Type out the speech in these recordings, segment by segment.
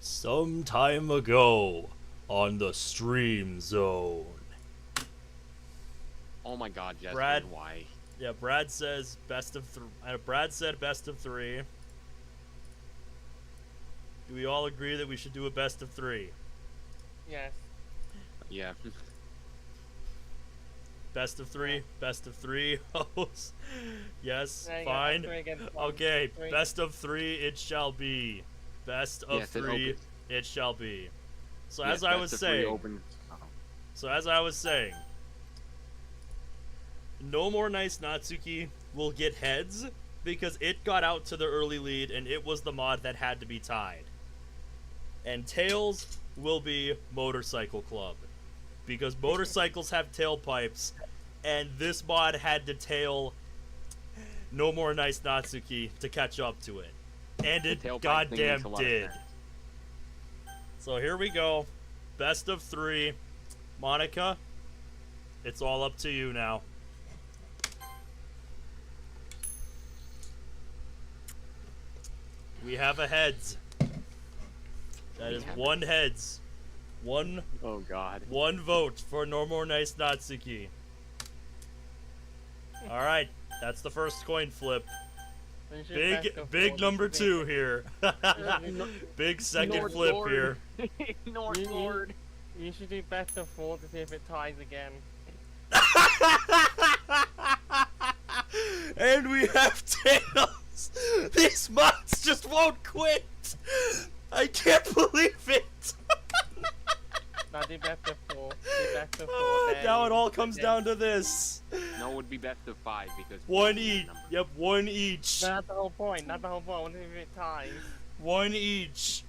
Some time ago on the Stream Zone. Oh my god, Jester, Brad- why? Yeah, Brad says best of three. Brad said best of three. Do we all agree that we should do a best of three? Yes. Yeah. Best of three? Best of three? Hosts? Yes, There you go, fine. three against one. Okay, Three. best of three it shall be. Best of Yes, it three opens. it shall be. So Yes, as I best was of three saying, open. No More Nice Natsuki will get heads because it got out to the early lead and it was the mod that had to be tied. And Tails will be Motorcycle Club because motorcycles have tailpipes and this mod had to tail No More Nice Natsuki to catch up to it. And it The tailpipe thing goddamn makes a lot of did. sense. So here we go. Best of three. Monica, it's all up to you now. We have a heads. That is one heads. One Oh god. vote for No More Nice Natsuki. Alright, that's the first coin flip. We should best of Big four, number this is two here. Big second North flip Lord. here. North You- you- Lord. You should do best of four to see if it ties again. And we have Tails. These mods just won't quit. I can't believe it. Now do best of four. Do best of four. then Now it all comes then- down to this. No, it would be best of 5 because One is each. the number. Yep, one each. That's the whole point. That's the whole point. What if it ties? One each.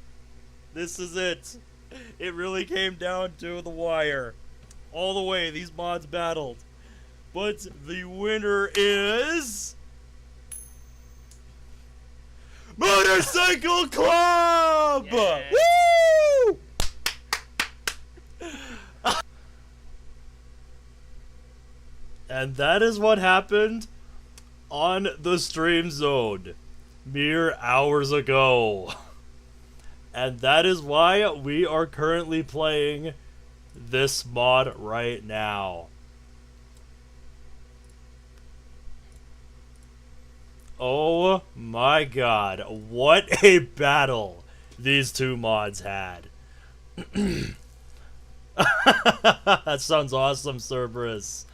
This is it. It really came down to the wire. All the way, these mods battled. But the winner is... Motorcycle Club! Yeah. Woo! And that is what happened on the Stream Zone mere hours ago. And that is why we are currently playing this mod right now. Oh my god, what a battle these two mods had. That sounds awesome, Cerberus.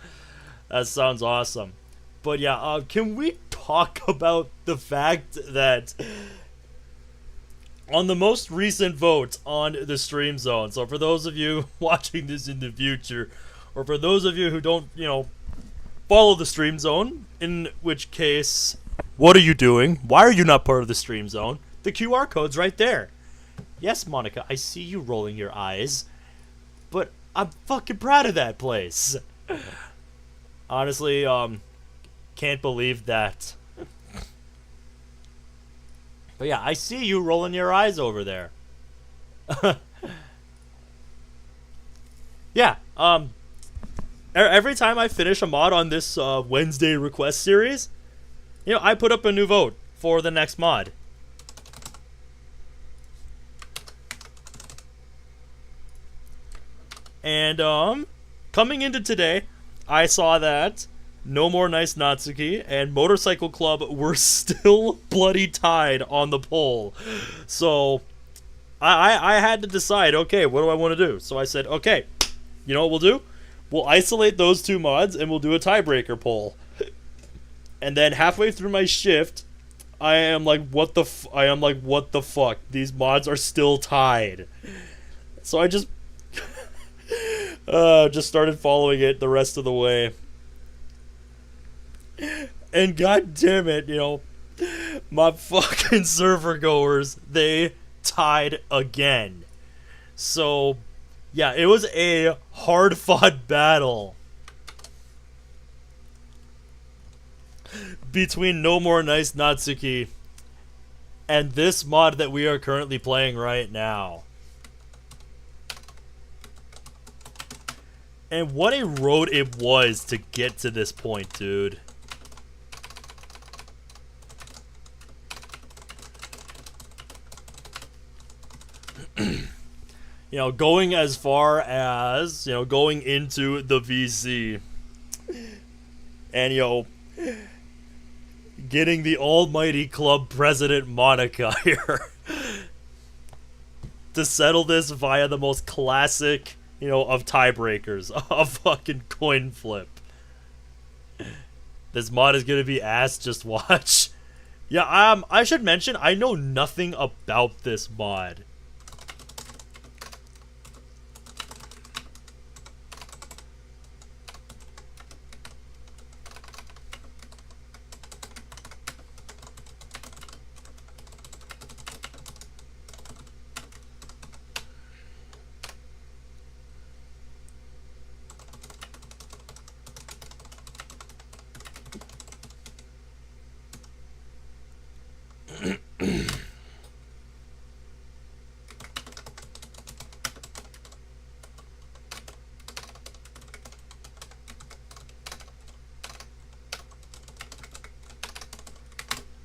That sounds awesome. But yeah, can we talk about the fact that on the most recent vote on the Stream Zone, so for those of you watching this in the future, or for those of you who don't, follow the Stream Zone, in which case, what are you doing? Why are you not part of the Stream Zone? The QR code's right there. Yes, Monica, I see you rolling your eyes, but I'm fucking proud of that place. Honestly, can't believe that. But yeah, I see you rolling your eyes over there. Yeah, every time I finish a mod on this Wednesday request series, I put up a new vote for the next mod. And coming into today, I saw that No More Nice Natsuki and Motorcycle Club were still bloody tied on the poll. So I had to decide, okay, what do I want to do? So I said, okay, you know what we'll do? We'll isolate those two mods and we'll do a tiebreaker poll. And then halfway through my shift, I am like, what the fuck? These mods are still tied. So I just started following it the rest of the way. And god damn it, my fucking server goers, they tied again. So, yeah, it was a hard-fought battle between No More Nice Natsuki and this mod that we are currently playing right now. And what a road it was to get to this point, dude. going as far as, going into the VC. And, getting the almighty club president Monica here to settle this via the most classic, of tiebreakers, a fucking coin flip. This mod is gonna be ass, just watch. Yeah, I should mention, I know nothing about this mod.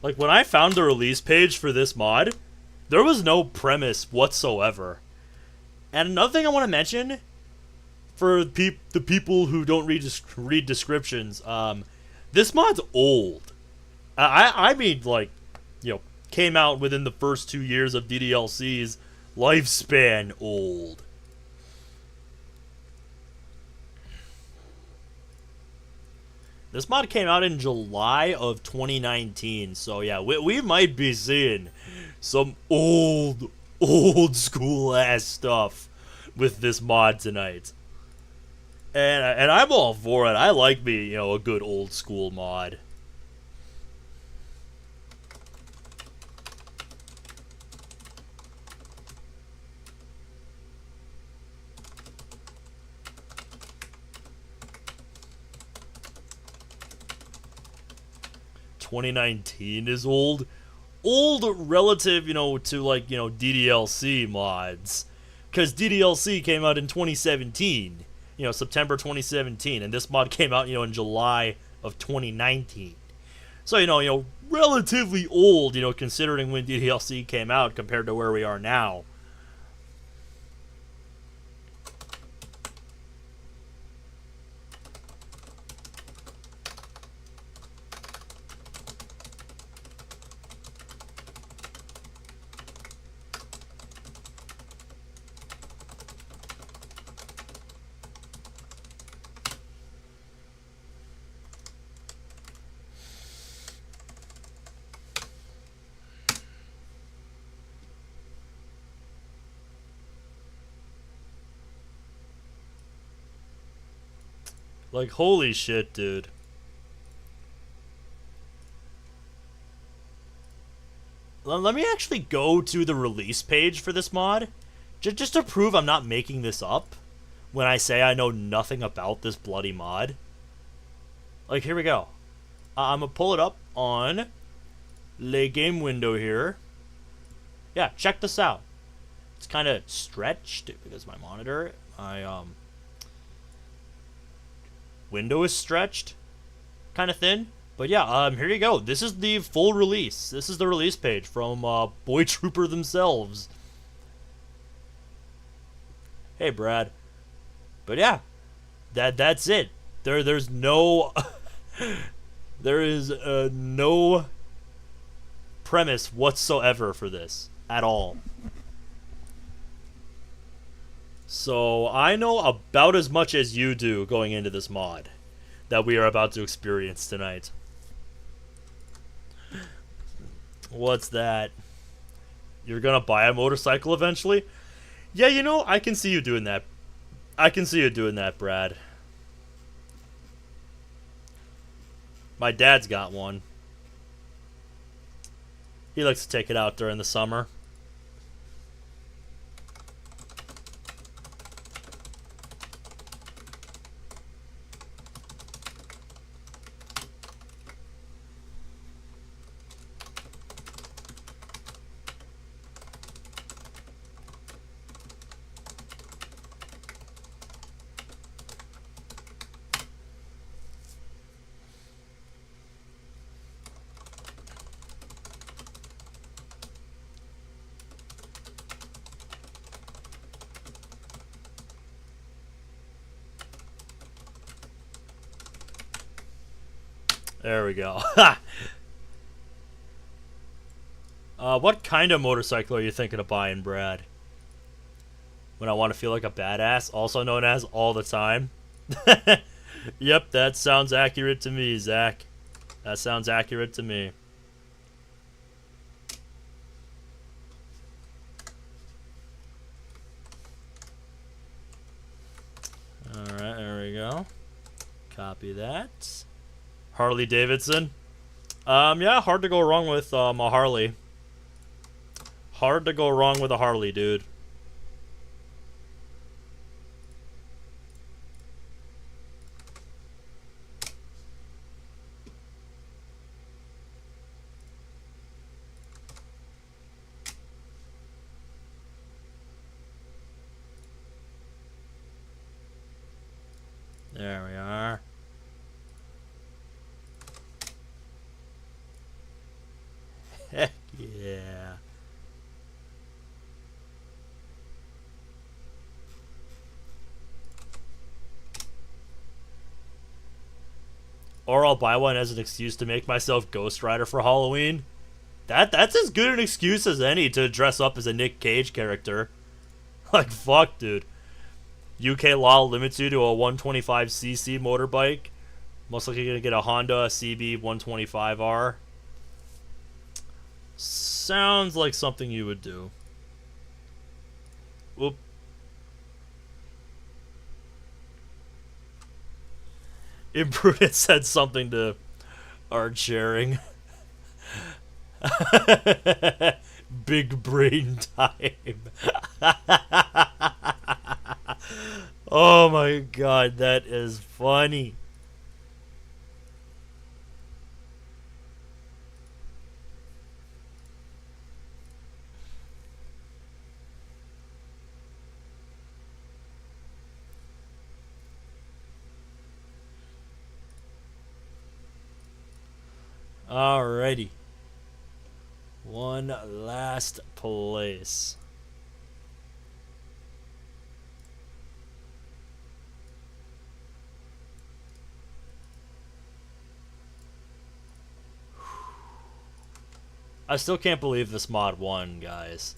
Like, when I found the release page for this mod, there was no premise whatsoever. And another thing I want to mention, for the people who don't read descriptions, this mod's old. I mean, like, came out within the first 2 years of DDLC's lifespan old. This mod came out in July of 2019, so yeah, we might be seeing some old school ass stuff with this mod tonight. And I'm all for it. I like me, a good old school mod. (2019) is old relative, to like, DDLC mods, because DDLC came out in 2017, September 2017, and this mod came out, in July of 2019. So, relatively old, considering when DDLC came out compared to where we are now. Like, holy shit, dude. Let me actually go to the release page for this mod, just to prove I'm not making this up when I say I know nothing about this bloody mod. Like, here we go. I'm gonna pull it up on Le Game window here. Yeah, check this out. It's kind of stretched because my monitor, window is stretched, kind of thin. But yeah, here you go. This is the full release. This is the release page from Boy Trooper themselves. Hey, Brad. But yeah, that's it. There's no there is no premise whatsoever for this at all. So I know about as much as you do going into this mod that we are about to experience tonight. What's that? You're gonna buy a motorcycle eventually? Yeah, I can see you doing that. I can see you doing that, Brad. My dad's got one. He likes to take it out during the summer. There we go. What kind of motorcycle are you thinking of buying, Brad? When I want to feel like a badass, also known as all the time? Yep, that sounds accurate to me, Zach. That sounds accurate to me. Alright, there we go. Copy that. Harley Davidson. Yeah, hard to go wrong with a Harley. Hard to go wrong with a Harley, dude. There we are. Heck yeah. Or I'll buy one as an excuse to make myself Ghost Rider for Halloween. That's as good an excuse as any to dress up as a Nick Cage character. Like, fuck, dude. UK law limits you to a 125cc motorbike. Most likely gonna get a Honda CB 125R. Sounds like something you would do. Whoop. Imprudence said something to art sharing. Big brain time. Oh my god, that is funny. Alrighty. One last place. I still can't believe this mod won, guys.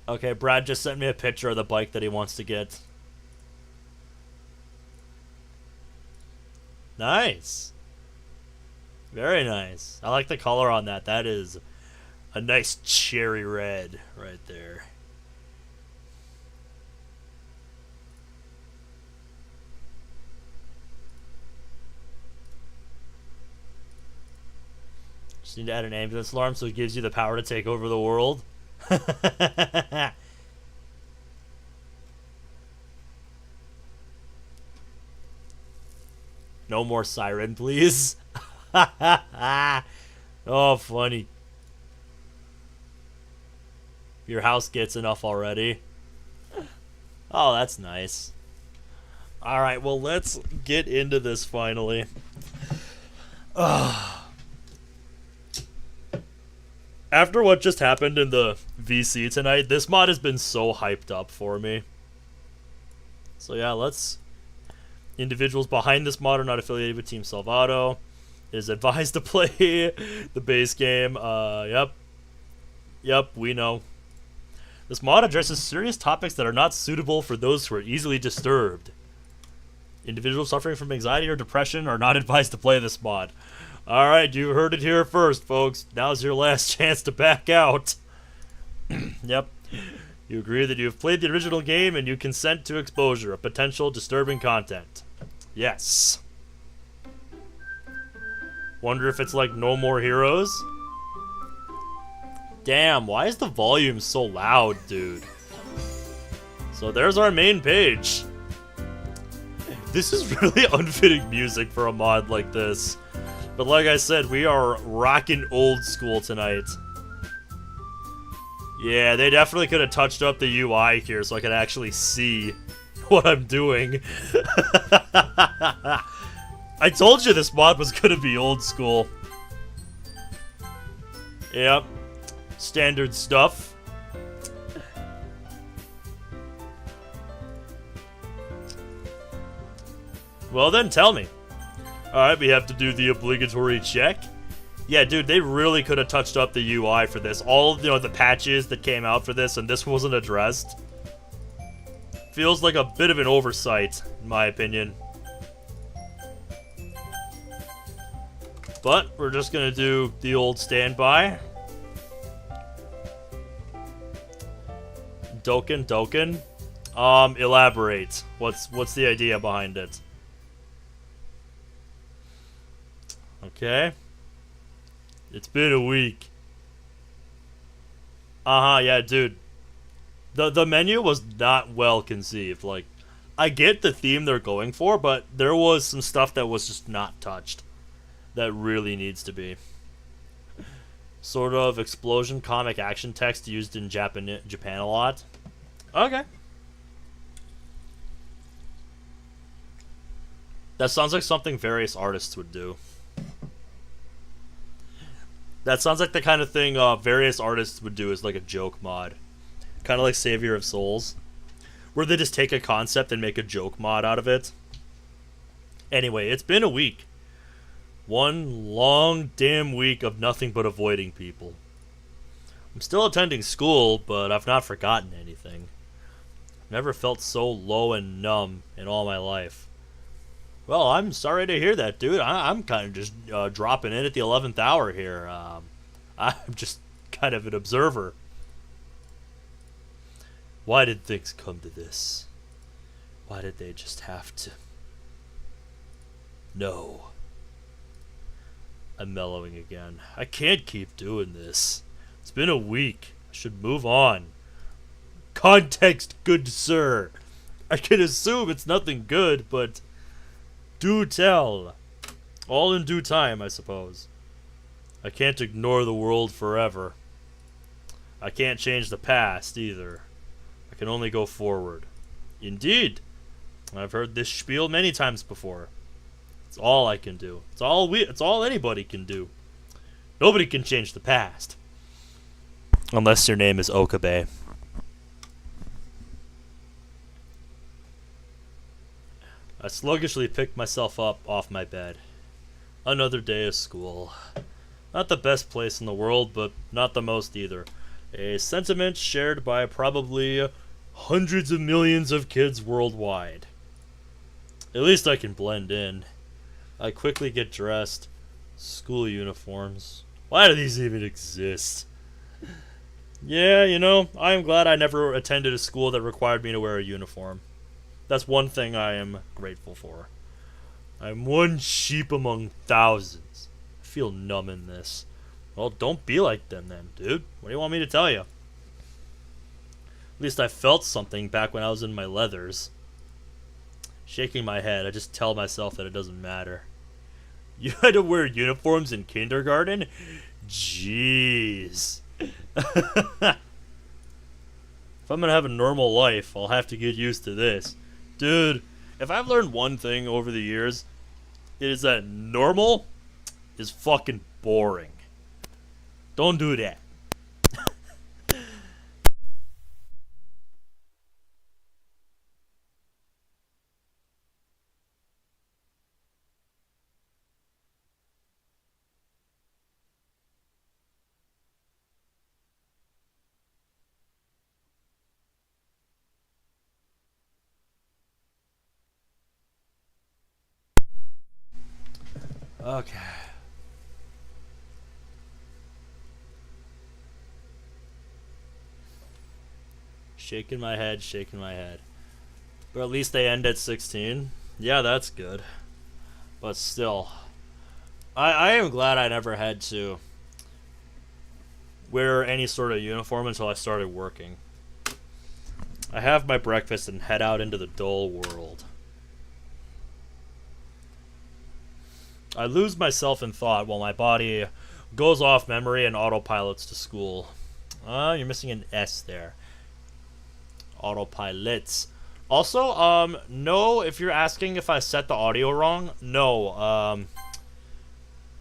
Okay, Brad just sent me a picture of the bike that he wants to get. Nice. Very nice. I like the color on that. That is a nice cherry red right there. Just need to add an ambulance alarm so it gives you the power to take over the world. No more siren, please. Oh, funny. Your house gets enough already. Oh, that's nice. Alright, well, let's get into this finally. After what just happened in the VC tonight, this mod has been so hyped up for me. So yeah, let's... Individuals behind this mod are not affiliated with Team Salvato. It is advised to play the base game. Yep, we know. This mod addresses serious topics that are not suitable for those who are easily disturbed. Individuals suffering from anxiety or depression are not advised to play this mod. Alright, you heard it here first, folks. Now's your last chance to back out. Yep. You agree that you have played the original game and you consent to exposure of potential disturbing content. Yes. Wonder if it's like No More Heroes? Damn, why is the volume so loud, dude? So there's our main page. This is really unfitting music for a mod like this. But like I said, we are rocking old school tonight. Yeah, they definitely could have touched up the UI here so I could actually see what I'm doing. I told you this mod was gonna be old school. Yep. Standard stuff. Well then, tell me. Alright, we have to do the obligatory check. Yeah, dude, they really could have touched up the UI for this. All, the patches that came out for this, and this wasn't addressed. Feels like a bit of an oversight, in my opinion. But, we're just gonna do the old standby. Dokkan. Elaborate. What's the idea behind it? Okay. It's been a week. Yeah, dude. The menu was not well conceived. Like, I get the theme they're going for, but there was some stuff that was just not touched. That really needs to be. Sort of explosion comic action text used in Japan a lot. Okay. That sounds like something various artists would do. That sounds like the kind of thing various artists would do as like a joke mod. Kind of like Savior of Souls. Where they just take a concept and make a joke mod out of it. Anyway, it's been a week. One long damn week of nothing but avoiding people. I'm still attending school, but I've not forgotten anything. Never felt so low and numb in all my life. Well, I'm sorry to hear that, dude. I'm kind of just dropping in at the 11th hour here. I'm just kind of an observer. Why did things come to this? Why did they just have to... No. I'm mellowing again. I can't keep doing this. It's been a week. I should move on. Context, good sir. I can assume it's nothing good, but... Do tell. All in due time, I suppose. I can't ignore the world forever. I can't change the past, either. I can only go forward. Indeed. I've heard this spiel many times before. It's all I can do. It's all anybody can do. Nobody can change the past. Unless your name is Okabe. I sluggishly picked myself up off my bed. Another day of school. Not the best place in the world, but not the most either. A sentiment shared by probably hundreds of millions of kids worldwide. At least I can blend in. I quickly get dressed. School uniforms. Why do these even exist? Yeah, I am glad I never attended a school that required me to wear a uniform. That's one thing I am grateful for. I'm one sheep among thousands. I feel numb in this. Well, don't be like them then, dude. What do you want me to tell you? At least I felt something back when I was in my leathers. Shaking my head, I just tell myself that it doesn't matter. You had to wear uniforms in kindergarten? Jeez. If I'm gonna have a normal life, I'll have to get used to this. Dude, if I've learned one thing over the years, it is that normal is fucking boring. Don't do that. Okay. Shaking my head. But at least they end at 16. Yeah, that's good. But still. I am glad I never had to wear any sort of uniform until I started working. I have my breakfast and head out into the dull world. I lose myself in thought while my body goes off memory and autopilots to school. You're missing an S there. Autopilots. Also, no, if you're asking if I set the audio wrong, no,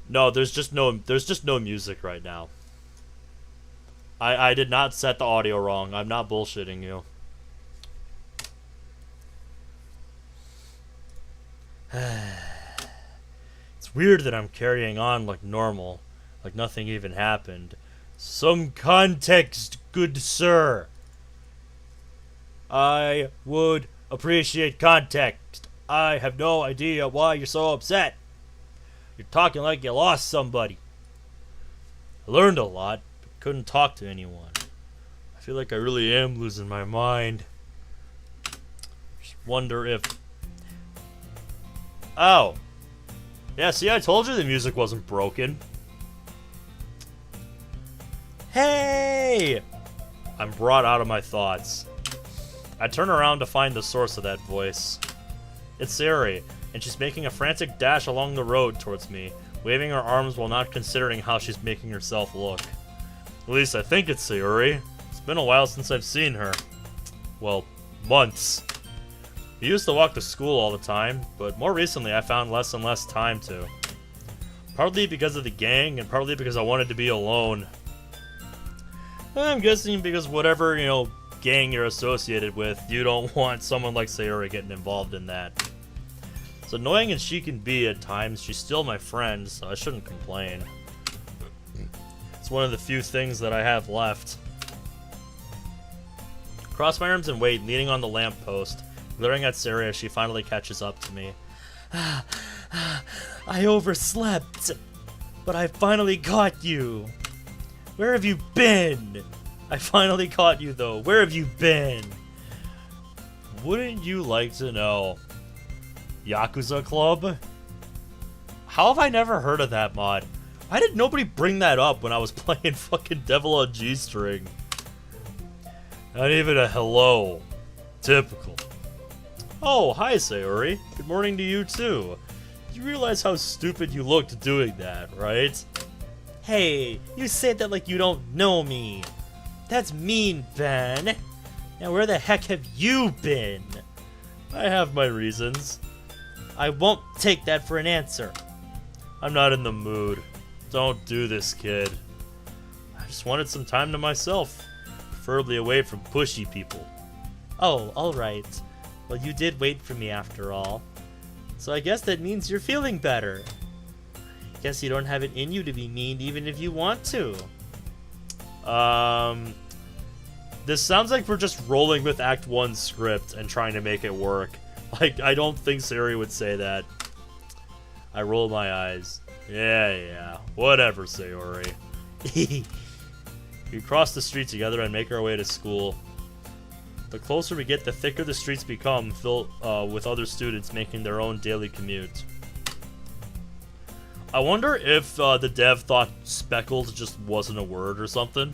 no, there's just no music right now. I did not set the audio wrong. I'm not bullshitting you. It's weird that I'm carrying on like normal, like nothing even happened. Some context, good sir. I would appreciate context. I have no idea why you're so upset. You're talking like you lost somebody. I learned a lot, but couldn't talk to anyone. I feel like I really am losing my mind. Just wonder if... Oh. Yeah, see, I told you the music wasn't broken. Hey! I'm brought out of my thoughts. I turn around to find the source of that voice. It's Sayori, and she's making a frantic dash along the road towards me, waving her arms while not considering how she's making herself look. At least I think it's Sayori. It's been a while since I've seen her. Well, months. We used to walk to school all the time, but more recently I found less and less time to. Partly because of the gang, and partly because I wanted to be alone. I'm guessing because whatever, gang you're associated with, you don't want someone like Sayori getting involved in that. As annoying as she can be at times, she's still my friend, so I shouldn't complain. It's one of the few things that I have left. Cross my arms and wait, leaning on the lamppost, glaring at Sayori as she finally catches up to me. I overslept, but I finally caught you. Where have you been? I finally caught you, though. Where have you been? Wouldn't you like to know? Yakuza Club? How have I never heard of that mod? Why did nobody bring that up when I was playing fucking Devil on G-String? Not even a hello. Typical. Oh, hi, Sayori. Good morning to you, too. You realize how stupid you looked doing that, right? Hey, you say that like you don't know me. That's mean, Ben. Now where the heck have you been? I have my reasons. I won't take that for an answer. I'm not in the mood. Don't do this, kid. I just wanted some time to myself. Preferably away from pushy people. Oh, alright. Well, you did wait for me after all. So I guess that means you're feeling better. Guess you don't have it in you to be mean even if you want to. This sounds like we're just rolling with Act 1 script and trying to make it work. Like, I don't think Sayori would say that. I roll my eyes. Yeah, whatever, Sayori. We cross the street together and make our way to school. The closer we get, the thicker the streets become, filled with other students making their own daily commute. I wonder if the dev thought speckled just wasn't a word or something.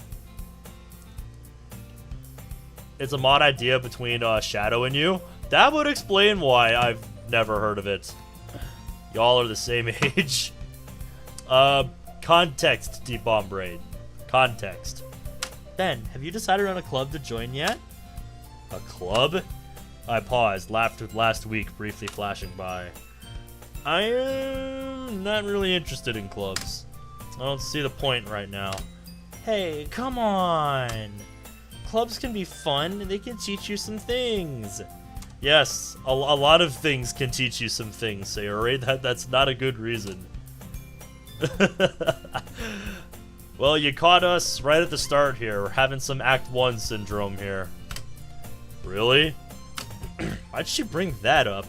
It's a mod idea between Shadow and you. That would explain why I've never heard of it. Y'all are the same age. Context, Deep Bomb Braid. Context. Ben, have you decided on a club to join yet? A club? I paused, laughed with last week briefly flashing by. I am not really interested in clubs. I don't see the point right now. Hey, come on! Clubs can be fun, and they can teach you some things. Yes, a lot of things can teach you some things, Sayori. That's not a good reason. Well, you caught us right at the start here. We're having some Act 1 syndrome here. Really? Why'd she bring that up?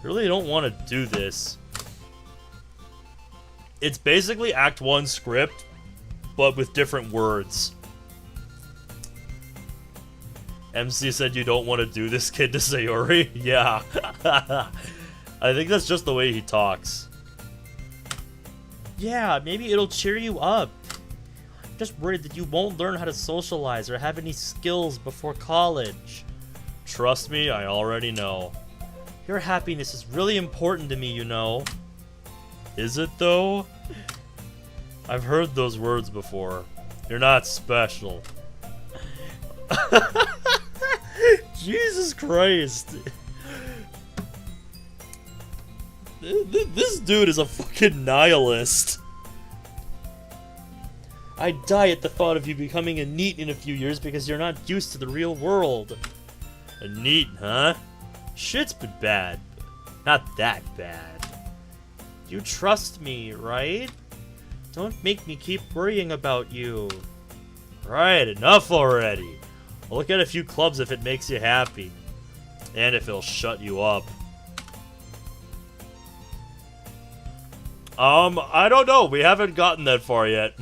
I really don't want to do this. It's basically Act 1 script, but with different words. MC said you don't want to do this, kid, to Sayori? Yeah. I think that's just the way he talks. Yeah, maybe it'll cheer you up. I'm just worried that you won't learn how to socialize or have any skills before college. Trust me, I already know. Your happiness is really important to me, you know. Is it, though? I've heard those words before. You're not special. Jesus Christ. This dude is a fucking nihilist. I die at the thought of you becoming a NEET in a few years because you're not used to the real world. A NEET, huh? Shit's been bad. Not that bad. You trust me, right? Don't make me keep worrying about you. Right, enough already. I'll look at a few clubs if it makes you happy. And if it'll shut you up. I don't know. We haven't gotten that far yet.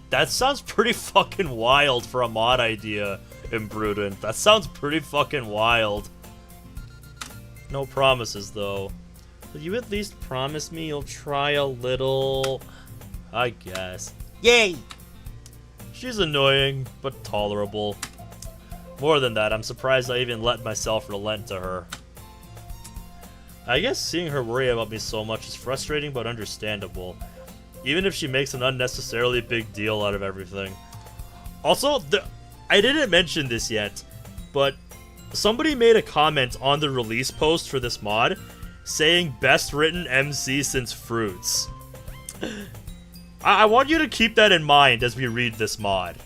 That sounds pretty fucking wild for a mod idea, Imprudent. That sounds pretty fucking wild. No promises, though. Will you at least promise me you'll try a little? I guess. Yay! She's annoying, but tolerable. More than that, I'm surprised I even let myself relent to her. I guess seeing her worry about me so much is frustrating but understandable. Even if she makes an unnecessarily big deal out of everything. Also, I didn't mention this yet, but somebody made a comment on the release post for this mod saying best written MC since Fruits. I want you to keep that in mind as we read this mod.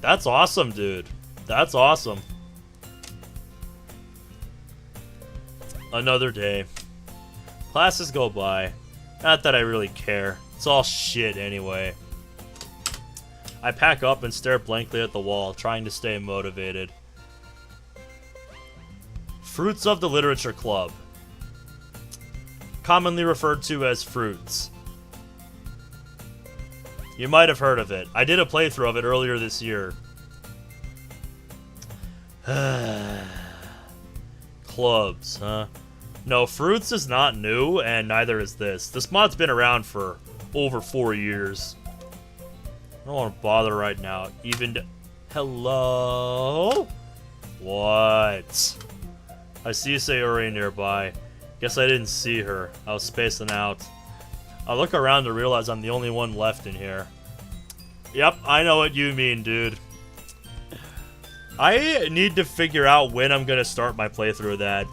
That's awesome, dude. That's awesome. Another day. Classes go by. Not that I really care. It's all shit anyway. I pack up and stare blankly at the wall, trying to stay motivated. Fruits of the Literature Club. Commonly referred to as Fruits. You might have heard of it. I did a playthrough of it earlier this year. Clubs, huh? No, Fruits is not new, and neither is this. This mod's been around for over 4 years. I don't want to bother right now. Hello? What? I see Sayori nearby. Guess I didn't see her. I was spacing out. I look around to realize I'm the only one left in here. Yep, I know what you mean, dude. I need to figure out when I'm gonna start my playthrough of that.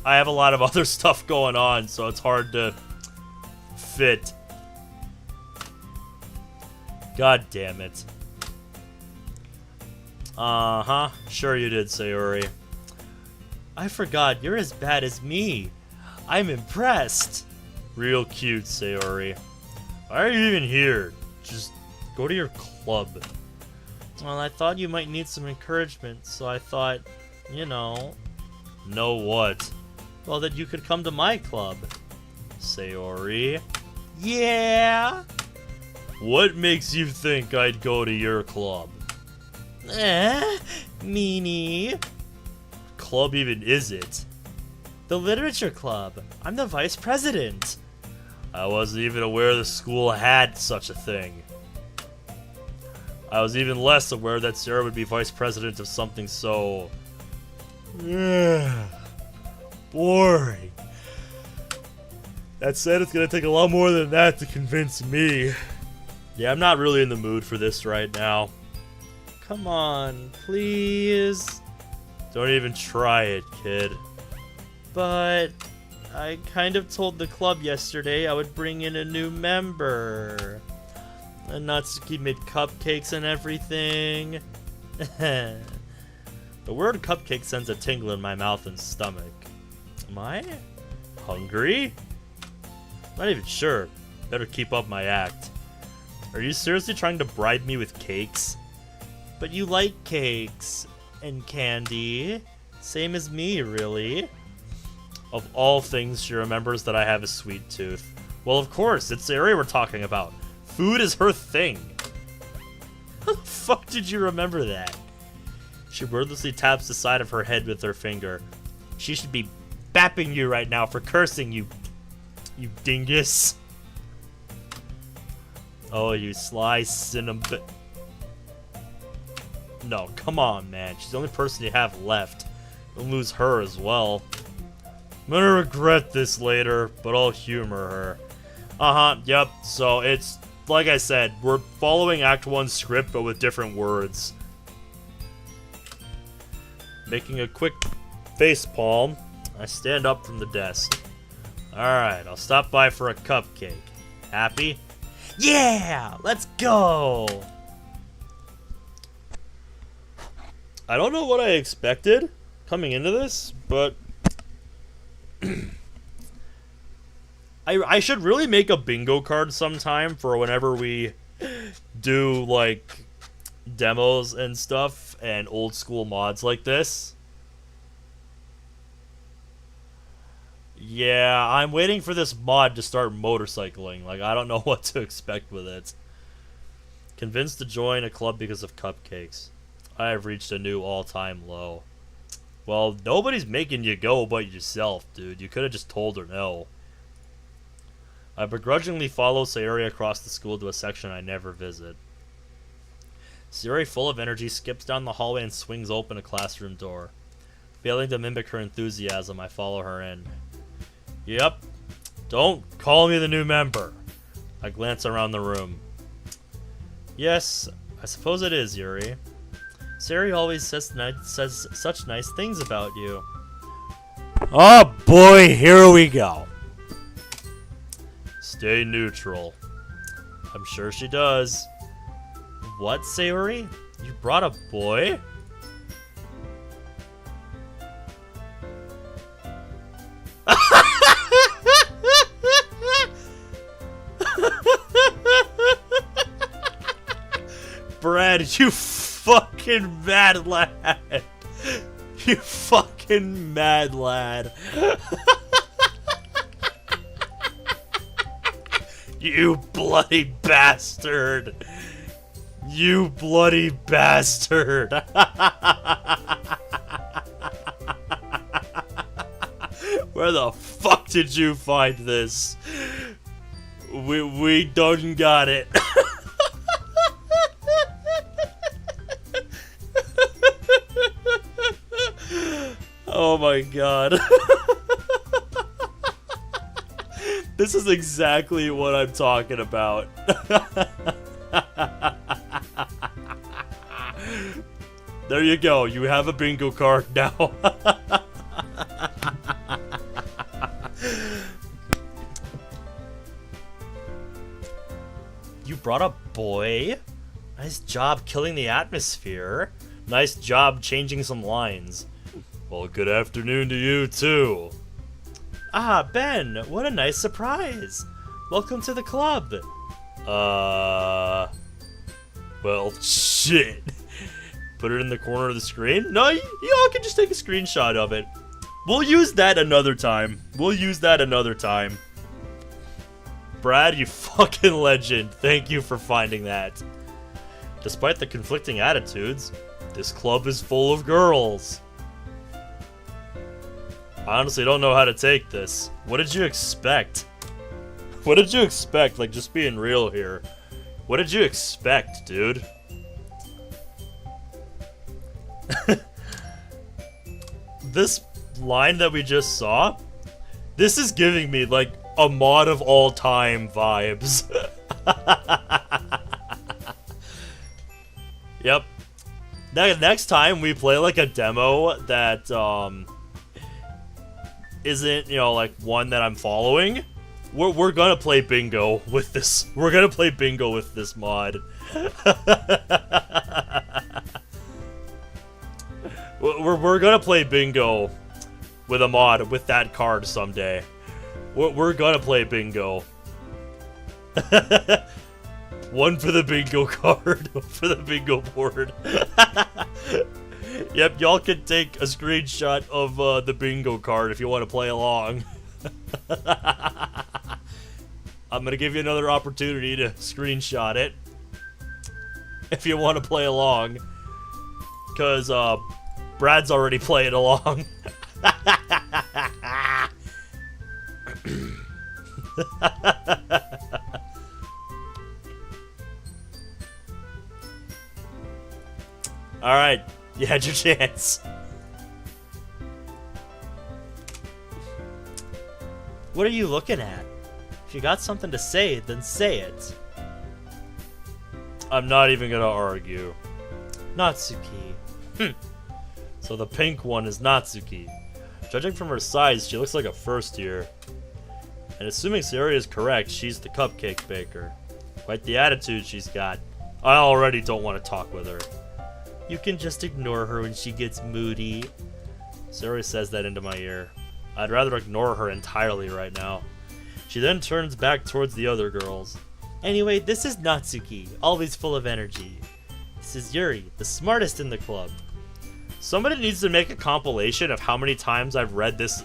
I have a lot of other stuff going on, so it's hard to fit. God damn it. Uh-huh. Sure you did, Sayori. I forgot, you're as bad as me. I'm impressed. Real cute, Sayori. Why are you even here? Just go to your club. Well, I thought you might need some encouragement, so I thought, you know... Know what? Well, that you could come to my club. Sayori. Yeah? What makes you think I'd go to your club? Meanie. Club even is it? The Literature Club. I'm the vice president. I wasn't even aware the school had such a thing. I was even less aware that Sarah would be vice president of something so... boring. That said, it's gonna take a lot more than that to convince me. Yeah, I'm not really in the mood for this right now. Come on, please. Don't even try it, kid. But I kind of told the club yesterday I would bring in a new member. And Natsuki made cupcakes and everything. The word cupcake sends a tingle in my mouth and stomach. Am I hungry? Not even sure. Better keep up my act. Are you seriously trying to bribe me with cakes? But you like cakes and candy. Same as me, really. Of all things, she remembers that I have a sweet tooth. Well, of course, it's the area we're talking about. Food is her thing. How the fuck did you remember that? She wordlessly taps the side of her head with her finger. She should be bapping you right now for cursing, you dingus. Oh, you sly cinnamon. No, come on, man. She's the only person you have left. Don't lose her as well. I'm gonna regret this later, but I'll humor her. Yep, so it's like I said, we're following Act 1's script, but with different words. Making a quick face palm, I stand up from the desk. Alright, I'll stop by for a cupcake. Happy? Yeah! Let's go! I don't know what I expected coming into this, but I should really make a bingo card sometime for whenever we do, like, demos and stuff and old school mods like this. Yeah, I'm waiting for this mod to start motorcycling. Like, I don't know what to expect with it. Convinced to join a club because of cupcakes. I have reached a new all-time low. Well, nobody's making you go but yourself, dude. You could have just told her no. I begrudgingly follow Sayuri across the school to a section I never visit. Sayuri, full of energy, skips down the hallway and swings open a classroom door. Failing to mimic her enthusiasm, I follow her in. Yep. Don't call me the new member. I glance around the room. Yes, I suppose it is, Yuri. Sayuri always says such nice things about you. Oh boy, here we go. Stay neutral. I'm sure she does. What, Sayuri? You brought a boy? Brad, you fucking mad lad. You fucking mad lad. You bloody bastard. You bloody bastard. Where the fuck did you find this? We done got it. Oh my god. This is exactly what I'm talking about. There you go. You have a bingo card now. You brought a boy? Nice job killing the atmosphere. Nice job changing some lines. Well, good afternoon to you, too. Ah, Ben, what a nice surprise. Welcome to the club. Well, shit. Put it in the corner of the screen? No, y'all can just take a screenshot of it. We'll use that another time. Brad, you fucking legend. Thank you for finding that. Despite the conflicting attitudes, this club is full of girls. I honestly don't know how to take this. What did you expect? What did you expect? Like, just being real here. What did you expect, dude? This line that we just saw, this is giving me, like, a mod of all time vibes. Yep. Next time we play, like, a demo that, isn't, you know, like, one that I'm following, we're gonna play bingo with this. We're gonna play bingo with this mod. We're gonna play bingo with a mod with that card someday. We're gonna play bingo. One for the bingo card, for the bingo board. Yep, y'all can take a screenshot of the bingo card if you want to play along. I'm gonna give you another opportunity to screenshot it if you want to play along, because Brad's already playing along. Alright, you had your chance. What are you looking at? If you got something to say, then say it. I'm not even gonna argue. Natsuki. So the pink one is Natsuki. Judging from her size, she looks like a first year. And assuming Sayori is correct, she's the cupcake baker. Quite the attitude she's got. I already don't want to talk with her. You can just ignore her when she gets moody. Sayori says that into my ear. I'd rather ignore her entirely right now. She then turns back towards the other girls. Anyway, this is Natsuki, always full of energy. This is Yuri, the smartest in the club. Somebody needs to make a compilation of how many times I've read this,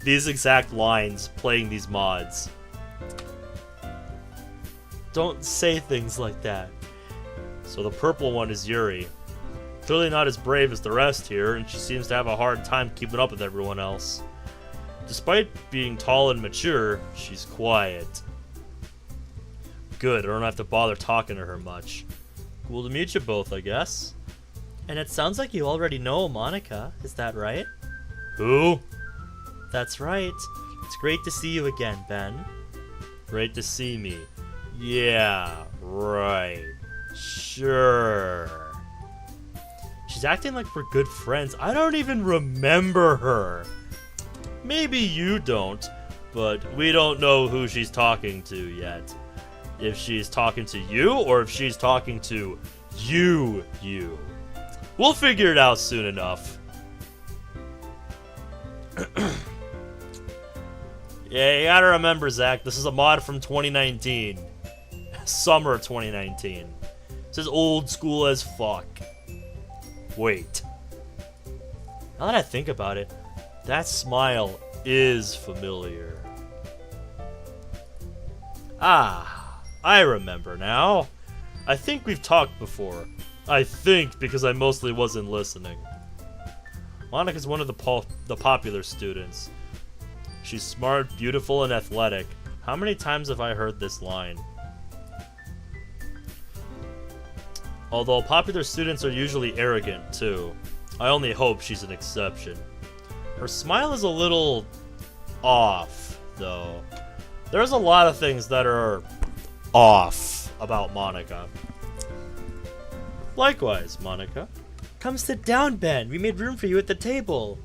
these exact lines playing these mods. Don't say things like that. So the purple one is Yuri. Clearly not as brave as the rest here, and she seems to have a hard time keeping up with everyone else. Despite being tall and mature, she's quiet. Good, I don't have to bother talking to her much. Cool to meet you both, I guess. And it sounds like you already know Monica, is that right? Who? That's right. It's great to see you again, Ben. Great to see me. Yeah, right. Sure. She's acting like we're good friends. I don't even remember her. Maybe you don't, but we don't know who she's talking to yet. If she's talking to you, or if she's talking to you. We'll figure it out soon enough. Yeah, you gotta remember, Zach, this is a mod from 2019. Summer 2019. This is old school as fuck. Wait. Now that I think about it, that smile is familiar. Ah, I remember now. I think we've talked before. I think because I mostly wasn't listening. Monica's one of the popular students. She's smart, beautiful, and athletic. How many times have I heard this line? Although popular students are usually arrogant, too. I only hope she's an exception. Her smile is a little off, though. There's a lot of things that are off about Monica. Likewise, Monica. Come sit down, Ben. We made room for you at the table.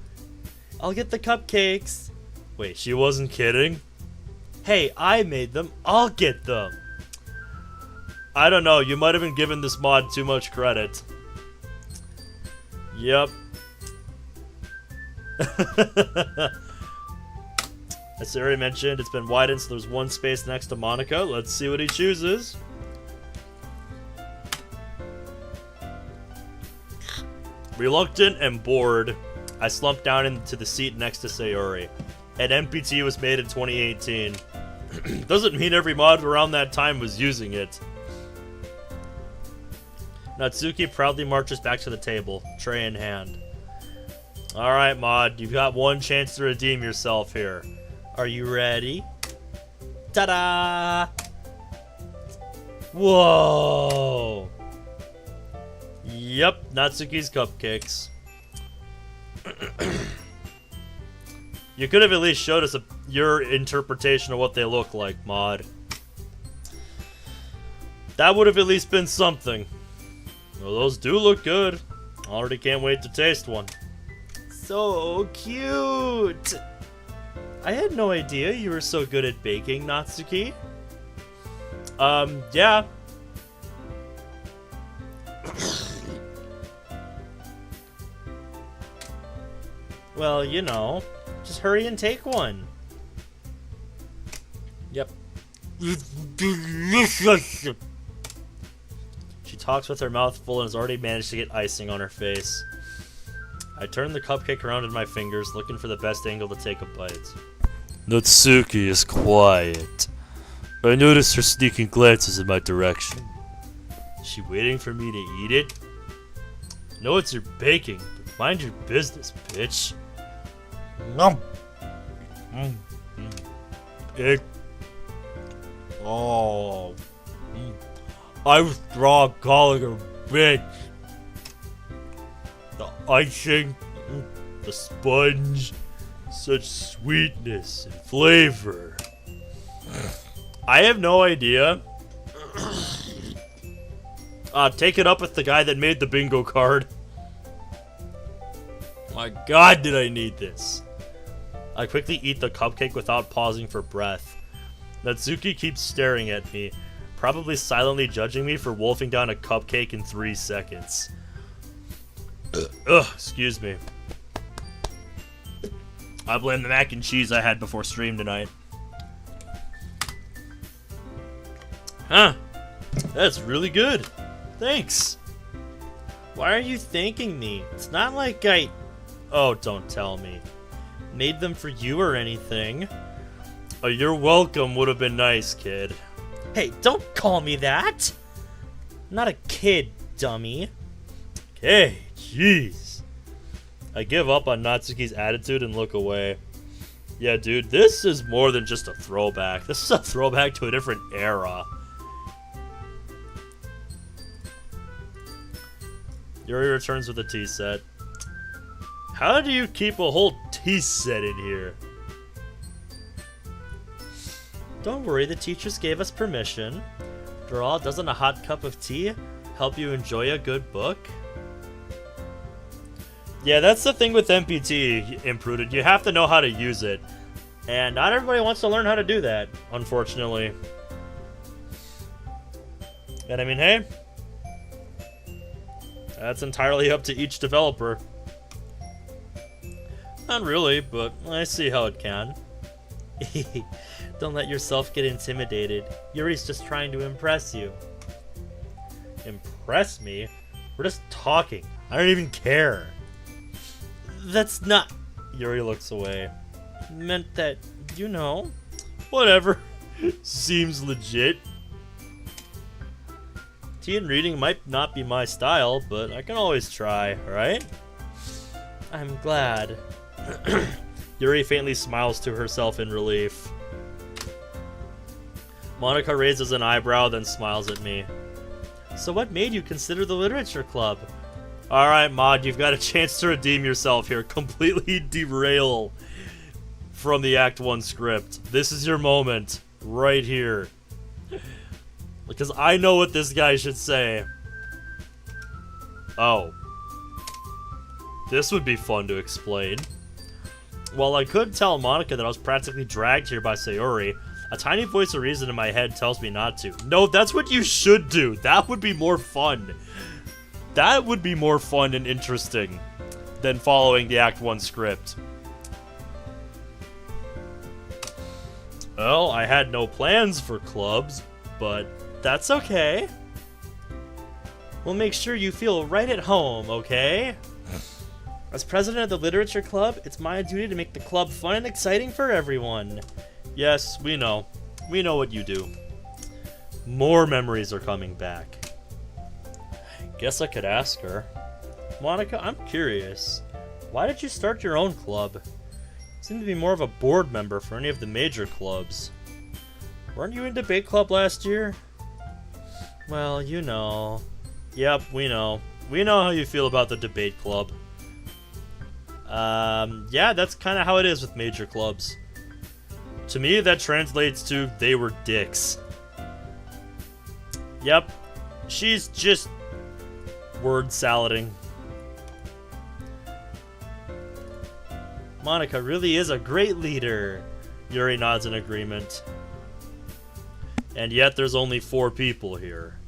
I'll get the cupcakes. Wait, she wasn't kidding? Hey, I made them. I'll get them. I don't know. You might have been giving this mod too much credit. Yep. As Sayori mentioned, it's been widened so there's one space next to Monica. Let's see what he chooses. Reluctant and bored, I slumped down into the seat next to Sayori. An MPT was made in 2018. Doesn't mean every mod around that time was using it. Natsuki proudly marches back to the table, tray in hand. Alright, mod, you've got one chance to redeem yourself here. Are you ready? Ta-da! Whoa! Yep, Natsuki's cupcakes. You could have at least showed us your interpretation of what they look like, mod. That would have at least been something. Well, those do look good. Already can't wait to taste one. So cute! I had no idea you were so good at baking, Natsuki. Yeah. Well, you know, just hurry and take one. Yep. It's delicious! She talks with her mouth full and has already managed to get icing on her face. I turn the cupcake around in my fingers, looking for the best angle to take a bite. Natsuki is quiet. I notice her sneaking glances in my direction. Is she waiting for me to eat it? I know it's your baking, but mind your business, bitch. Nom. It. Oh. I withdraw calling her bitch. The icing, the sponge, such sweetness and flavor. I have no idea Take it up with the guy that made the bingo card. My god, did I need this. I quickly eat the cupcake without pausing for breath. Natsuki keeps staring at me, probably silently judging me for wolfing down a cupcake in 3 seconds. Ugh, excuse me. I blame the mac and cheese I had before stream tonight. Huh. That's really good. Thanks. Why are you thanking me? It's not like I... Oh, don't tell me. Made them for you or anything. Oh, you're welcome would have been nice, kid. Hey, don't call me that! I'm not a kid, dummy. Okay, jeez. I give up on Natsuki's attitude and look away. Yeah, dude, this is more than just a throwback. This is a throwback to a different era. Yuri returns with a tea set. How do you keep a whole tea set in here? Don't worry, the teachers gave us permission. After all, doesn't a hot cup of tea help you enjoy a good book? Yeah, that's the thing with MPT, Imprudent. You have to know how to use it. And not everybody wants to learn how to do that, unfortunately. And I mean, hey, that's entirely up to each developer. Not really, but I see how it can. Don't let yourself get intimidated. Yuri's just trying to impress you. Impress me? We're just talking. I don't even care. That's not... Yuri looks away. Meant that, you know. Whatever. Seems legit. Tea and reading might not be my style, but I can always try, right? I'm glad. Yuri faintly smiles to herself in relief. Monica raises an eyebrow, then smiles at me. So what made you consider the literature club? Alright, Mod, you've got a chance to redeem yourself here. Completely derail from the Act 1 script. This is your moment. Right here. Because I know what this guy should say. Oh. This would be fun to explain. While I could tell Monica that I was practically dragged here by Sayori, a tiny voice of reason in my head tells me not to. No, that's what you should do. That would be more fun. That would be more fun and interesting than following the Act 1 script. Well, I had no plans for clubs, but that's okay. We'll make sure you feel right at home, okay? As president of the Literature Club, it's my duty to make the club fun and exciting for everyone. Yes, we know. We know what you do. More memories are coming back. Guess I could ask her. Monica, I'm curious. Why did you start your own club? You seem to be more of a board member for any of the major clubs. Weren't you in debate club last year? Well, you know. Yep, we know. We know how you feel about the debate club. Yeah, that's kind of how it is with major clubs. To me, that translates to they were dicks. Yep, she's just word salading. Monica really is a great leader. Yuri nods in agreement. And yet there's only 4 people here.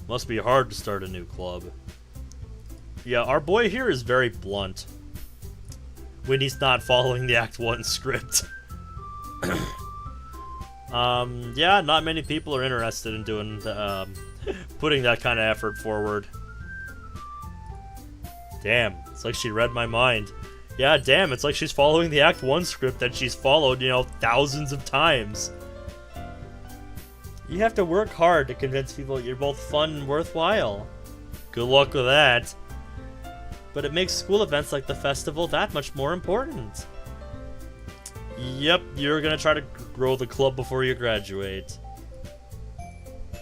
Must be hard to start a new club. Yeah, our boy here is very blunt when he's not following the Act 1 script. Yeah, not many people are interested in doing the, putting that kind of effort forward. Damn, it's like she read my mind. Yeah, damn, it's like she's following the Act 1 script that she's followed, you know, thousands of times. You have to work hard to convince people that you're both fun and worthwhile. Good luck with that. But it makes school events like the festival that much more important. Yep, you're gonna try to grow the club before you graduate.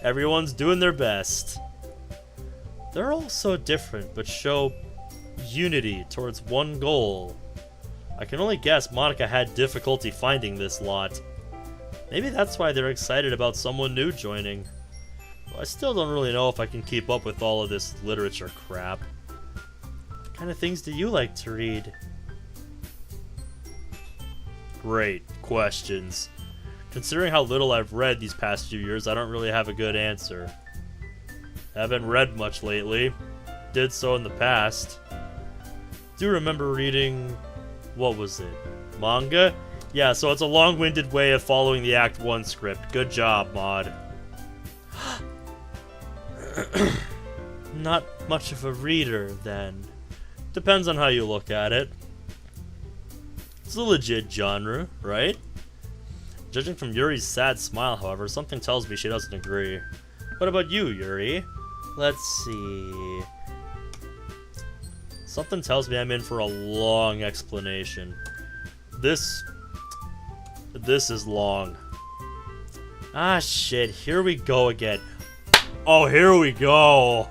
Everyone's doing their best. They're all so different, but show unity towards one goal. I can only guess Monica had difficulty finding this lot. Maybe that's why they're excited about someone new joining. I still don't really know if I can keep up with all of this literature crap. What kind of things do you like to read? Great questions. Considering how little I've read these past few years, I don't really have a good answer. I haven't read much lately. Did so in the past. Do remember reading... what was it? Manga? Yeah, so it's a long-winded way of following the Act 1 script. Good job, Mod. Not much of a reader, then. Depends on how you look at it. It's a legit genre, right? Judging from Yuri's sad smile, however, something tells me she doesn't agree. What about you, Yuri? Let's see... Something tells me I'm in for a long explanation. This is long. Ah, shit. Here we go again. Oh, here we go.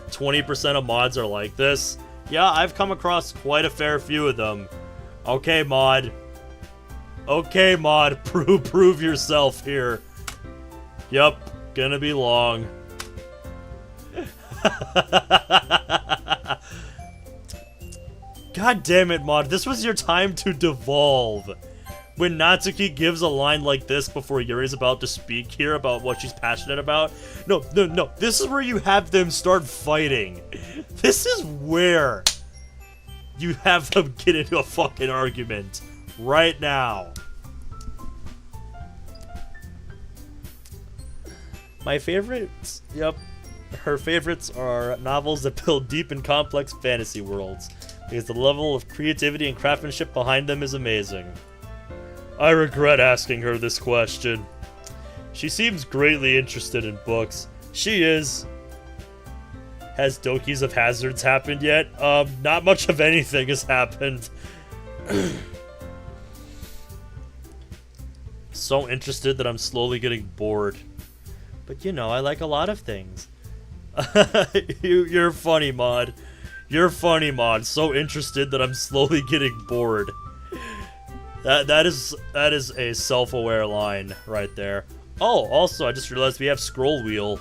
20% of mods are like this. Yeah, I've come across quite a fair few of them. Okay, mod. Okay, mod. Prove yourself here. Yup. Gonna be long. God damn it, mod. This was your time to devolve. When Natsuki gives a line like this before Yuri's about to speak here about what she's passionate about. No. This is where you have them start fighting. This is where you have them get into a fucking argument. Right now. My favorites? Yep. Her favorites are novels that build deep and complex fantasy worlds, because the level of creativity and craftsmanship behind them is amazing. I regret asking her this question. She seems greatly interested in books. She is. Has Doki's of Hazards happened yet? Not much of anything has happened. So interested that I'm slowly getting bored. But you know, I like a lot of things. You're funny, mod. You're funny, mod. So interested that I'm slowly getting bored. That is a self-aware line right there. Oh, also, I just realized we have scroll wheel.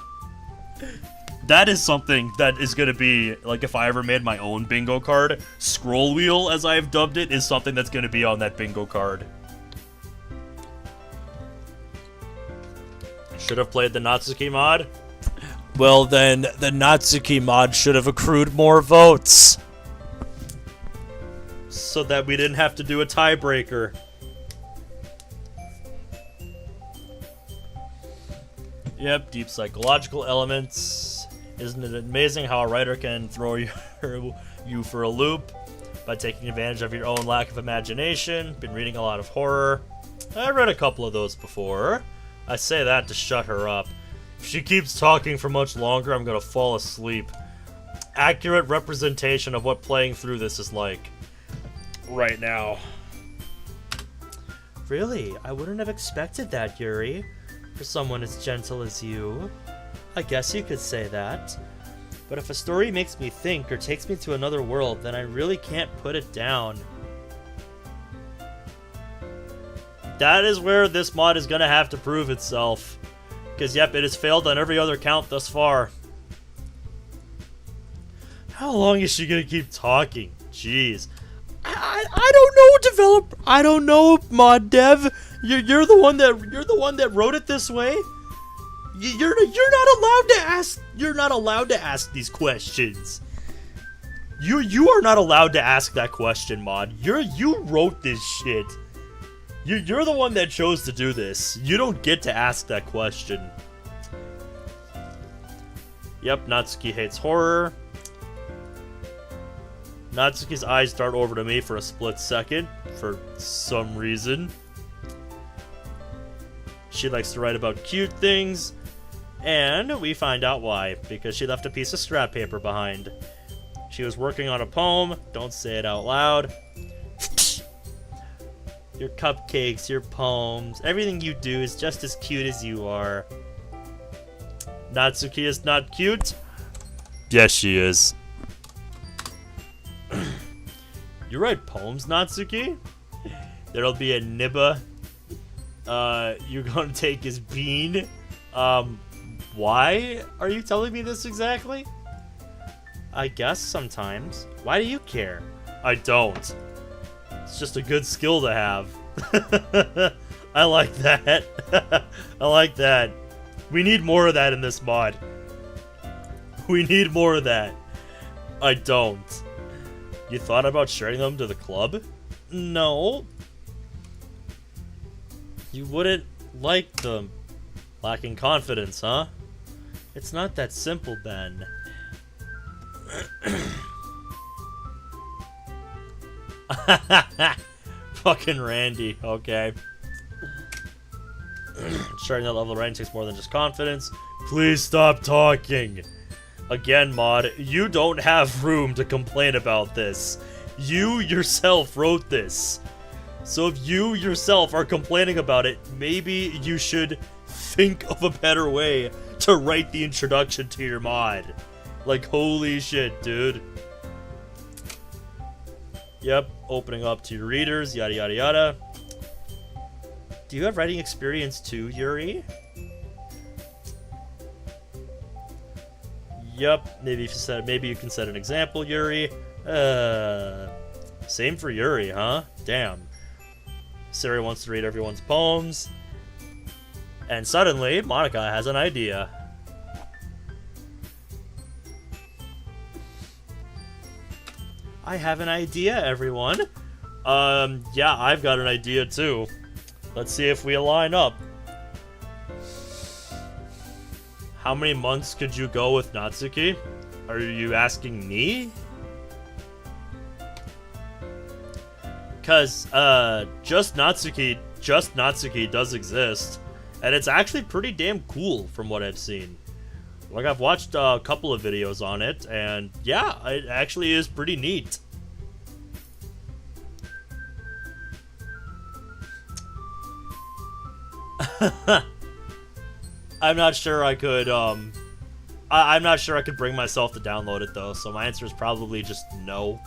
That is something that is gonna be, like, if I ever made my own bingo card, scroll wheel, as I have dubbed it, is something that's gonna be on that bingo card. Should have played the Natsuki mod? Well then, the Natsuki mod should have accrued more votes. So that we didn't have to do a tiebreaker. Yep, deep psychological elements. Isn't it amazing how a writer can throw you for a loop by taking advantage of your own lack of imagination? Been reading a lot of horror. I read a couple of those before. I say that to shut her up. If she keeps talking for much longer, I'm gonna fall asleep. Accurate representation of what playing through this is like right now. Really? I wouldn't have expected that, Yuri. For someone as gentle as you. I guess you could say that. But if a story makes me think or takes me to another world, then I really can't put it down. That is where this mod is gonna have to prove itself. Because, yep, it has failed on every other count thus far. How long is she gonna keep talking? Jeez. I don't know, developer. I don't know, mod dev. You're the one that wrote it this way. You're not allowed to ask. You're not allowed to ask these questions. You are not allowed to ask that question, mod. You wrote this shit. You're the one that chose to do this. You don't get to ask that question. Yep, Natsuki hates horror. Natsuki's eyes dart over to me for a split second, for some reason. She likes to write about cute things, and we find out why, because she left a piece of scrap paper behind. She was working on a poem, don't say it out loud. Your cupcakes, your poems, everything you do is just as cute as you are. Natsuki is not cute? Yes, she is. You write poems, Natsuki? There'll be a Nibba. You're gonna take his bean. Why are you telling me this exactly? I guess sometimes. Why do you care? I don't. It's just a good skill to have. I like that. I like that. We need more of that in this mod. We need more of that. I don't. You thought about sharing them to the club? No. You wouldn't like them. Lacking confidence, huh? It's not that simple, Ben. Fucking Randy, okay. Sharing that level of writing takes more than just confidence. Please stop talking. Again, mod, you don't have room to complain about this. You yourself wrote this. So if you yourself are complaining about it, maybe you should think of a better way to write the introduction to your mod. Like, holy shit, dude. Yep, opening up to your readers, yada yada yada. Do you have writing experience too, Yuri? Yep, maybe you can set an example, Yuri. Same for Yuri, huh? Damn. Siri wants to read everyone's poems. And suddenly, Monica has an idea. I have an idea, everyone. Yeah, I've got an idea too. Let's see if we align up. How many months could you go with Natsuki? Are you asking me? Because, just Natsuki does exist. And it's actually pretty damn cool from what I've seen. Like, I've watched a couple of videos on it, and yeah, it actually is pretty neat. I'm not sure I could, I'm not sure I could bring myself to download it, though, so my answer is probably just no.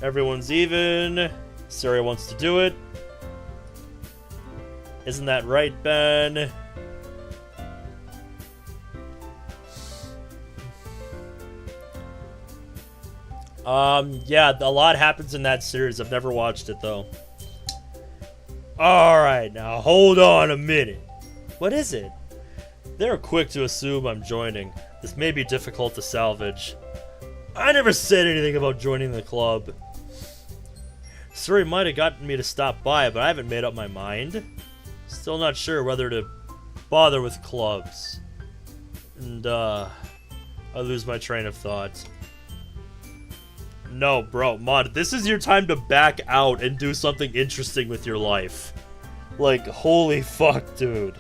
Everyone's even. Siri wants to do it. Isn't that right, Ben? Yeah, a lot happens in that series. I've never watched it, though. Alright, now hold on a minute. What is it? They're quick to assume I'm joining. This may be difficult to salvage. I never said anything about joining the club. Suri might have gotten me to stop by, but I haven't made up my mind. Still not sure whether to bother with clubs. And, I lose my train of thought. No, bro, mod, this is your time to back out and do something interesting with your life. Like, holy fuck, dude.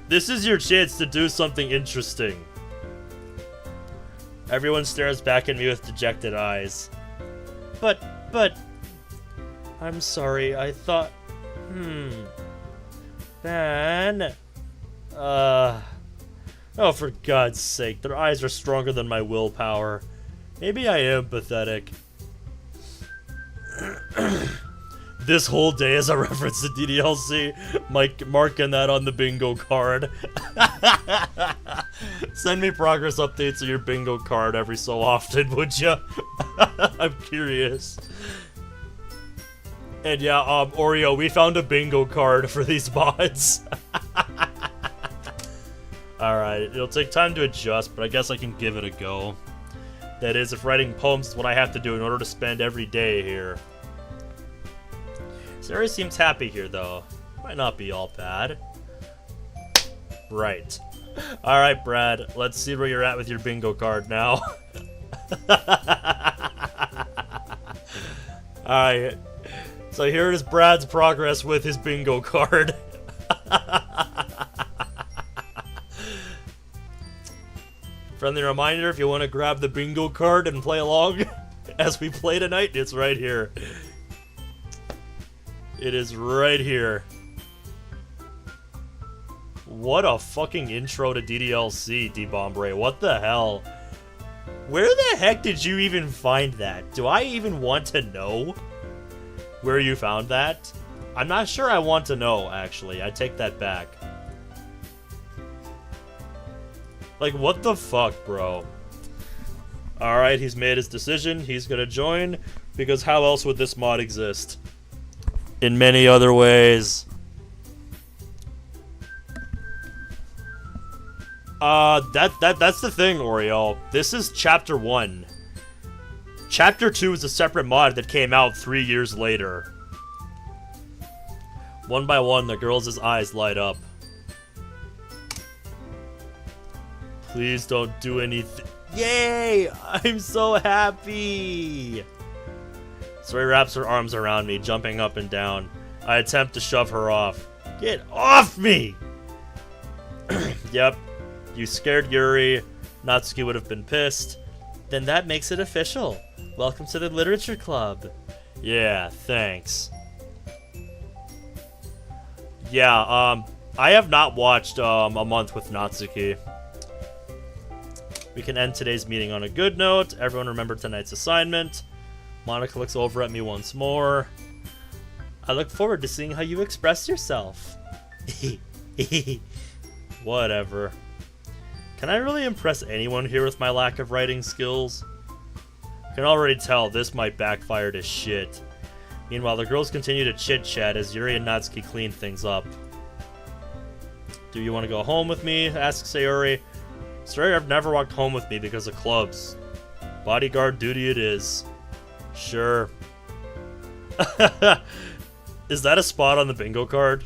This is your chance to do something interesting. Everyone stares back at me with dejected eyes. But... I'm sorry, I thought... Ben... Oh, for God's sake, their eyes are stronger than my willpower. Maybe I am pathetic. This whole day is a reference to DDLC. Marking that on the bingo card. Send me progress updates of your bingo card every so often, would ya? I'm curious. And yeah, Oreo, we found a bingo card for these mods. Alright, it'll take time to adjust, but I guess I can give it a go. That is, if writing poems is what I have to do in order to spend every day here. Sarah seems happy here, though. Might not be all bad. Right. Alright, Brad, let's see where you're at with your bingo card now. Alright. So here is Brad's progress with his bingo card. Friendly reminder, if you want to grab the bingo card and play along as we play tonight, it's right here. It is right here. What a fucking intro to DDLC, D-Bombre. What the hell? Where the heck did you even find that? Do I even want to know? where you found that. I'm not sure I want to know, actually. I take that back. Like, what the fuck, bro? Alright, he's made his decision. He's gonna join, because how else would this mod exist? In many other ways. That's the thing, Oriel. This is Chapter 1. Chapter 2 is a separate mod that came out 3 years later. One by one, the girls' eyes light up. Please don't do anything. Yay! I'm so happy! Sari wraps her arms around me, jumping up and down. I attempt to shove her off. Get off me! Yep. You scared Yuri. Natsuki would have been pissed. Then that makes it official. Welcome to the Literature Club. Yeah, thanks. Yeah, I have not watched A Month with Natsuki. We can end today's meeting on a good note. Everyone remember tonight's assignment. Monica looks over at me once more. I look forward to seeing how you express yourself. Whatever. Can I really impress anyone here with my lack of writing skills? I can already tell this might backfire to shit. Meanwhile, the girls continue to chit-chat as Yuri and Natsuki clean things up. Do you want to go home with me? Asks Sayori. Sorry, I've never walked home with me because of clubs. Bodyguard duty it is. Sure. Is that a spot on the bingo card?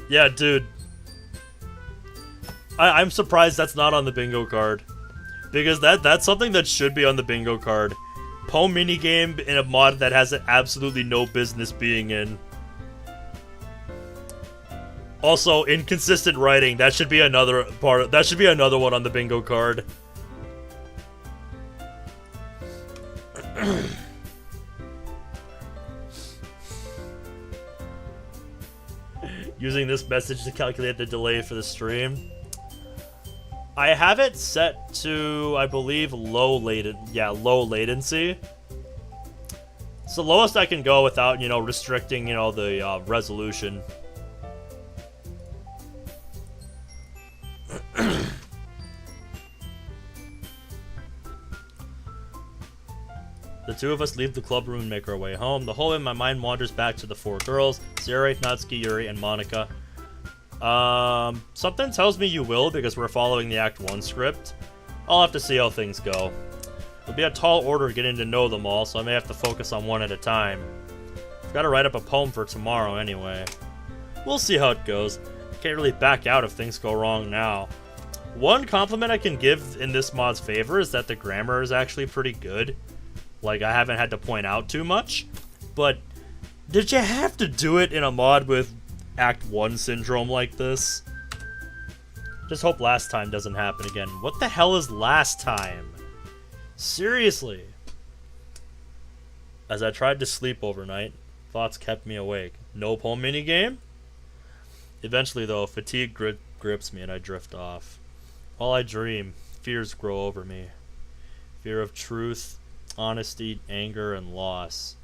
Yeah, dude. I'm surprised that's not on the bingo card. Because that's something that should be on the bingo card. Poem minigame in a mod that has absolutely no business being in. Also, inconsistent writing. That should be another part. That should be another one on the bingo card. Using this message to calculate the delay for the stream. I have it set to, I believe, low latency. It's the lowest I can go without, restricting, the resolution. The two of us leave the club room and make our way home. The whole way my mind wanders back to the four girls, Sayori, Natsuki, Yuri, and Monica. Something tells me you will because we're following the Act 1 script. I'll have to see how things go. It'll be a tall order getting to know them all, so I may have to focus on one at a time. I've got to write up a poem for tomorrow anyway. We'll see how it goes. Can't really back out if things go wrong now. One compliment I can give in this mod's favor is that the grammar is actually pretty good. Like, I haven't had to point out too much. But did you have to do it in a mod with Act 1 syndrome like this? Just hope last time doesn't happen again. What the hell is last time? Seriously. As I tried to sleep overnight, thoughts kept me awake. No poem minigame? Eventually, though, fatigue grips me and I drift off. While I dream, fears grow over me. Fear of truth, honesty, anger, and loss.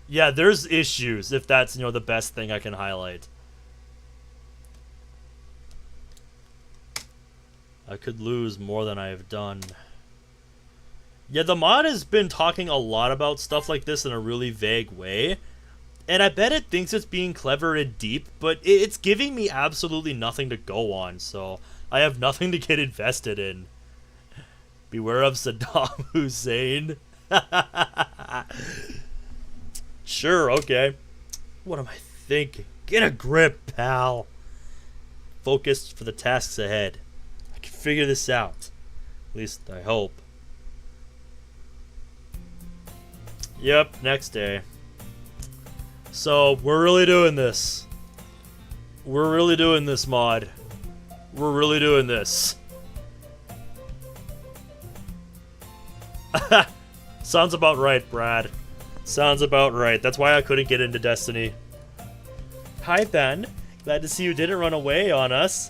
Yeah, there's issues, if that's, the best thing I can highlight. I could lose more than I have done. Yeah, the mod has been talking a lot about stuff like this in a really vague way. And I bet it thinks it's being clever and deep, but it's giving me absolutely nothing to go on, so I have nothing to get invested in. Beware of Saddam Hussein. Sure, okay. What am I thinking? Get a grip, pal. Focused for the tasks ahead. I can figure this out. At least I hope. Yep, next day. So, we're really doing this. We're really doing this, mod. We're really doing this. Sounds about right, Brad. Sounds about right. That's why I couldn't get into Destiny. Hi, Ben. Glad to see you didn't run away on us.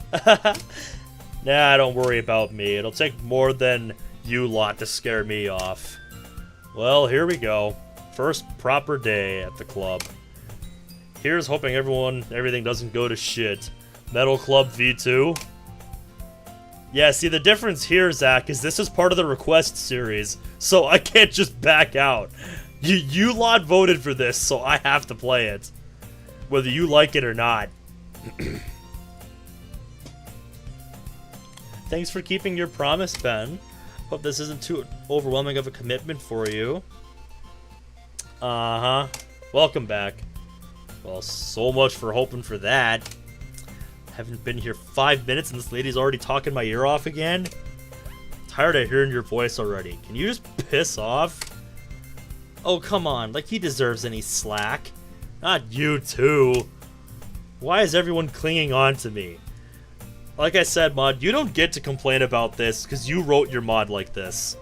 Nah, don't worry about me. It'll take more than you lot to scare me off. Well, here we go. First proper day at the club. Here's hoping everything doesn't go to shit. Metal Club V2. Yeah, see, the difference here, Zach, is this is part of the request series, so I can't just back out. You lot voted for this, so I have to play it. Whether you like it or not. Thanks for keeping your promise, Ben. Hope this isn't too overwhelming of a commitment for you. Uh-huh. Welcome back. Well, so much for hoping for that. Haven't been here 5 minutes and this lady's already talking my ear off again. Tired of hearing your voice already. Can you just piss off? Oh, come on. Like he deserves any slack. Not you, too. Why is everyone clinging on to me? Like I said, mod, you don't get to complain about this because you wrote your mod like this.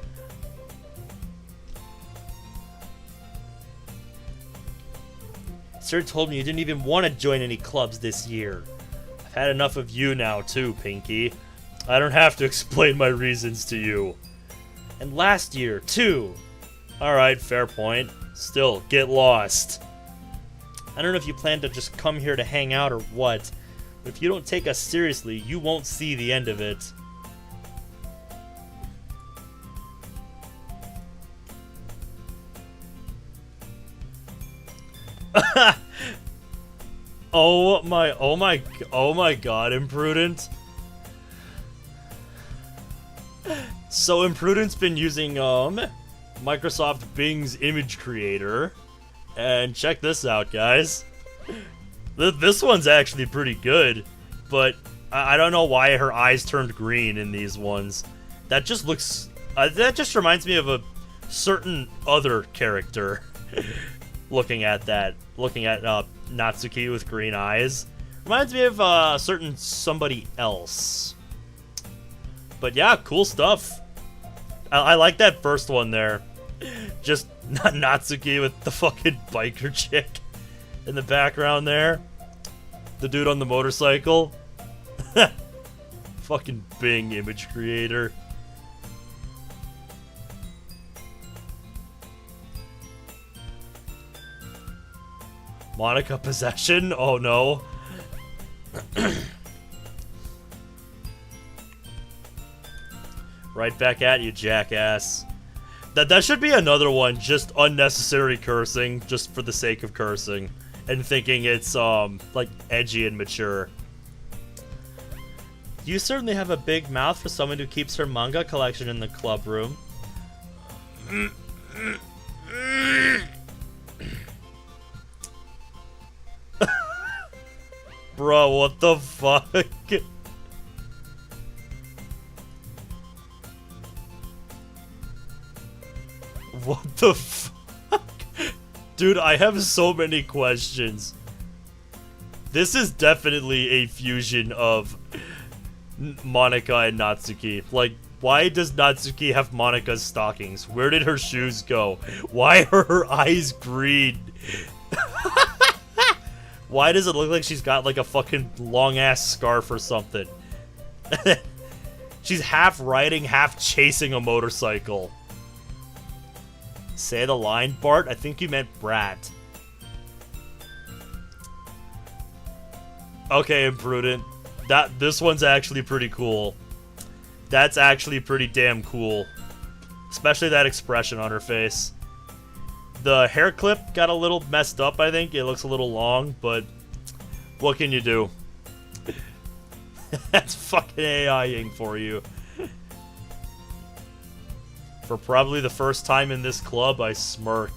Sir told me you didn't even want to join any clubs this year. I've had enough of you now, too, Pinky. I don't have to explain my reasons to you. And last year, too. Alright, fair point. Still, get lost. I don't know if you plan to just come here to hang out or what, but if you don't take us seriously, you won't see the end of it. Oh my god, Imprudent. So Imprudent's been using Microsoft Bing's image creator, and check this out, guys. This one's actually pretty good, but I don't know why her eyes turned green in these ones. That just looks that just reminds me of a certain other character. Looking at Natsuki with green eyes. Reminds me of a certain somebody else. But yeah, cool stuff. I like that first one there. Just Natsuki with the fucking biker chick in the background there. The dude on the motorcycle. Fucking Bing image creator. Monica possession? Oh no. Right back at you, jackass. That should be another one, just unnecessary cursing, just for the sake of cursing. And thinking it's, like, edgy and mature. You certainly have a big mouth for someone who keeps her manga collection in the club room. Bro, what the fuck? What the fuck? Dude, I have so many questions. This is definitely a fusion of Monica and Natsuki. Like, why does Natsuki have Monica's stockings? Where did her shoes go? Why are her eyes green? Why does it look like she's got like a fucking long-ass scarf or something? She's half riding, half chasing a motorcycle. Say the line, Bart? I think you meant brat. Okay, Imprudent. This one's actually pretty cool. That's actually pretty damn cool. Especially that expression on her face. The hair clip got a little messed up, I think. It looks a little long, but what can you do? That's fucking AIing for you. For probably the first time in this club, I smirk.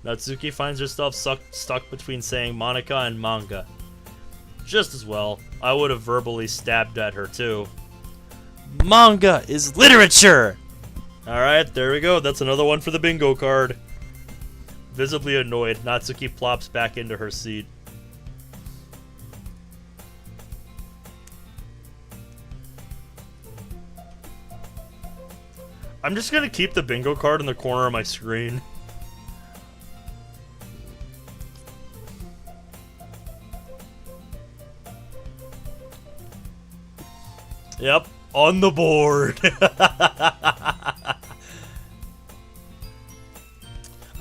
Natsuki finds herself stuck between saying Monica and manga. Just as well. I would have verbally stabbed at her, too. Manga is literature! Alright, there we go. That's another one for the bingo card. Visibly annoyed, Natsuki plops back into her seat. I'm just gonna keep the bingo card in the corner of my screen. Yep, on the board.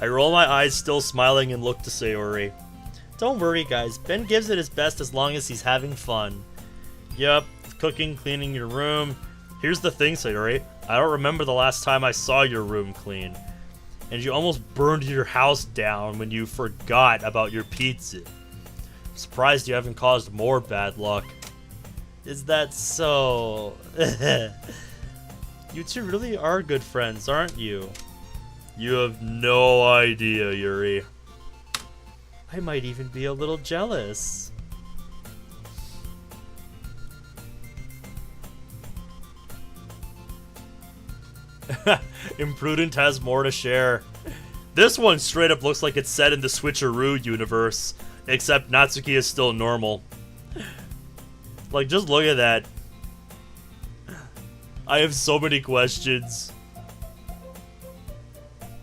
I roll my eyes, still smiling, and look to Sayori. Don't worry, guys. Ben gives it his best as long as he's having fun. Yep, cooking, cleaning your room. Here's the thing, Sayori. I don't remember the last time I saw your room clean. And you almost burned your house down when you forgot about your pizza. I'm surprised you haven't caused more bad luck. Is that so? You two really are good friends, aren't you? You have no idea, Yuri. I might even be a little jealous. Imprudent has more to share. This one straight up looks like it's set in the Switcheroo universe, except Natsuki is still normal. Like, just look at that. I have so many questions.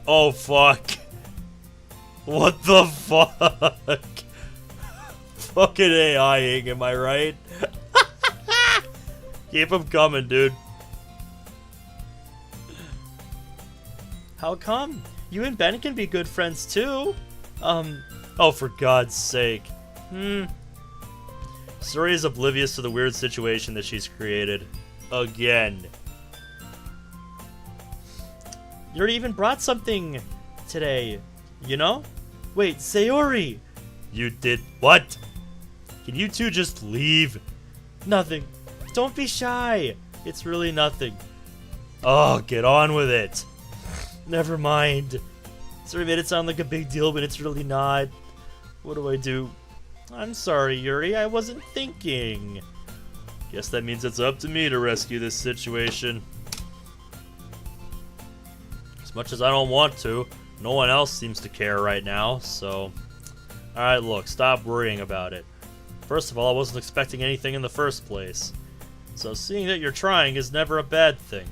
Oh, fuck. What the fuck? Fucking AIing, am I right? Keep them coming, dude. How come? You and Ben can be good friends, too. Oh, for God's sake. Suri is oblivious to the weird situation that she's created. Again. You already even brought something today, you know? Wait, Sayori! You did what? Can you two just leave? Nothing. Don't be shy. It's really nothing. Oh, get on with it. Never mind. Suri made it sound like a big deal, but it's really not. What do I do? I'm sorry, Yuri. I wasn't thinking. Guess that means it's up to me to rescue this situation. As much as I don't want to, no one else seems to care right now, so... Alright, look, stop worrying about it. First of all, I wasn't expecting anything in the first place. So seeing that you're trying is never a bad thing.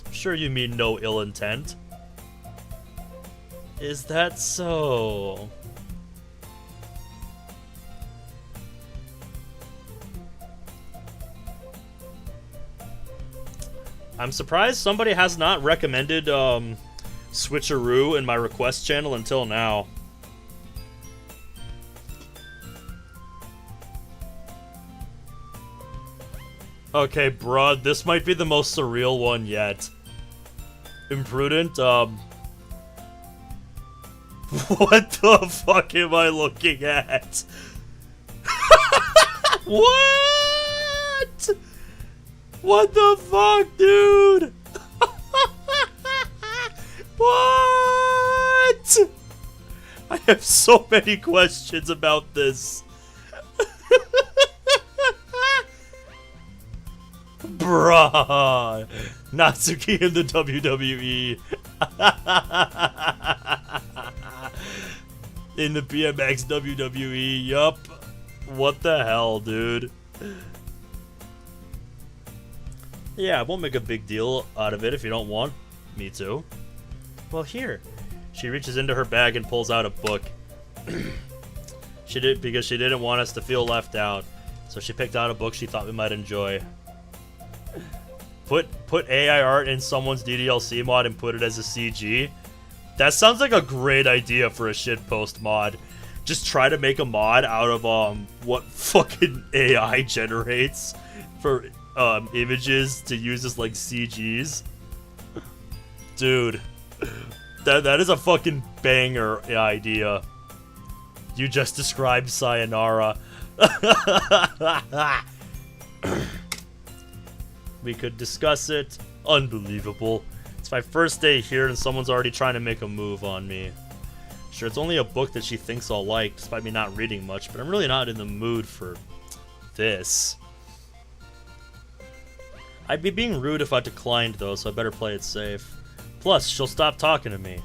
I'm sure you mean no ill intent. Is that so? I'm surprised somebody has not recommended Switcheroo in my request channel until now. Okay, bruh, this might be the most surreal one yet. Imprudent, what the fuck am I looking at? What? What the fuck, dude? What? I have so many questions about this. Bruh. Natsuki in the WWE. In the BMX WWE, yup. What the hell, dude? Yeah, I won't make a big deal out of it if you don't want me to. Well, here. She reaches into her bag and pulls out a book. She did because she didn't want us to feel left out. So she picked out a book she thought we might enjoy. Put AI art in someone's DDLC mod and put it as a CG. That sounds like a great idea for a shitpost mod. Just try to make a mod out of what fucking AI generates for images to use as like CGs. Dude, that is a fucking banger idea. You just described Sayonara. We could discuss it. Unbelievable. It's my first day here and someone's already trying to make a move on me. Sure, it's only a book that she thinks I'll like, despite me not reading much, but I'm really not in the mood for this. I'd be being rude if I declined, though, so I better play it safe. Plus, she'll stop talking to me.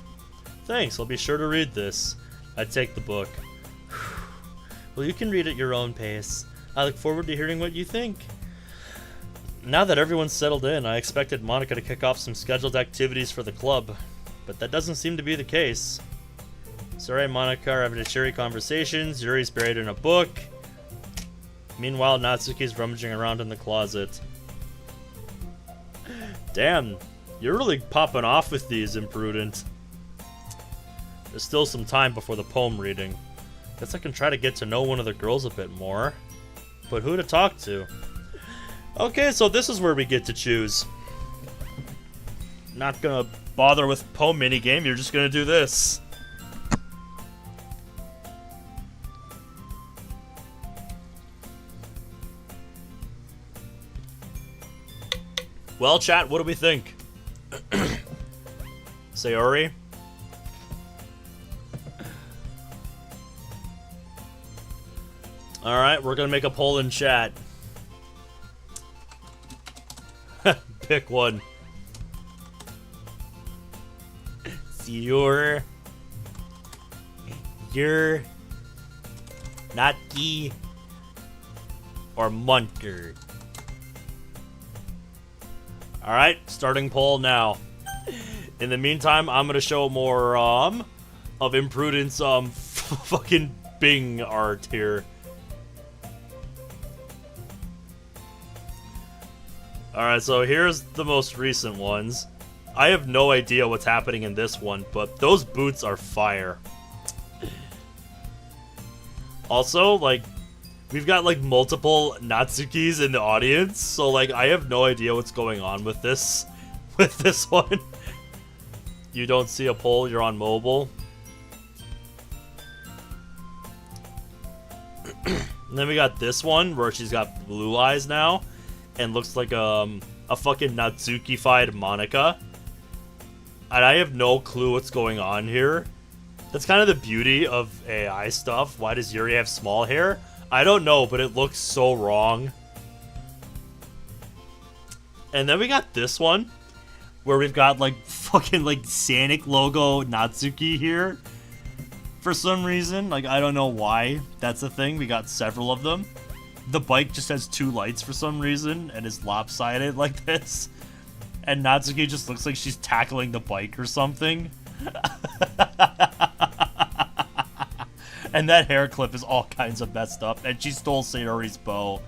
Thanks, I'll be sure to read this. I take the book. Well, you can read at your own pace. I look forward to hearing what you think. Now that everyone's settled in, I expected Monica to kick off some scheduled activities for the club, but that doesn't seem to be the case. Suri and Monica are having a cheery conversations. Yuri's buried in a book. Meanwhile, Natsuki's rummaging around in the closet. Damn, you're really popping off with these, Imprudent. There's still some time before the poem reading. Guess I can try to get to know one of the girls a bit more. But who to talk to? Okay, so this is where we get to choose. Not gonna bother with poem minigame, you're just gonna do this. Well, chat, what do we think? Sayori? Alright, we're gonna make a poll in chat. Pick one. Sayori. You're Natki or Munter. Alright, starting poll now. In the meantime, I'm gonna show more of Imprudence fucking Bing art here. Alright, so here's the most recent ones. I have no idea what's happening in this one, but those boots are fire. Also, like, we've got, like, multiple Natsukis in the audience, so, like, I have no idea what's going on with this one. You don't see a poll, you're on mobile. And then we got this one, where she's got blue eyes now, and looks like a fucking Natsuki-fied Monica. And I have no clue what's going on here. That's kind of the beauty of AI stuff. Why does Yuri have small hair? I don't know, but it looks so wrong. And then we got this one, where we've got like fucking like Sonic logo Natsuki here. For some reason, like I don't know why that's a thing. We got several of them. The bike just has two lights for some reason and is lopsided like this. And Natsuki just looks like she's tackling the bike or something. And that hair clip is all kinds of messed up. And she stole Sayori's bow.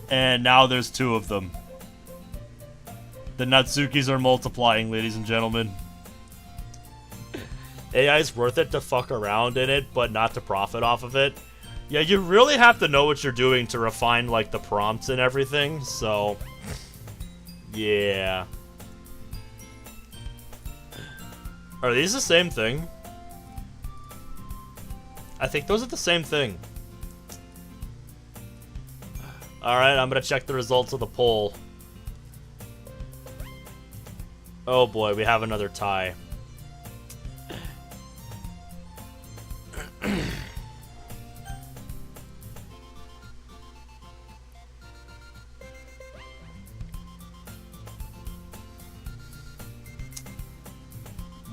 And now there's two of them. The Natsukis are multiplying, ladies and gentlemen. AI's worth it to fuck around in it, but not to profit off of it. Yeah, you really have to know what you're doing to refine, like, the prompts and everything, so... yeah. Are these the same thing? I think those are the same thing. Alright, I'm gonna check the results of the poll. Oh boy, we have another tie.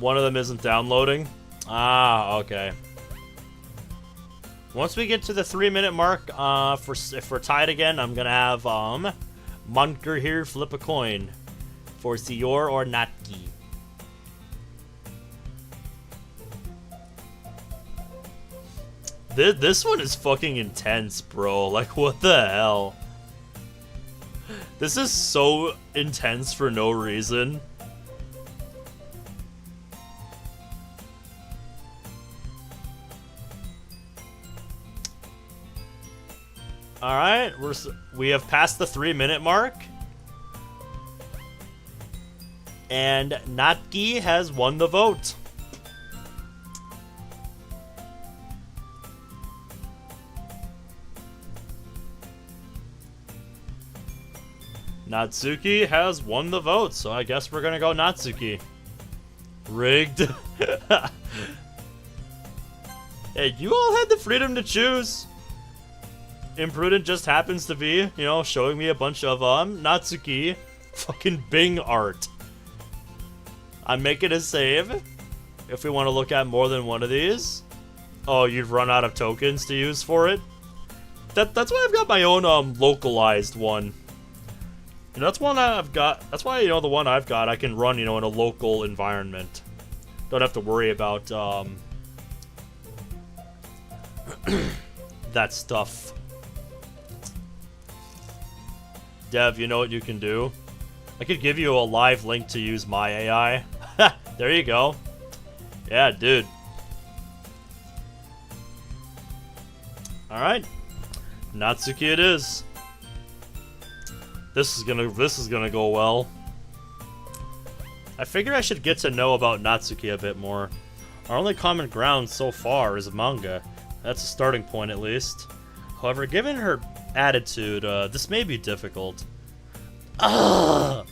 One of them isn't downloading? Ah, okay. Once we get to the 3-minute mark, if we're tied again, I'm gonna have Munker here flip a coin for Sior or Natki. This one is fucking intense, bro. Like, what the hell? This is so intense for no reason. Alright, we have passed the 3-minute mark. And Natki has won the vote. Natsuki has won the vote, so I guess we're gonna go Natsuki. Rigged. Hey, you all had the freedom to choose. Imprudent just happens to be, you know, showing me a bunch of Natsuki fucking Bing art. I'm making a save if we want to look at more than one of these. Oh, you'd run out of tokens to use for it? That's why I've got my own localized one. And that's one I've got. That's why, the one I've got I can run, in a local environment. Don't have to worry about that stuff. Dev, you know what you can do? I could give you a live link to use my AI. There you go. Yeah, dude. Alright. Natsuki it is. This is gonna go well. I figure I should get to know about Natsuki a bit more. Our only common ground so far is manga. That's a starting point at least. However, given her attitude, this may be difficult. Ugh!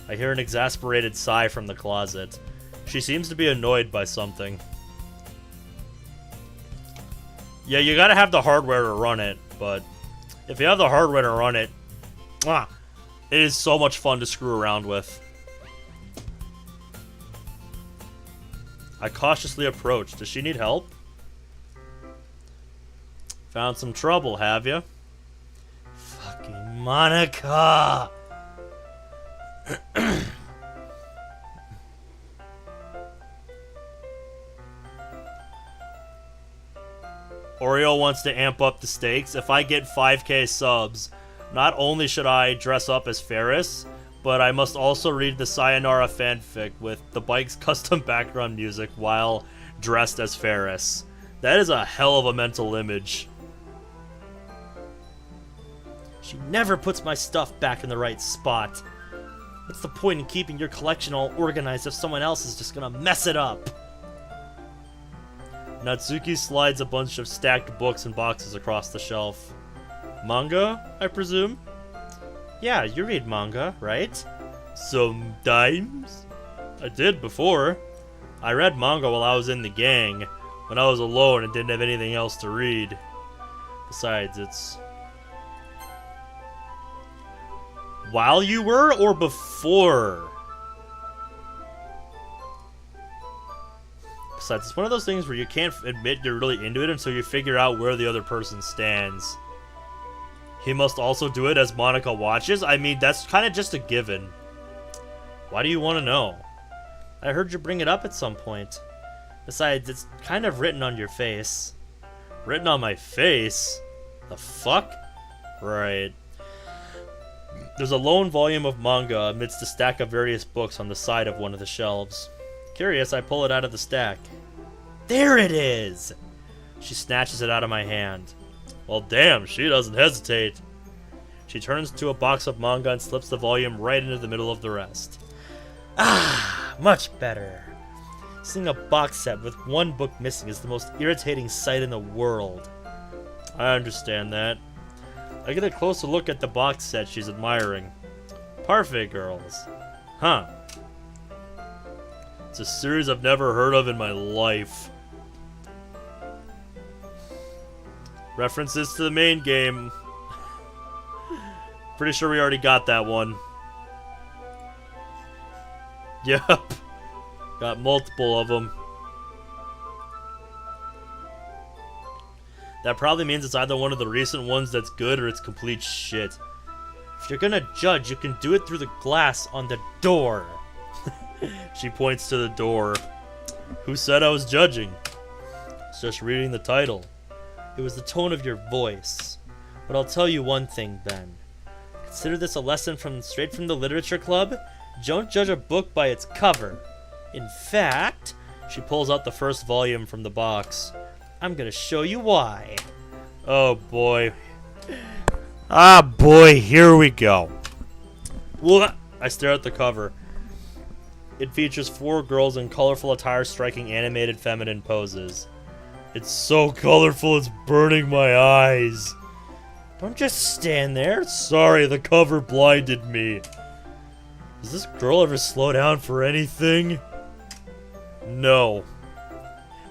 I hear an exasperated sigh from the closet. She seems to be annoyed by something. Yeah, you gotta have the hardware to run it, but if you have the hardware to run it, it is so much fun to screw around with. I cautiously approach. Does she need help? Found some trouble, have you? Fucking Monica! Oreo wants to amp up the stakes. If I get 5k subs, not only should I dress up as Ferris, but I must also read the Sayonara fanfic with the bike's custom background music while dressed as Ferris. That is a hell of a mental image. She never puts my stuff back in the right spot. What's the point in keeping your collection all organized if someone else is just gonna mess it up? Natsuki slides a bunch of stacked books and boxes across the shelf. Manga, I presume? Yeah, you read manga, right? Sometimes. I did before. I read manga while I was in the gang, when I was alone and didn't have anything else to read. Besides, it's... While you were, or before? Besides, it's one of those things where you can't admit you're really into it until you figure out where the other person stands. He must also do it as Monica watches? I mean, that's kind of just a given. Why do you want to know? I heard you bring it up at some point. Besides, it's kind of written on your face. Written on my face? The fuck? Right. There's a lone volume of manga amidst a stack of various books on the side of one of the shelves. Curious, I pull it out of the stack. There it is! She snatches it out of my hand. Well, damn, she doesn't hesitate. She turns to a box of manga and slips the volume right into the middle of the rest. Ah, much better. Seeing a box set with one book missing is the most irritating sight in the world. I understand that. I get a closer look at the box set she's admiring. Parfait Girls. Huh. It's a series I've never heard of in my life. References to the main game. Pretty sure we already got that one. Yep. Got multiple of them. That probably means it's either one of the recent ones that's good or it's complete shit. If you're gonna judge, you can do it through the glass on the door. She points to the door. Who said I was judging? It's just reading the title. It was the tone of your voice. But I'll tell you one thing, Ben. Consider this a lesson straight from the literature club. Don't judge a book by its cover. In fact, she pulls out the first volume from the box. I'm gonna show you why. Oh boy. Ah boy, here we go. What? I stare at the cover. It features 4 girls in colorful attire striking animated feminine poses. It's so colorful it's burning my eyes. Don't just stand there. Sorry, the cover blinded me. Does this girl ever slow down for anything? No.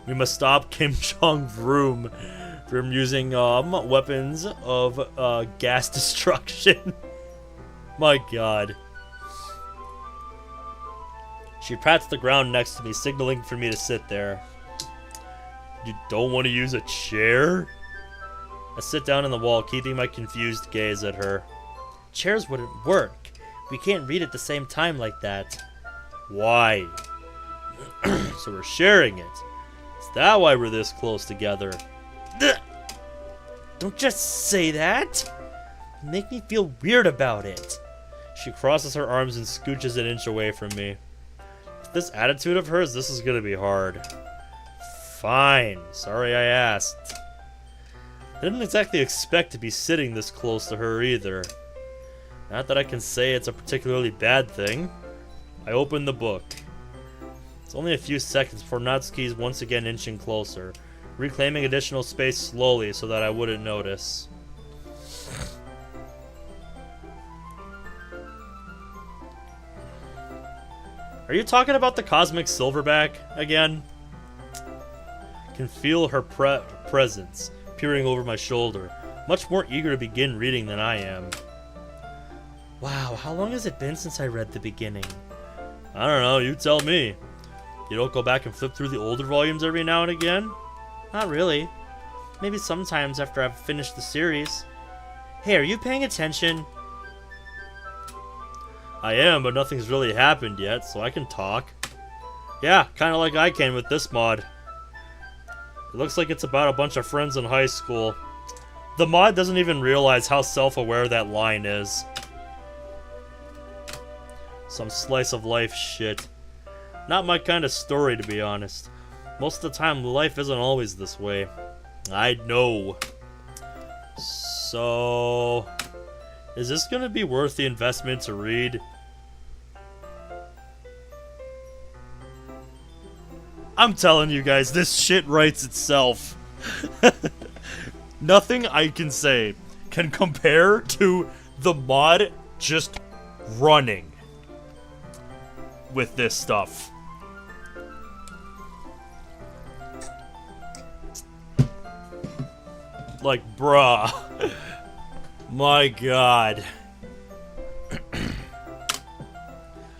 We must stop Kim Jong-vroom from using weapons of gas destruction. My god. She pats the ground next to me, signaling for me to sit there. You don't want to use a chair? I sit down on the wall, keeping my confused gaze at her. Chairs wouldn't work. We can't read at the same time like that. Why? So we're sharing it. Is that why we're this close together? Don't just say that. You make me feel weird about it. She crosses her arms and scooches an inch away from me. With this attitude of hers, this is gonna be hard. Fine. Sorry I asked. I didn't exactly expect to be sitting this close to her either. Not that I can say it's a particularly bad thing. I open the book. It's only a few seconds before Natsuki is once again inching closer, reclaiming additional space slowly so that I wouldn't notice. Are you talking about the cosmic silverback again? I can feel her presence peering over my shoulder, much more eager to begin reading than I am. Wow, how long has it been since I read the beginning? I don't know, you tell me. You don't go back and flip through the older volumes every now and again? Not really. Maybe sometimes after I've finished the series. Hey, are you paying attention? I am, but nothing's really happened yet, so I can talk. Yeah, kinda like I can with this mod. It looks like it's about a bunch of friends in high school. The mod doesn't even realize how self-aware that line is. Some slice of life shit. Not my kind of story, to be honest. Most of the time, life isn't always this way. I know. So... is this gonna be worth the investment to read? I'm telling you guys, this shit writes itself. Nothing I can say can compare to the mod just running with this stuff. Like, bruh. My god.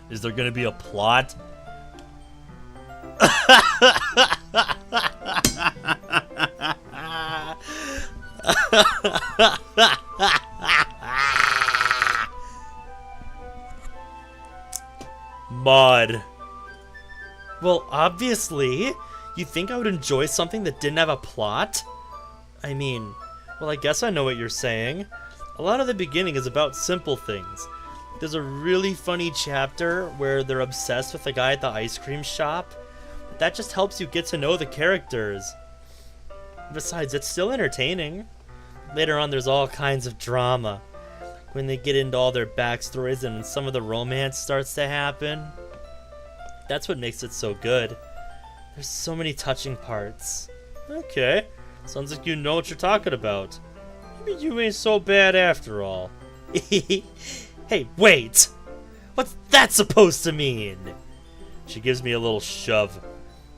Is there gonna be a plot? Mod. Well, obviously. You think I would enjoy something that didn't have a plot? I mean, well, I guess I know what you're saying. A lot of the beginning is about simple things. There's a really funny chapter where they're obsessed with the guy at the ice cream shop. That just helps you get to know the characters. Besides, it's still entertaining. Later on, there's all kinds of drama. When they get into all their backstories and some of the romance starts to happen. That's what makes it so good. There's so many touching parts. Okay, sounds like you know what you're talking about. Maybe you ain't so bad after all. Hey, wait! What's that supposed to mean? She gives me a little shove.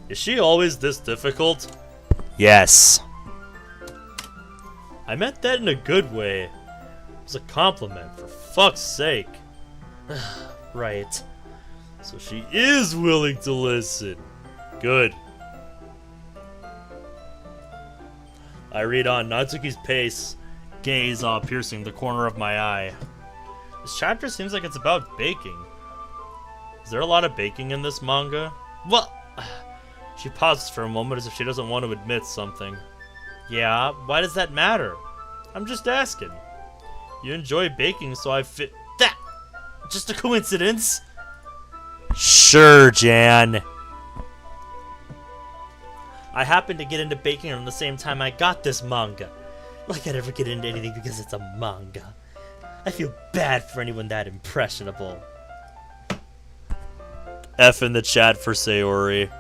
Is she always this difficult? Yes. I meant that in a good way. It was a compliment, for fuck's sake. Right. So she is willing to listen. Good. I read on, Natsuki's pace, gaze piercing the corner of my eye. This chapter seems like it's about baking. Is there a lot of baking in this manga? Well, she pauses for a moment as if she doesn't want to admit something. Yeah, why does that matter? I'm just asking. You enjoy baking, so I fit... That! Just a coincidence? Sure, Jan. I happened to get into baking around the same time I got this manga. Like I'd ever get into anything because it's a manga. I feel bad for anyone that impressionable. F in the chat for Sayori.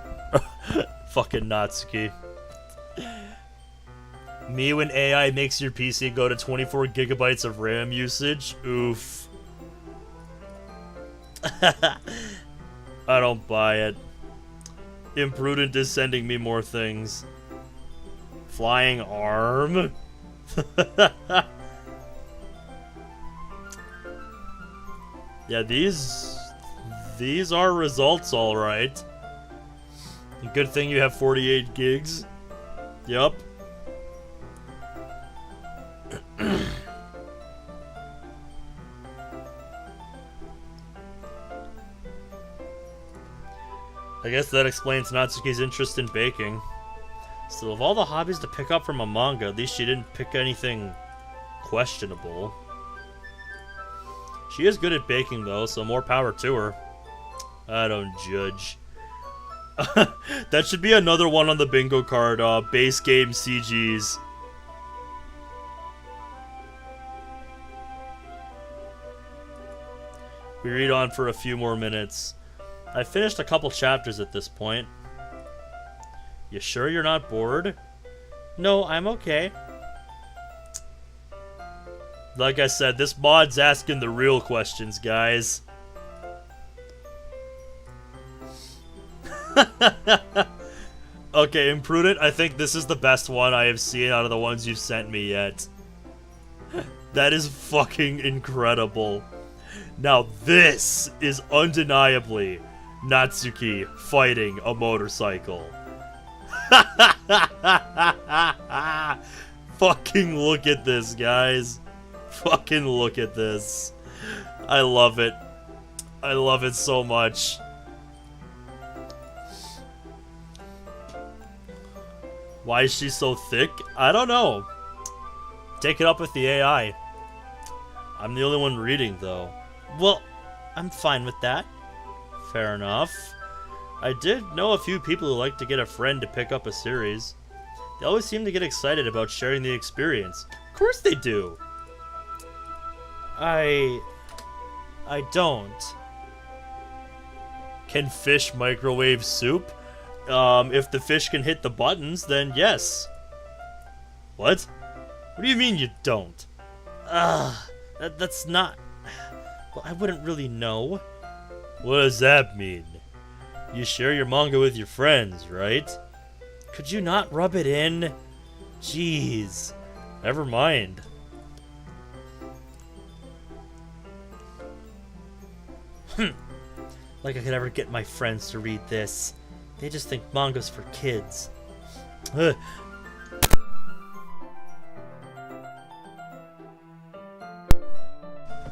Fucking Natsuki. Me when AI makes your PC go to 24 gigabytes of RAM usage? Oof. I don't buy it. Imprudent is sending me more things. Flying arm? Yeah, these are results, alright. Good thing you have 48 gigs. Yup. I guess that explains Natsuki's interest in baking. So of all the hobbies to pick up from a manga, at least she didn't pick anything questionable. She is good at baking though, so more power to her. I don't judge. That should be another one on the bingo card, base game CGs. We read on for a few more minutes. I finished a couple chapters at this point. You sure you're not bored? No, I'm okay. Like I said, this mod's asking the real questions, guys. Okay, Imprudent, I think this is the best one I have seen out of the ones you've sent me yet. That is fucking incredible. Now this is undeniably Natsuki fighting a motorcycle. Fucking look at this, guys. Fucking look at this. I love it. I love it so much. Why is she so thick? I don't know. Take it up with the AI. I'm the only one reading, though. Well, I'm fine with that. Fair enough. I did know a few people who like to get a friend to pick up a series. They always seem to get excited about sharing the experience. Of course they do. I don't. Can fish microwave soup? If the fish can hit the buttons, then yes. What? What do you mean you don't? That's not... Well, I wouldn't really know. What does that mean? You share your manga with your friends, right? Could you not rub it in? Jeez. Never mind. Like I could ever get my friends to read this. They just think manga's for kids. Ugh.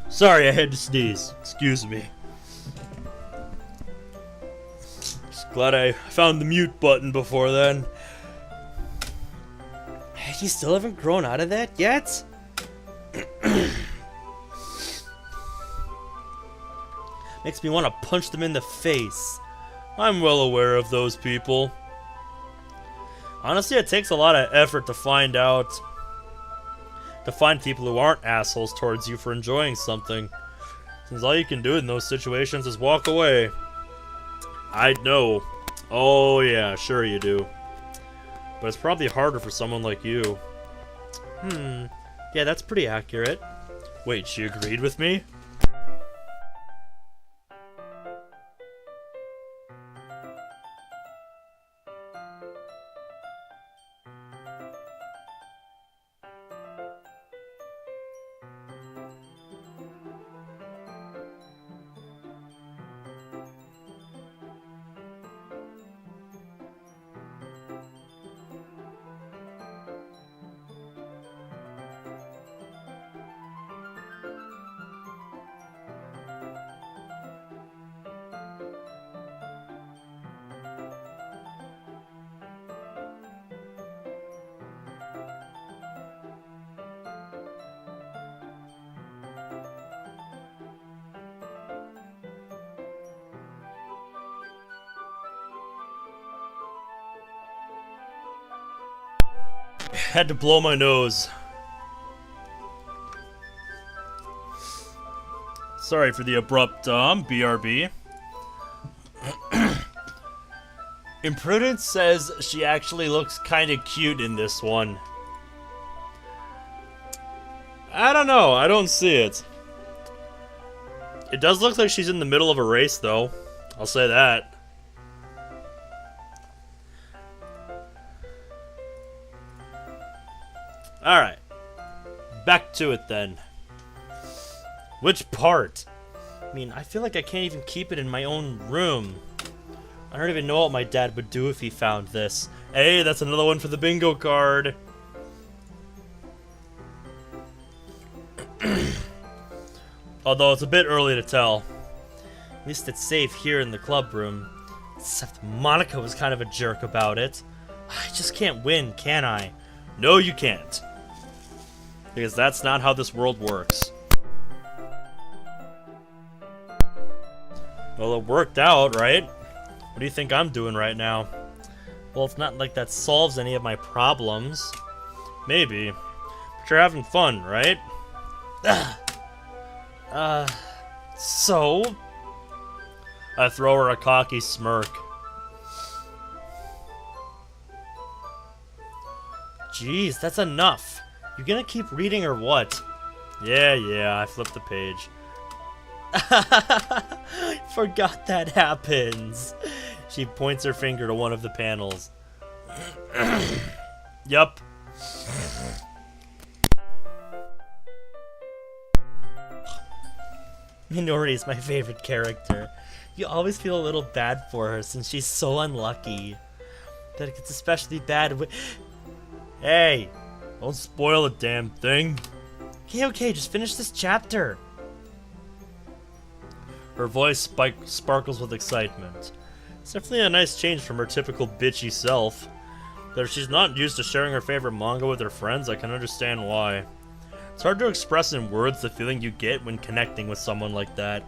Sorry, I had to sneeze. Excuse me. Just glad I found the mute button before then. You still haven't grown out of that yet? Makes me want to punch them in the face. I'm well aware of those people. Honestly, it takes a lot of effort to find people who aren't assholes towards you for enjoying something. Since all you can do in those situations is walk away. I know. Oh yeah, sure you do. But it's probably harder for someone like you. Yeah, that's pretty accurate. Wait, she agreed with me? Had to blow my nose. Sorry for the abrupt BRB. Imprudence says she actually looks kind of cute in this one. I don't know. I don't see it. It does look like she's in the middle of a race, though. I'll say that. Alright. Back to it then. Which part? I mean, I feel like I can't even keep it in my own room. I don't even know what my dad would do if he found this. Hey, that's another one for the bingo card. Although it's a bit early to tell. At least it's safe here in the club room. Except Monica was kind of a jerk about it. I just can't win, can I? No, you can't. Because that's not how this world works. Well, it worked out, right? What do you think I'm doing right now? Well, it's not like that solves any of my problems. Maybe. But you're having fun, right? So? I throw her a cocky smirk. Jeez, that's enough. You gonna keep reading or what? Yeah, I flipped the page. Forgot that happens. She points her finger to one of the panels. Yup. Minori is my favorite character. You always feel a little bad for her since she's so unlucky. That it gets especially bad with... Hey! Don't spoil a damn thing. Okay, just finish this chapter. Her voice sparkles with excitement. It's definitely a nice change from her typical bitchy self. But if she's not used to sharing her favorite manga with her friends, I can understand why. It's hard to express in words the feeling you get when connecting with someone like that.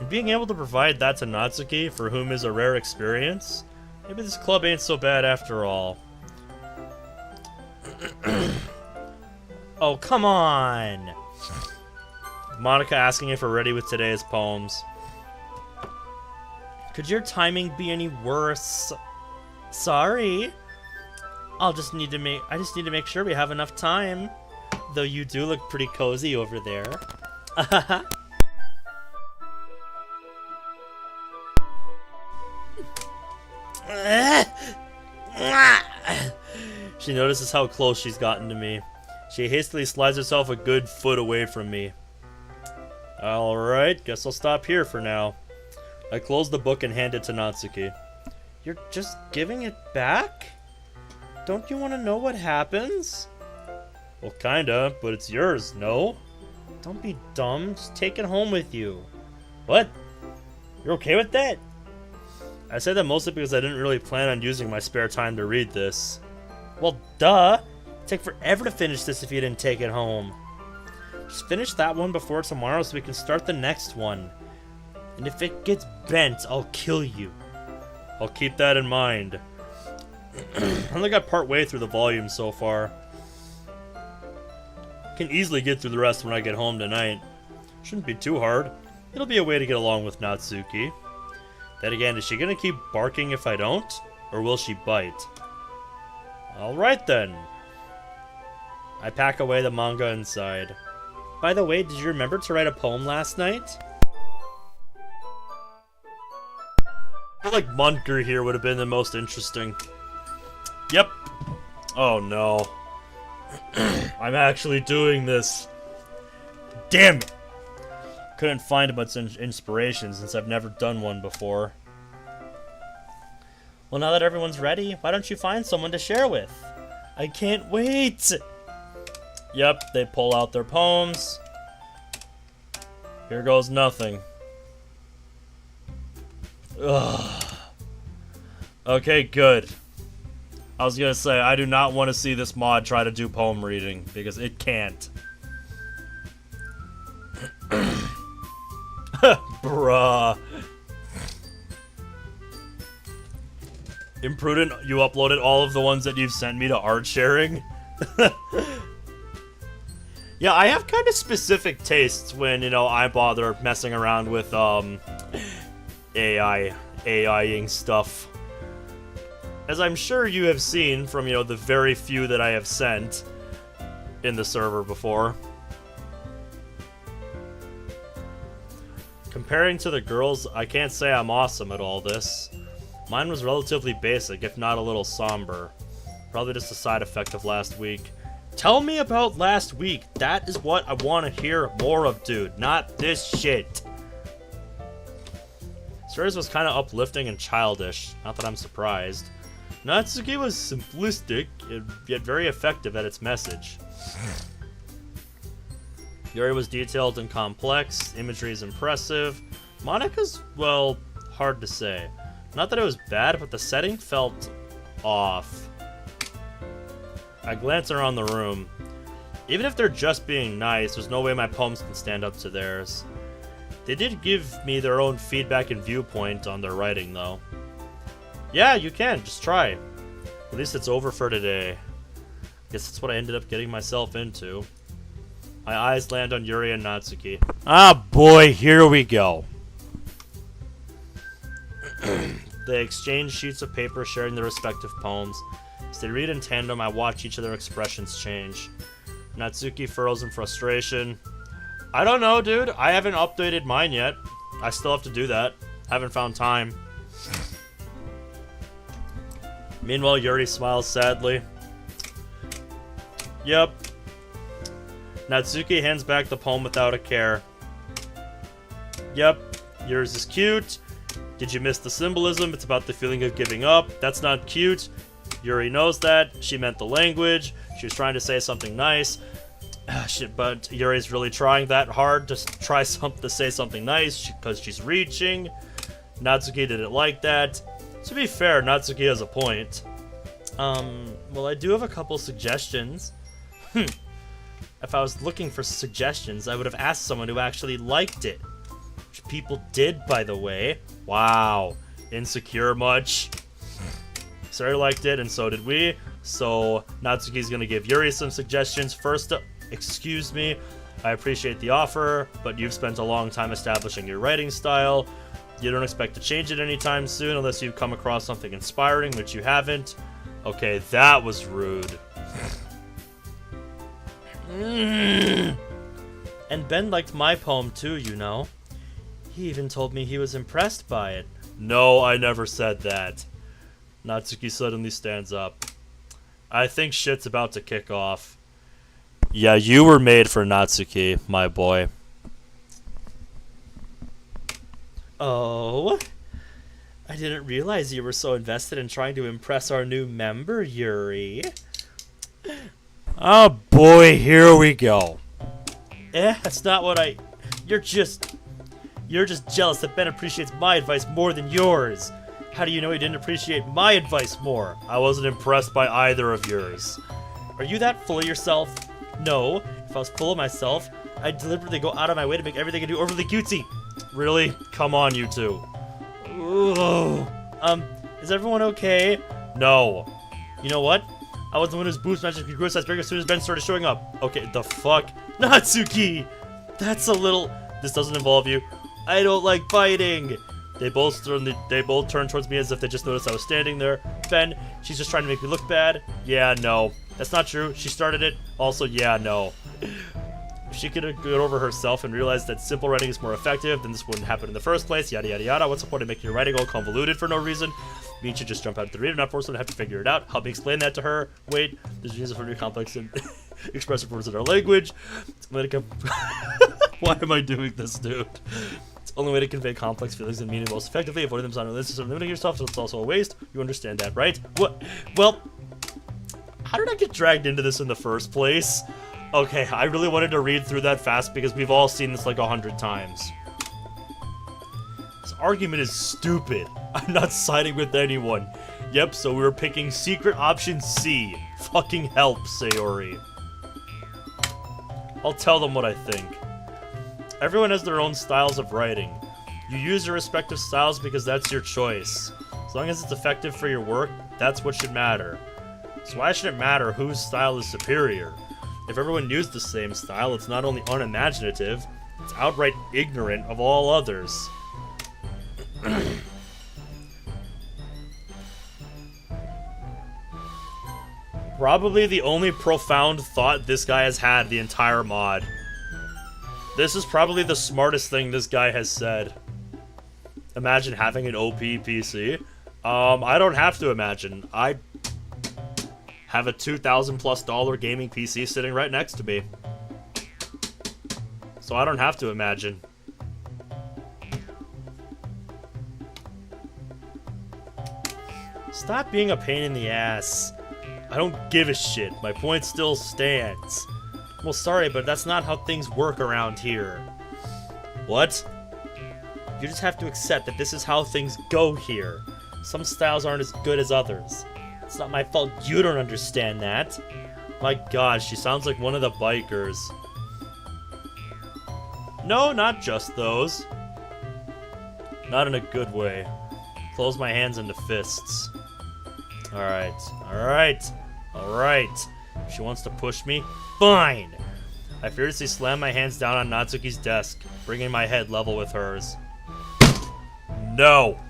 And being able to provide that to Natsuki, for whom is a rare experience, maybe this club ain't so bad after all. Oh, come on! Monica asking if we're ready with today's poems. Could your timing be any worse? Sorry. I just need to make sure we have enough time. Though you do look pretty cozy over there. She notices how close she's gotten to me. She hastily slides herself a good foot away from me. Alright, guess I'll stop here for now. I close the book and hand it to Natsuki. You're just giving it back? Don't you want to know what happens? Well, kinda, but it's yours, no? Don't be dumb, just take it home with you. What? You're okay with that? I say that mostly because I didn't really plan on using my spare time to read this. Well, duh! It'd take forever to finish this if you didn't take it home. Just finish that one before tomorrow so we can start the next one. And if it gets bent, I'll kill you. I'll keep that in mind. I only got part way through the volume so far. Can easily get through the rest when I get home tonight. Shouldn't be too hard. It'll be a way to get along with Natsuki. Then again, is she gonna keep barking if I don't? Or will she bite? Alright then. I pack away the manga inside. By the way, did you remember to write a poem last night? I feel like Munker here would have been the most interesting. Yep. Oh no. I'm actually doing this. Damn it! Couldn't find much inspiration since I've never done one before. Well, now that everyone's ready, why don't you find someone to share with? I can't wait! Yep, they pull out their poems. Here goes nothing. Ugh. Okay, good. I was gonna say, I do not want to see this mod try to do poem reading, because it can't. Bruh. Imprudent, you uploaded all of the ones that you've sent me to art sharing? Yeah, I have kind of specific tastes when, you know, I bother messing around with, AIing stuff. As I'm sure you have seen from, you know, the very few that I have sent in the server before. Comparing to the girls, I can't say I'm awesome at all this. Mine was relatively basic, if not a little somber. Probably just a side effect of last week. Tell me about last week. That is what I want to hear more of, dude. Not this shit. Stories was kind of uplifting and childish. Not that I'm surprised. Natsuki was simplistic, yet very effective at its message. Yuri was detailed and complex, imagery is impressive. Monika's, well, hard to say. Not that it was bad, but the setting felt off. I glance around the room. Even if they're just being nice, there's no way my poems can stand up to theirs. They did give me their own feedback and viewpoint on their writing, though. Yeah, you can. Just try. At least it's over for today. Guess that's what I ended up getting myself into. My eyes land on Yuri and Natsuki. Ah, boy, here we go. They exchange sheets of paper, sharing their respective poems. As they read in tandem, I watch each of their expressions change. Natsuki furrows in frustration. I don't know, dude. I haven't updated mine yet. I still have to do that. Haven't found time. Meanwhile, Yuri smiles sadly. Yep. Natsuki hands back the poem without a care. Yep. Yours is cute. Did you miss the symbolism? It's about the feeling of giving up. That's not cute. Yuri knows that. She meant the language. She was trying to say something nice. Shit, but Yuri's really trying that hard to say something nice because she's reaching. Natsuki didn't like that. To be fair, Natsuki has a point. Well, I do have a couple suggestions. If I was looking for suggestions, I would have asked someone who actually liked it. Which people did, by the way. Wow. Insecure much? Sarah liked it, and so did we. So, Natsuki's gonna give Yuri some suggestions. First, excuse me. I appreciate the offer, but you've spent a long time establishing your writing style. You don't expect to change it anytime soon unless you've come across something inspiring, which you haven't. Okay, that was rude. And Ben liked my poem too, you know. He even told me he was impressed by it. No, I never said that. Natsuki suddenly stands up. I think shit's about to kick off. Yeah, you were made for Natsuki, my boy. Oh, I didn't realize you were so invested in trying to impress our new member, Yuri. Oh boy, here we go. That's not what I... You're just jealous that Ben appreciates my advice more than yours. How do you know he didn't appreciate my advice more? I wasn't impressed by either of yours. Are you that full of yourself? No. If I was full of myself, I'd deliberately go out of my way to make everything I do overly cutesy. Really? Come on, you two. Ugh. Is everyone okay? No. You know what? I was the one whose boost magically grew size bigger as soon as Ben started showing up. Okay, the fuck? Natsuki! That's a little... This doesn't involve you. I don't like fighting! They both turned towards me as if they just noticed I was standing there. Ben, she's just trying to make me look bad. Yeah, no. That's not true. She started it. Also, yeah, no. If she could have got over herself and realized that simple writing is more effective, then this wouldn't happen in the first place. Yada, yada, yada. What's the point of making your writing all convoluted for no reason? Means you just jump out of the reader, not force them to have to figure it out. Help me explain that to her. Wait, there's reasons for new complex and expressive words in our language. Why am I doing this, dude? It's the only way to convey complex feelings and meaning most effectively. Avoiding them is not unrealistic, so limiting yourself, so it's also a waste. You understand that, right? What? Well, how did I get dragged into this in the first place? Okay, I really wanted to read through that fast because we've all seen this like 100 times. This argument is stupid. I'm not siding with anyone. Yep, so we were picking secret option C. Fucking help, Sayori. I'll tell them what I think. Everyone has their own styles of writing. You use your respective styles because that's your choice. As long as it's effective for your work, that's what should matter. So why should it matter whose style is superior? If everyone used the same style, it's not only unimaginative, it's outright ignorant of all others. Probably the only profound thought this guy has had the entire mod. This is probably the smartest thing this guy has said. Imagine having an OP PC. I don't have to imagine. I have a $2,000+ gaming PC sitting right next to me. So I don't have to imagine. Stop being a pain in the ass. I don't give a shit. My point still stands. Well, sorry, but that's not how things work around here. What? You just have to accept that this is how things go here. Some styles aren't as good as others. It's not my fault you don't understand that. My god, she sounds like one of the bikers. No, not just those. Not in a good way. Close my hands into fists. Alright, alright, alright. If she wants to push me, fine! I furiously slam my hands down on Natsuki's desk, bringing my head level with hers. No!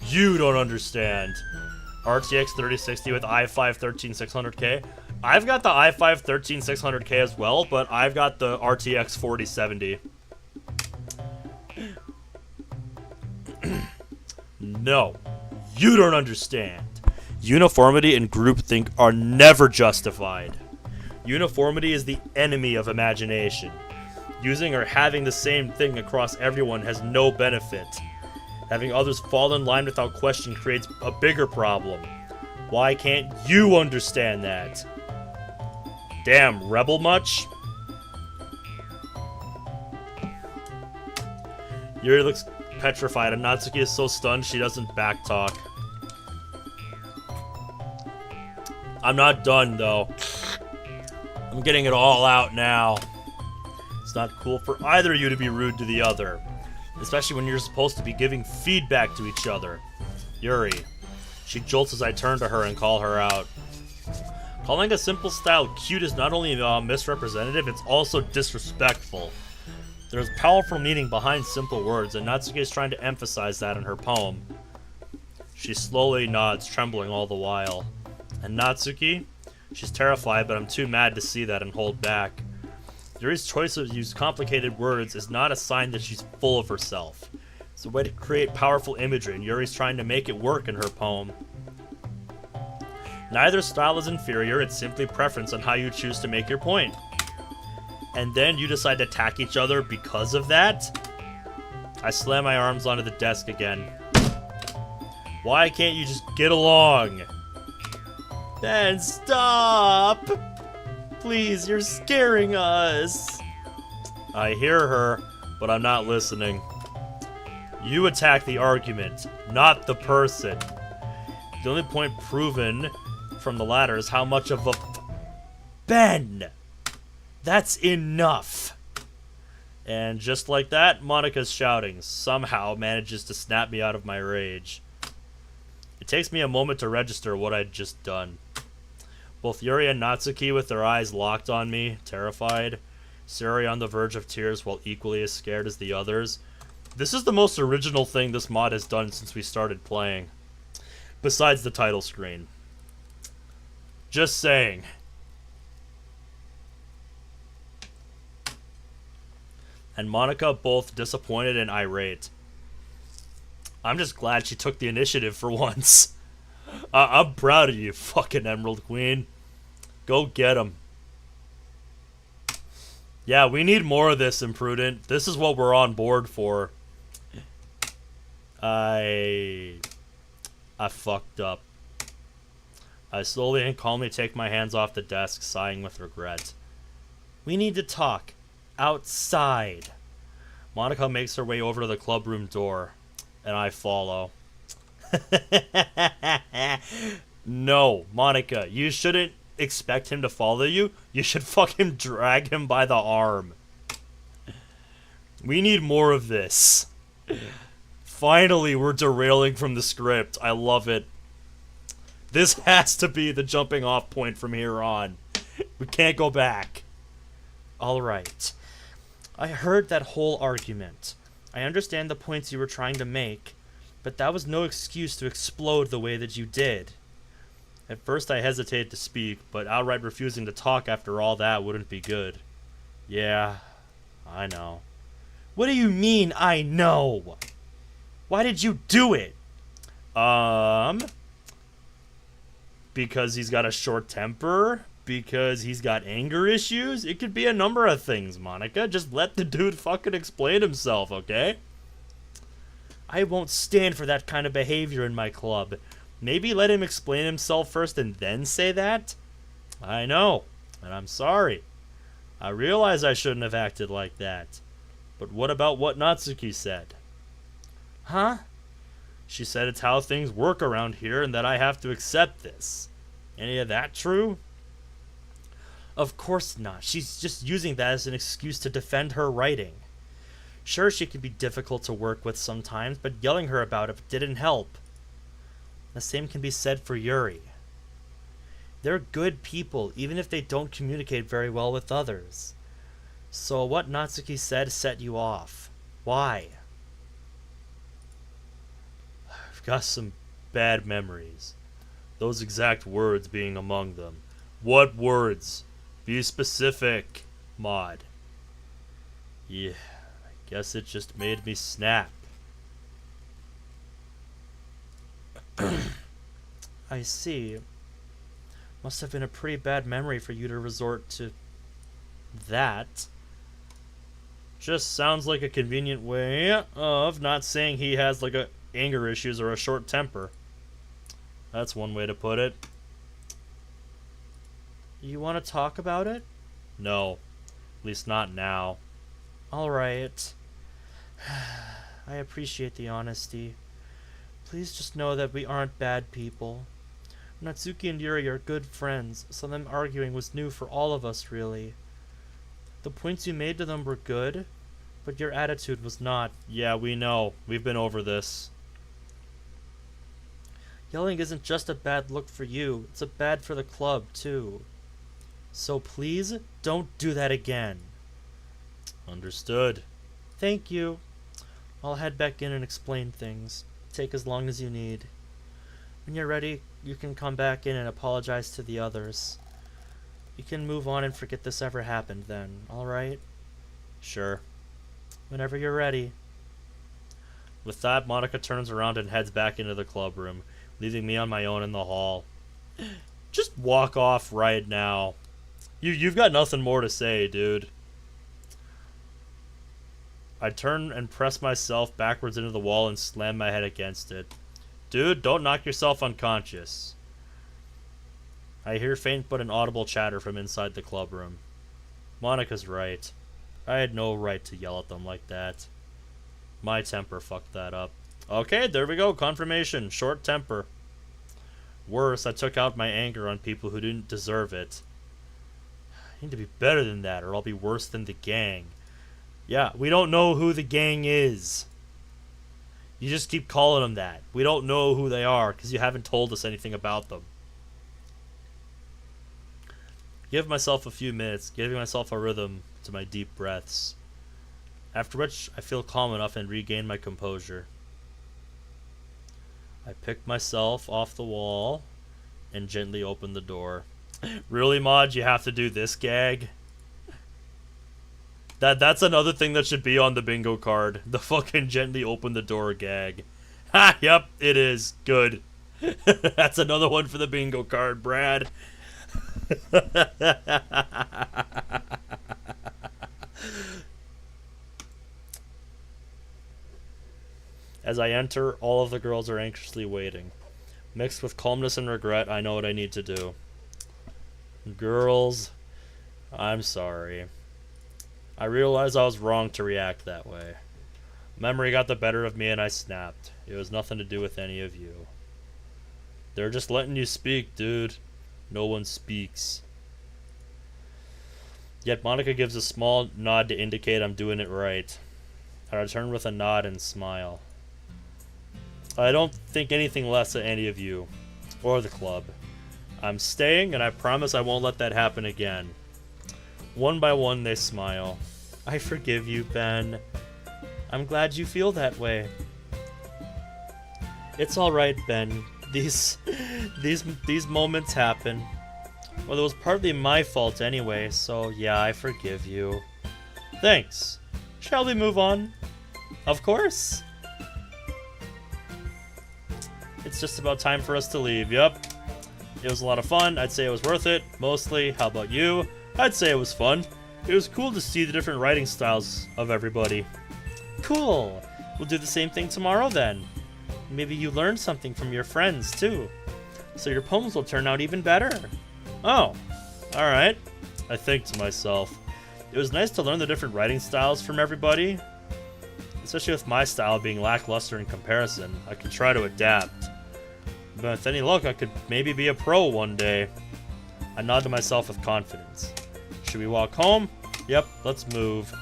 You don't understand. RTX 3060 with i5 13600K. I've got the i5 13600K as well, but I've got the RTX 4070. No. You don't understand. Uniformity and groupthink are never justified. Uniformity is the enemy of imagination. Using or having the same thing across everyone has no benefit. Having others fall in line without question creates a bigger problem. Why can't you understand that? Damn, rebel much? Yuri looks petrified, and Natsuki is so stunned she doesn't backtalk. I'm not done, though. I'm getting it all out now. It's not cool for either of you to be rude to the other. Especially when you're supposed to be giving feedback to each other. Yuri. She jolts as I turn to her and call her out. Calling a simple style cute is not only misrepresentative, it's also disrespectful. There's powerful meaning behind simple words, and Natsuki is trying to emphasize that in her poem. She slowly nods, trembling all the while. And Natsuki? She's terrified, but I'm too mad to see that and hold back. Yuri's choice of use complicated words is not a sign that she's full of herself. It's a way to create powerful imagery, and Yuri's trying to make it work in her poem. Neither style is inferior, it's simply preference on how you choose to make your point. And then you decide to attack each other because of that? I slam my arms onto the desk again. Why can't you just get along? Ben, stop! Please, you're scaring us. I hear her, but I'm not listening. You attack the argument, not the person. The only point proven from the latter is how much of a... Ben! That's enough! And just like that, Monika's shouting somehow manages to snap me out of my rage. It takes me a moment to register what I'd just done. Both Yuri and Natsuki with their eyes locked on me, terrified. Suri on the verge of tears while equally as scared as the others. This is the most original thing this mod has done since we started playing. Besides the title screen. Just saying. And Monika both disappointed and irate. I'm just glad she took the initiative for once. I'm proud of you, fucking Emerald Queen. Go get him. Yeah, we need more of this, Imprudent. This is what we're on board for. I fucked up. I slowly and calmly take my hands off the desk, sighing with regret. We need to talk. Outside. Monika makes her way over to the clubroom door, and I follow. No, Monika, you shouldn't expect him to follow you. You should fucking drag him by the arm. We need more of this. Finally, we're derailing from the script. I love it. This has to be the jumping off point from here on. We can't go back. Alright. I heard that whole argument. I understand the points you were trying to make, but that was no excuse to explode the way that you did. At first I hesitated to speak, but outright refusing to talk after all that wouldn't be good. Yeah, I know. What do you mean, I know? Why did you do it? Because he's got a short temper? Because he's got anger issues? It could be a number of things, Monika. Just let the dude fucking explain himself, okay? I won't stand for that kind of behavior in my club. Maybe let him explain himself first and then say that? I know, and I'm sorry. I realize I shouldn't have acted like that. But what about what Natsuki said? Huh? She said it's how things work around here and that I have to accept this. Any of that true? Of course not. She's just using that as an excuse to defend her writing. Sure, she can be difficult to work with sometimes, but yelling her about it didn't help. The same can be said for Yuri. They're good people, even if they don't communicate very well with others. So what Natsuki said set you off. Why? I've got some bad memories. Those exact words being among them. What words? Be specific, Mod. Yeah, I guess it just made me snap. I see. Must have been a pretty bad memory for you to resort to that. Just sounds like a convenient way of not saying he has like anger issues or a short temper. That's one way to put it. You want to talk about it? No. At least not now. Alright. I appreciate the honesty. Please just know that we aren't bad people. Natsuki and Yuri are good friends, so them arguing was new for all of us, really. The points you made to them were good, but your attitude was not. Yeah, we know. We've been over this. Yelling isn't just a bad look for you, it's a bad for the club, too. So please, don't do that again. Understood. Thank you. I'll head back in and explain things. Take as long as you need. When you're ready, you can come back in and apologize to the others. You can move on and forget this ever happened then, alright? Sure. Whenever you're ready. With that, Monica turns around and heads back into the club room, leaving me on my own in the hall. Just walk off right now. You've got nothing more to say, dude. I turn and press myself backwards into the wall and slam my head against it. Dude, don't knock yourself unconscious. I hear faint but inaudible chatter from inside the club room. Monica's right. I had no right to yell at them like that. My temper fucked that up. Okay, there we go. Confirmation. Short temper. Worse, I took out my anger on people who didn't deserve it. I need to be better than that, or I'll be worse than the gang. Yeah, we don't know who the gang is. You just keep calling them that. We don't know who they are, because you haven't told us anything about them. Give myself a few minutes, giving myself a rhythm to my deep breaths. After which, I feel calm enough and regain my composure. I pick myself off the wall and gently open the door. Really, Mod, you have to do this gag? That's another thing that should be on the bingo card. The fucking gently open the door gag. Ha! Yep, it is. Good. That's another one for the bingo card, Brad. As I enter, all of the girls are anxiously waiting. Mixed with calmness and regret, I know what I need to do. Girls, I'm sorry. I realized I was wrong to react that way. Memory got the better of me and I snapped. It was nothing to do with any of you. They're just letting you speak, dude. No one speaks. Yet Monica gives a small nod to indicate I'm doing it right. I return with a nod and smile. I don't think anything less of any of you, or the club. I'm staying, and I promise I won't let that happen again. One by one, they smile. I forgive you, Ben. I'm glad you feel that way. It's alright, Ben. These moments happen. Well, it was partly my fault anyway, so yeah, I forgive you. Thanks. Shall we move on? Of course. It's just about time for us to leave, yep. It was a lot of fun. I'd say it was worth it, mostly. How about you? I'd say it was fun. It was cool to see the different writing styles of everybody. Cool. We'll do the same thing tomorrow then. Maybe you learned something from your friends too. So your poems will turn out even better. Oh, alright. I think to myself, it was nice to learn the different writing styles from everybody. Especially with my style being lackluster in comparison, I could try to adapt. But with any luck, I could maybe be a pro one day. I nod to myself with confidence. Should we walk home? Yep, let's move.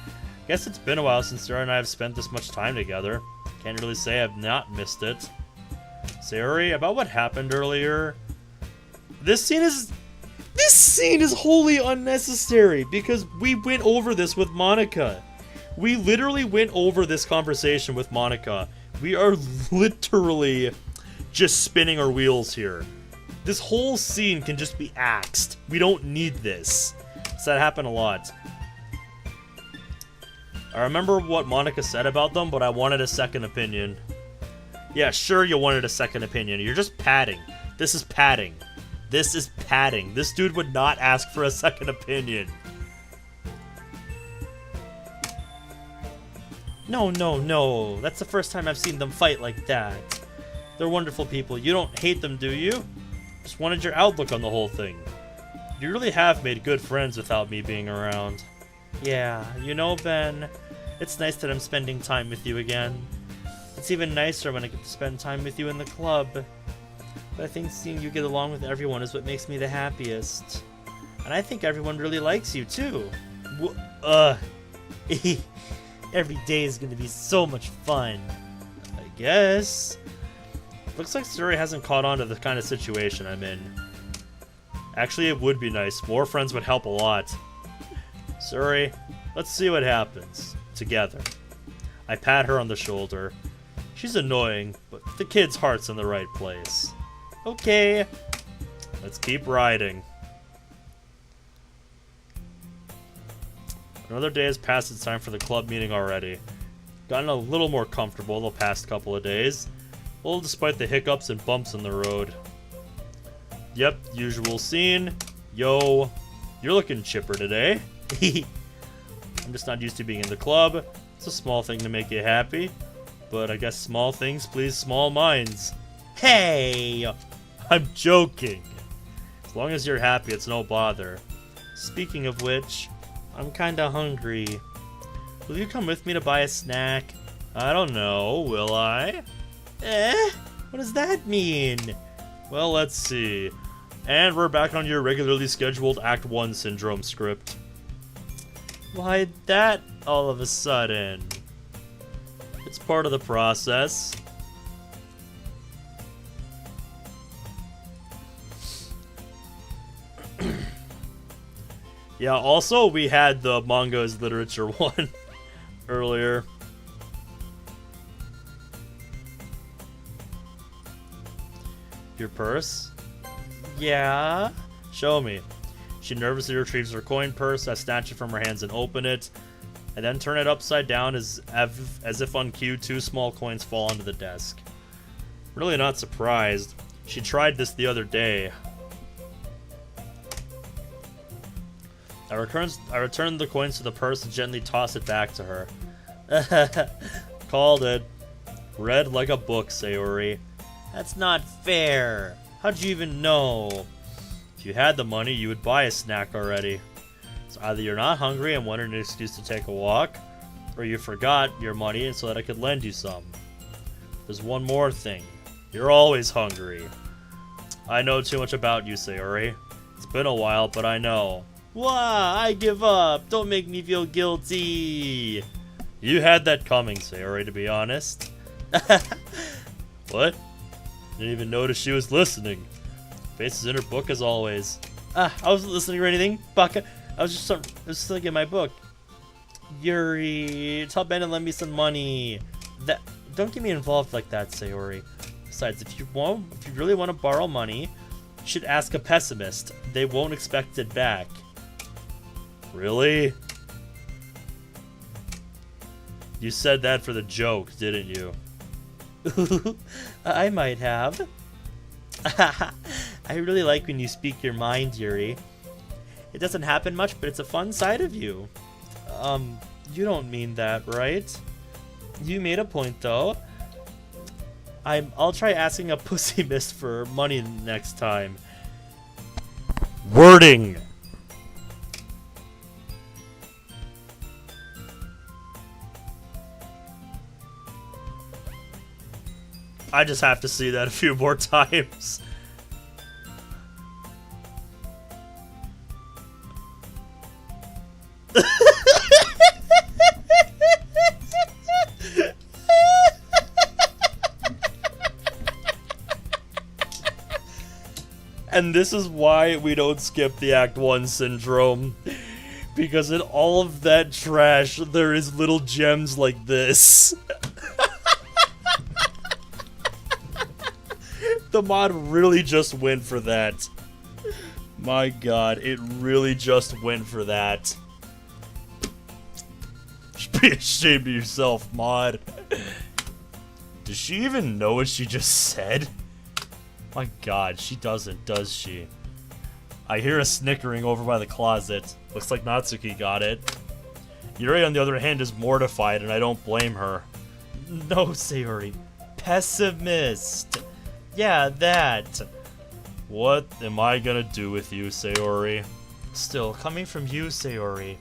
Guess it's been a while since Sarah and I have spent this much time together. Can't really say I've not missed it. Sayori, about what happened earlier? This scene is wholly unnecessary because we went over this with Monica. We literally went over this conversation with Monica. We are literally just spinning our wheels here. This whole scene can just be axed. We don't need this. So that happened a lot. I remember what Monica said about them, but I wanted a second opinion. Yeah, sure you wanted a second opinion. You're just padding. This is padding. This is padding. This dude would not ask for a second opinion. No, no, no. That's the first time I've seen them fight like that. They're wonderful people. You don't hate them, do you? Just wanted your outlook on the whole thing. You really have made good friends without me being around. Yeah, you know, Ben, it's nice that I'm spending time with you again. It's even nicer when I get to spend time with you in the club. But I think seeing you get along with everyone is what makes me the happiest. And I think everyone really likes you, too. Every day is going to be so much fun. I guess. Looks like Suri hasn't caught on to the kind of situation I'm in. Actually, it would be nice. More friends would help a lot. Suri, let's see what happens. Together. I pat her on the shoulder. She's annoying, but the kid's heart's in the right place. Okay. Let's keep riding. Another day has passed. It's time for the club meeting already. Gotten a little more comfortable the past couple of days. Well, despite the hiccups and bumps in the road. Yep, usual scene. Yo, you're looking chipper today. I'm just not used to being in the club. It's a small thing to make you happy. But I guess small things please small minds. Hey! I'm joking. As long as you're happy, it's no bother. Speaking of which, I'm kinda hungry. Will you come with me to buy a snack? I don't know, will I? What does that mean? Well, let's see. And we're back on your regularly scheduled Act 1 syndrome script. Why that all of a sudden? It's part of the process. Yeah, also we had the manga as literature one earlier. Your purse? Yeah? Show me. She nervously retrieves her coin purse. I snatch it from her hands and open it. I then turn it upside down as if on cue, 2 small coins fall onto the desk. Really not surprised. She tried this the other day. I return the coins to the purse and gently toss it back to her. Called it. Read like a book, Sayori. That's not fair. How'd you even know? If you had the money, you would buy a snack already. So either you're not hungry and wanted an excuse to take a walk, or you forgot your money and so that I could lend you some. There's one more thing. You're always hungry. I know too much about you, Sayori. It's been a while, but I know. Wah! I give up! Don't make me feel guilty! You had that coming, Sayori, to be honest. What? Didn't even notice she was listening. Face is in her book as always. I wasn't listening or anything, Baka. I was just looking at my book. Yuri, tell Ben to lend me some money. Don't get me involved like that, Sayori. Besides, if you really want to borrow money, you should ask a pessimist. They won't expect it back. Really? You said that for the joke, didn't you? I might have. I really like when you speak your mind, Yuri. It doesn't happen much, but it's a fun side of you. You don't mean that, right? You made a point, though. I'll try asking a pussy miss for money next time. Wording. I just have to see that a few more times. And this is why we don't skip the Act 1 syndrome. Because in all of that trash, there is little gems like this. The mod really just went for that. My god, it really just went for that. You should be ashamed of yourself, mod. Does she even know what she just said? My god, she doesn't, does she? I hear a snickering over by the closet. Looks like Natsuki got it. Yuri, on the other hand, is mortified, and I don't blame her. No, Sayori. Pessimist. Yeah, that. What am I gonna do with you, Sayori? Still, coming from you, Sayori,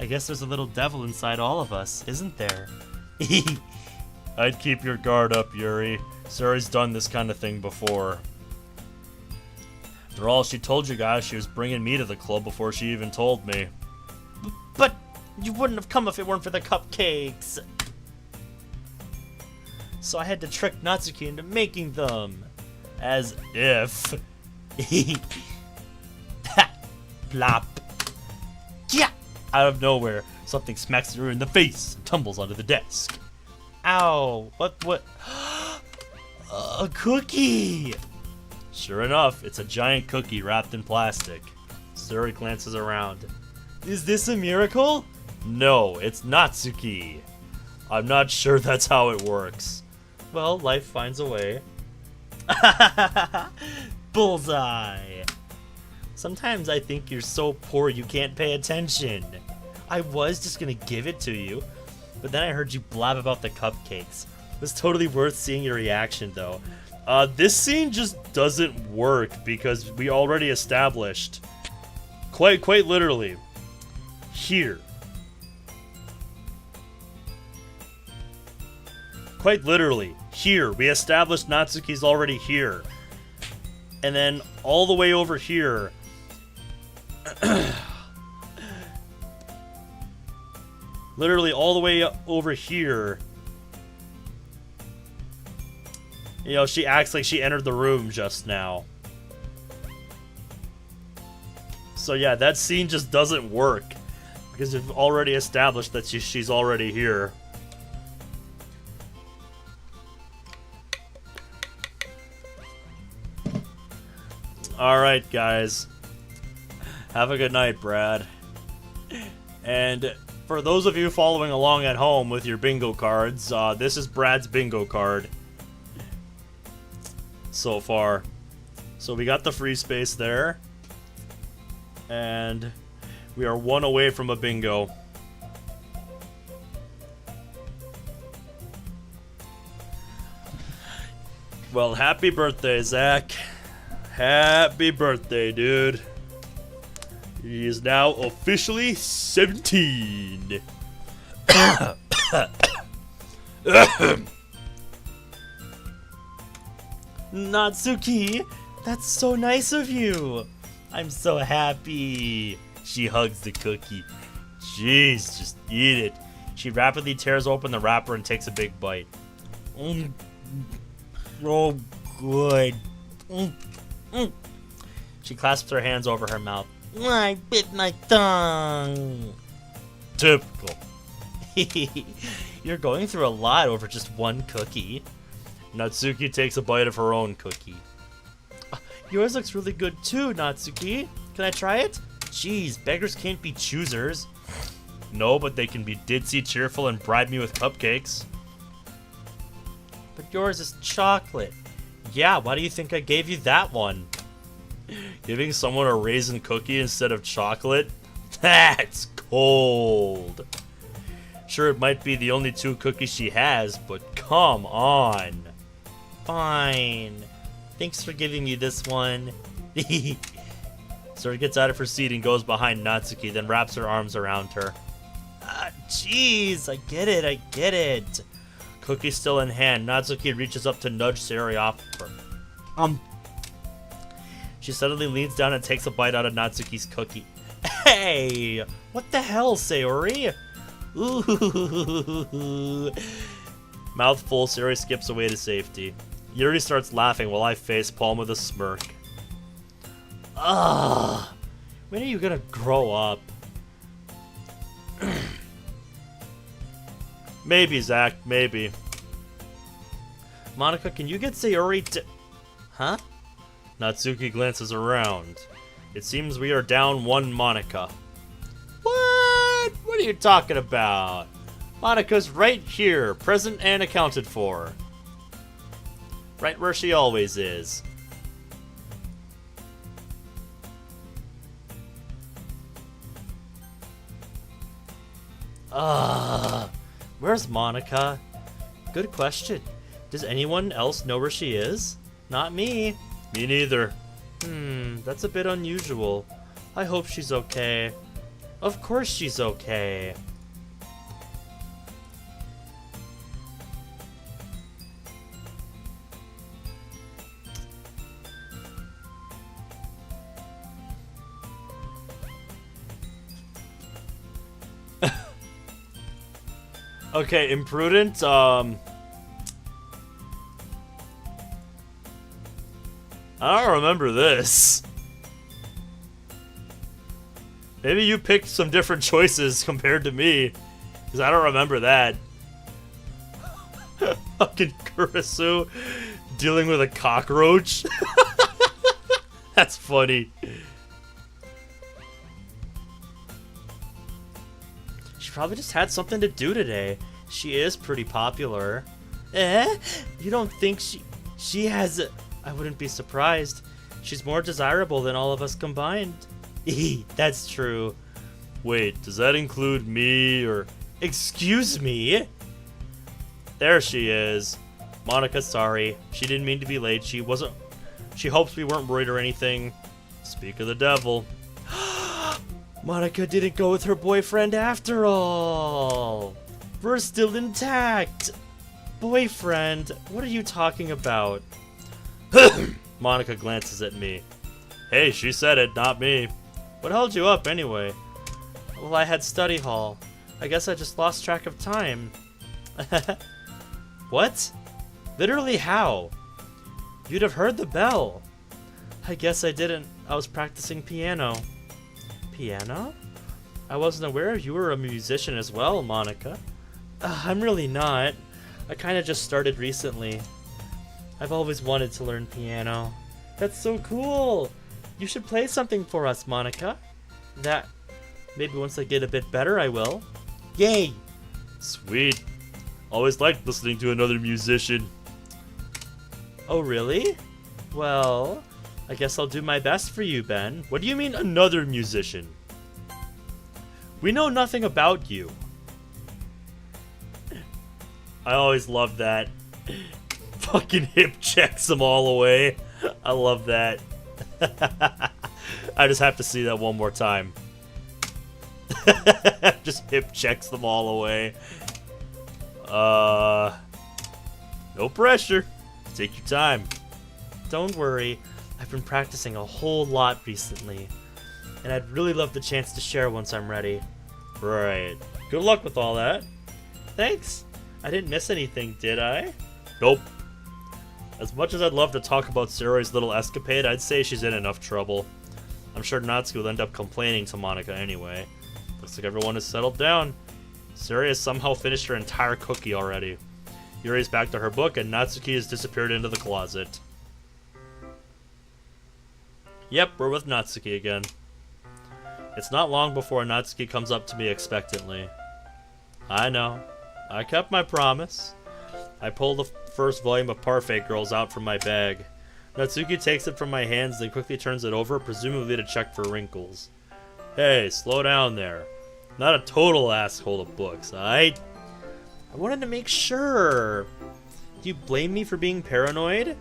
I guess there's a little devil inside all of us, isn't there? I'd keep your guard up, Yuri. Sayori's done this kind of thing before. After all, she told you guys she was bringing me to the club before she even told me. But you wouldn't have come if it weren't for the cupcakes. So I had to trick Natsuki into making them. As if. Plop. Yeah! Out of nowhere, something smacks her in the face and tumbles onto the desk. Ow! What? A cookie! Sure enough, it's a giant cookie wrapped in plastic. Suri glances around. Is this a miracle? No, it's Natsuki. I'm not sure that's how it works. Well, life finds a way. Bullseye! Sometimes I think you're so poor you can't pay attention. I was just gonna give it to you, but then I heard you blab about the cupcakes. It was totally worth seeing your reaction, though. This scene just doesn't work because we already established, quite literally, here. Quite literally, here. We established Natsuki's already here. And then all the way over here. Literally all the way over here. You know, she acts like she entered the room just now. So yeah, that scene just doesn't work. Because we've already established that she's already here. Alright, guys. Have a good night, Brad. And for those of you following along at home with your bingo cards, this is Brad's bingo card. So far. So we got the free space there. And we are one away from a bingo. Well, happy birthday, Zach. Happy birthday, dude. He is now officially 17. Natsuki, that's so nice of you. I'm so happy. She hugs the cookie. Jeez, just eat it. She rapidly tears open the wrapper and takes a big bite. Oh, good. She clasps her hands over her mouth. I bit my tongue. Typical. You're going through a lot over just one cookie. Natsuki takes a bite of her own cookie. Yours looks really good too, Natsuki. Can I try it? Jeez, beggars can't be choosers. No, but they can be ditzy, cheerful, and bribe me with cupcakes. But yours is chocolate. Yeah, why do you think I gave you that one? Giving someone a raisin cookie instead of chocolate? That's cold. Sure, it might be the only 2 cookies she has, but come on. Fine. Thanks for giving me this one. Sora gets out of her seat and goes behind Natsuki, then wraps her arms around her. Jeez, I get it. Cookie still in hand, Natsuki reaches up to nudge Sayori off her. She suddenly leans down and takes a bite out of Natsuki's cookie. Hey! What the hell, Sayori? Ooh. Mouth full, Sayori skips away to safety. Yuri starts laughing while I facepalm with a smirk. Ugh! When are you gonna grow up? Maybe, Zach, maybe. Monica, can you get Sayori to... Huh? Natsuki glances around. It seems we are down 1 Monica. What? What are you talking about? Monica's right here, present and accounted for. Right where she always is. Where's Monica? Good question. Does anyone else know where she is? Not me. Me neither. That's a bit unusual. I hope she's okay. Of course she's okay. Okay, imprudent, I don't remember this. Maybe you picked some different choices compared to me, because I don't remember that. Fucking Kurisu dealing with a cockroach. That's funny. She probably just had something to do today. She is pretty popular. You don't think she has a... I wouldn't be surprised. She's more desirable than all of us combined. That's true. Wait, does that include me or... Excuse me? There she is. Monica, sorry. She didn't mean to be late. She wasn't... She hopes we weren't worried or anything. Speak of the devil. Monica didn't go with her boyfriend after all. We're still intact. Boyfriend? What are you talking about? Monica glances at me. Hey, she said it, not me. What held you up anyway? Well, I had study hall. I guess I just lost track of time. What? Literally how? You'd have heard the bell. I guess I didn't. I was practicing piano. Piano? I wasn't aware you were a musician as well, Monica. I'm really not. I kinda just started recently. I've always wanted to learn piano. That's so cool! You should play something for us, Monica. That... Maybe once I get a bit better, I will. Yay! Sweet. Always liked listening to another musician. Oh, really? Well, I guess I'll do my best for you, Ben. What do you mean, another musician? We know nothing about you. I always loved that. Fucking hip checks them all away. I love that. I just have to see that one more time. Just hip checks them all away. No pressure. Take your time. Don't worry. I've been practicing a whole lot recently. And I'd really love the chance to share once I'm ready. Right. Good luck with all that. Thanks. I didn't miss anything, did I? Nope. As much as I'd love to talk about Sayori's little escapade, I'd say she's in enough trouble. I'm sure Natsuki will end up complaining to Monica anyway. Looks like everyone has settled down. Sayori has somehow finished her entire cookie already. Yuri's back to her book, and Natsuki has disappeared into the closet. Yep, we're with Natsuki again. It's not long before Natsuki comes up to me expectantly. I know. I kept my promise. I pull the first volume of Parfait Girls out from my bag. Natsuki takes it from my hands, then quickly turns it over, presumably to check for wrinkles. Hey, slow down there. Not a total asshole of books. I wanted to make sure. Do you blame me for being paranoid?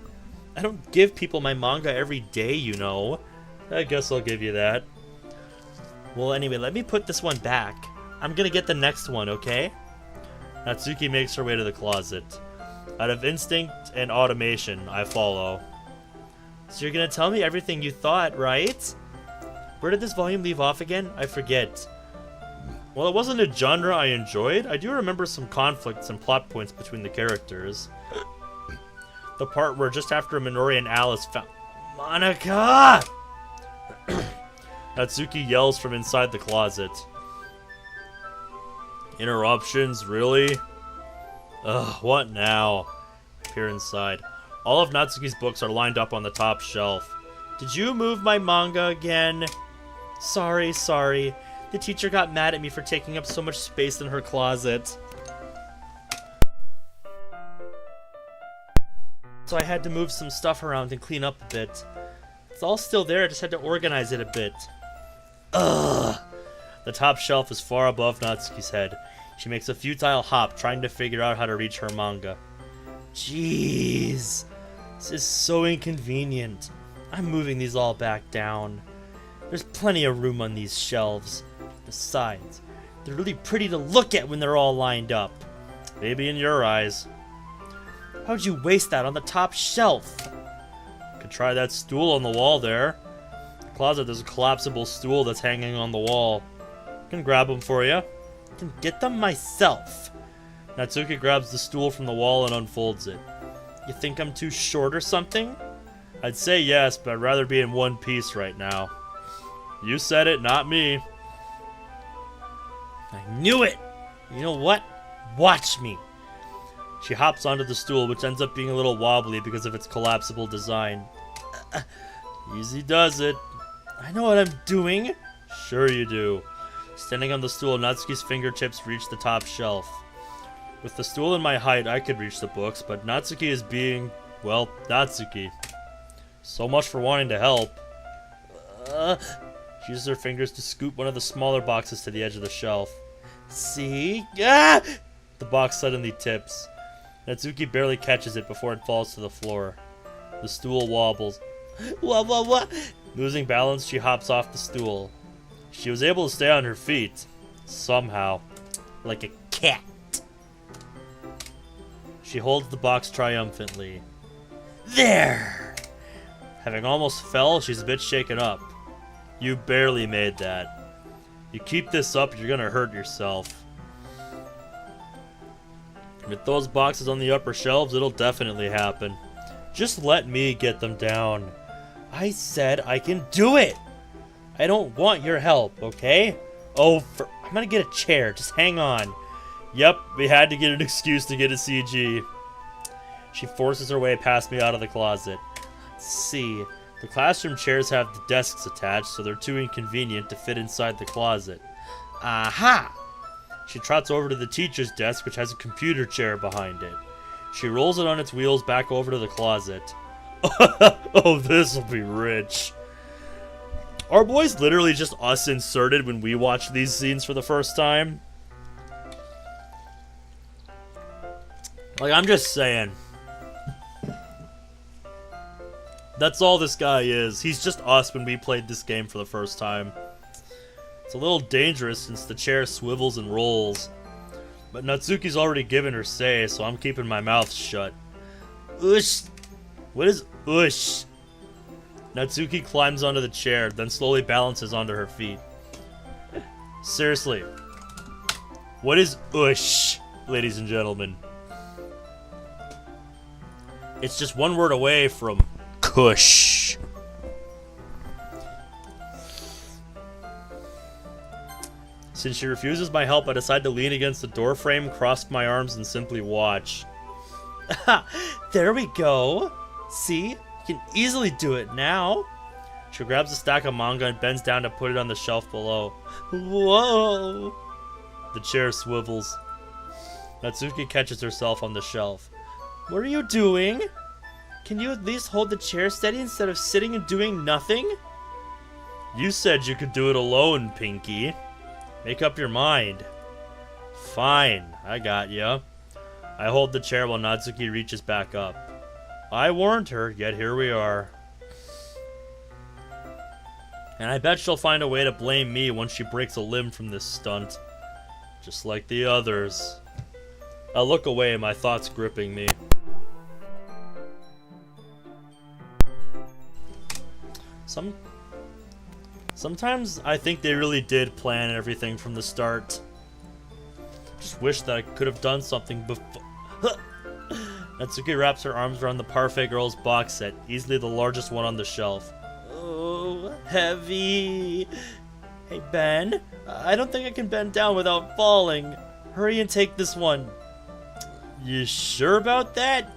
I don't give people my manga every day, you know. I guess I'll give you that. Well, anyway, let me put this one back. I'm gonna get the next one, okay? Natsuki makes her way to the closet. Out of instinct and automation, I follow. So you're gonna tell me everything you thought, right? Where did this volume leave off again? I forget. Well, it wasn't a genre I enjoyed. I do remember some conflicts and plot points between the characters. The part where just after Minori and Alice found... Monica! Natsuki yells from inside the closet. Interruptions, really? Ugh, what now? I peer inside. All of Natsuki's books are lined up on the top shelf. Did you move my manga again? Sorry. The teacher got mad at me for taking up so much space in her closet. So I had to move some stuff around and clean up a bit. It's all still there, I just had to organize it a bit. Ugh. The top shelf is far above Natsuki's head. She makes a futile hop, trying to figure out how to reach her manga. Jeez. This is so inconvenient. I'm moving these all back down. There's plenty of room on these shelves. Besides, they're really pretty to look at when they're all lined up. Maybe in your eyes. How'd you waste that on the top shelf? Could try that stool on the wall there. In the closet, there's a collapsible stool that's hanging on the wall. I can grab them for you. I can get them myself. Natsuki grabs the stool from the wall and unfolds it. You think I'm too short or something? I'd say yes, but I'd rather be in one piece right now. You said it, not me. I knew it! You know what? Watch me! She hops onto the stool, which ends up being a little wobbly because of its collapsible design. Easy does it. I know what I'm doing. Sure you do. Standing on the stool, Natsuki's fingertips reach the top shelf. With the stool in my height, I could reach the books, but Natsuki is being, well, Natsuki. So much for wanting to help. She uses her fingers to scoop one of the smaller boxes to the edge of the shelf. See? Ah! The box suddenly tips. Natsuki barely catches it before it falls to the floor. The stool wobbles. What? Losing balance, she hops off the stool. She was able to stay on her feet. Somehow. Like a cat. She holds the box triumphantly. There! Having almost fell, she's a bit shaken up. You barely made that. You keep this up, you're gonna hurt yourself. With those boxes on the upper shelves, it'll definitely happen. Just let me get them down. I said I can do it! I don't want your help, okay? I'm gonna get a chair, just hang on. Yep, we had to get an excuse to get a CG. She forces her way past me out of the closet. Let's see. The classroom chairs have the desks attached, so they're too inconvenient to fit inside the closet. Aha! She trots over to the teacher's desk, which has a computer chair behind it. She rolls it on its wheels back over to the closet. Oh, this'll be rich. Are boys literally just us inserted when we watch these scenes for the first time? Like, I'm just saying. That's all this guy is. He's just us when we played this game for the first time. It's a little dangerous since the chair swivels and rolls. But Natsuki's already given her say, so I'm keeping my mouth shut. Ush! What is ush? Natsuki climbs onto the chair, then slowly balances onto her feet. Seriously. What is ush, ladies and gentlemen? It's just one word away from Kush. Since she refuses my help, I decide to lean against the doorframe, cross my arms, and simply watch. There we go. See? You can easily do it now. She grabs a stack of manga and bends down to put it on the shelf below. Whoa! The chair swivels. Natsuki catches herself on the shelf. What are you doing? Can you at least hold the chair steady instead of sitting and doing nothing? You said you could do it alone, Pinky. Make up your mind. Fine, I got ya. I hold the chair while Natsuki reaches back up. I warned her, yet here we are. And I bet she'll find a way to blame me once she breaks a limb from this stunt. Just like the others. I look away, my thoughts gripping me. Sometimes I think they really did plan everything from the start. Just wish that I could have done something before. Natsuki wraps her arms around the Parfait Girls box set, easily the largest one on the shelf. Oh, heavy. Hey, Ben, I don't think I can bend down without falling. Hurry and take this one. You sure about that?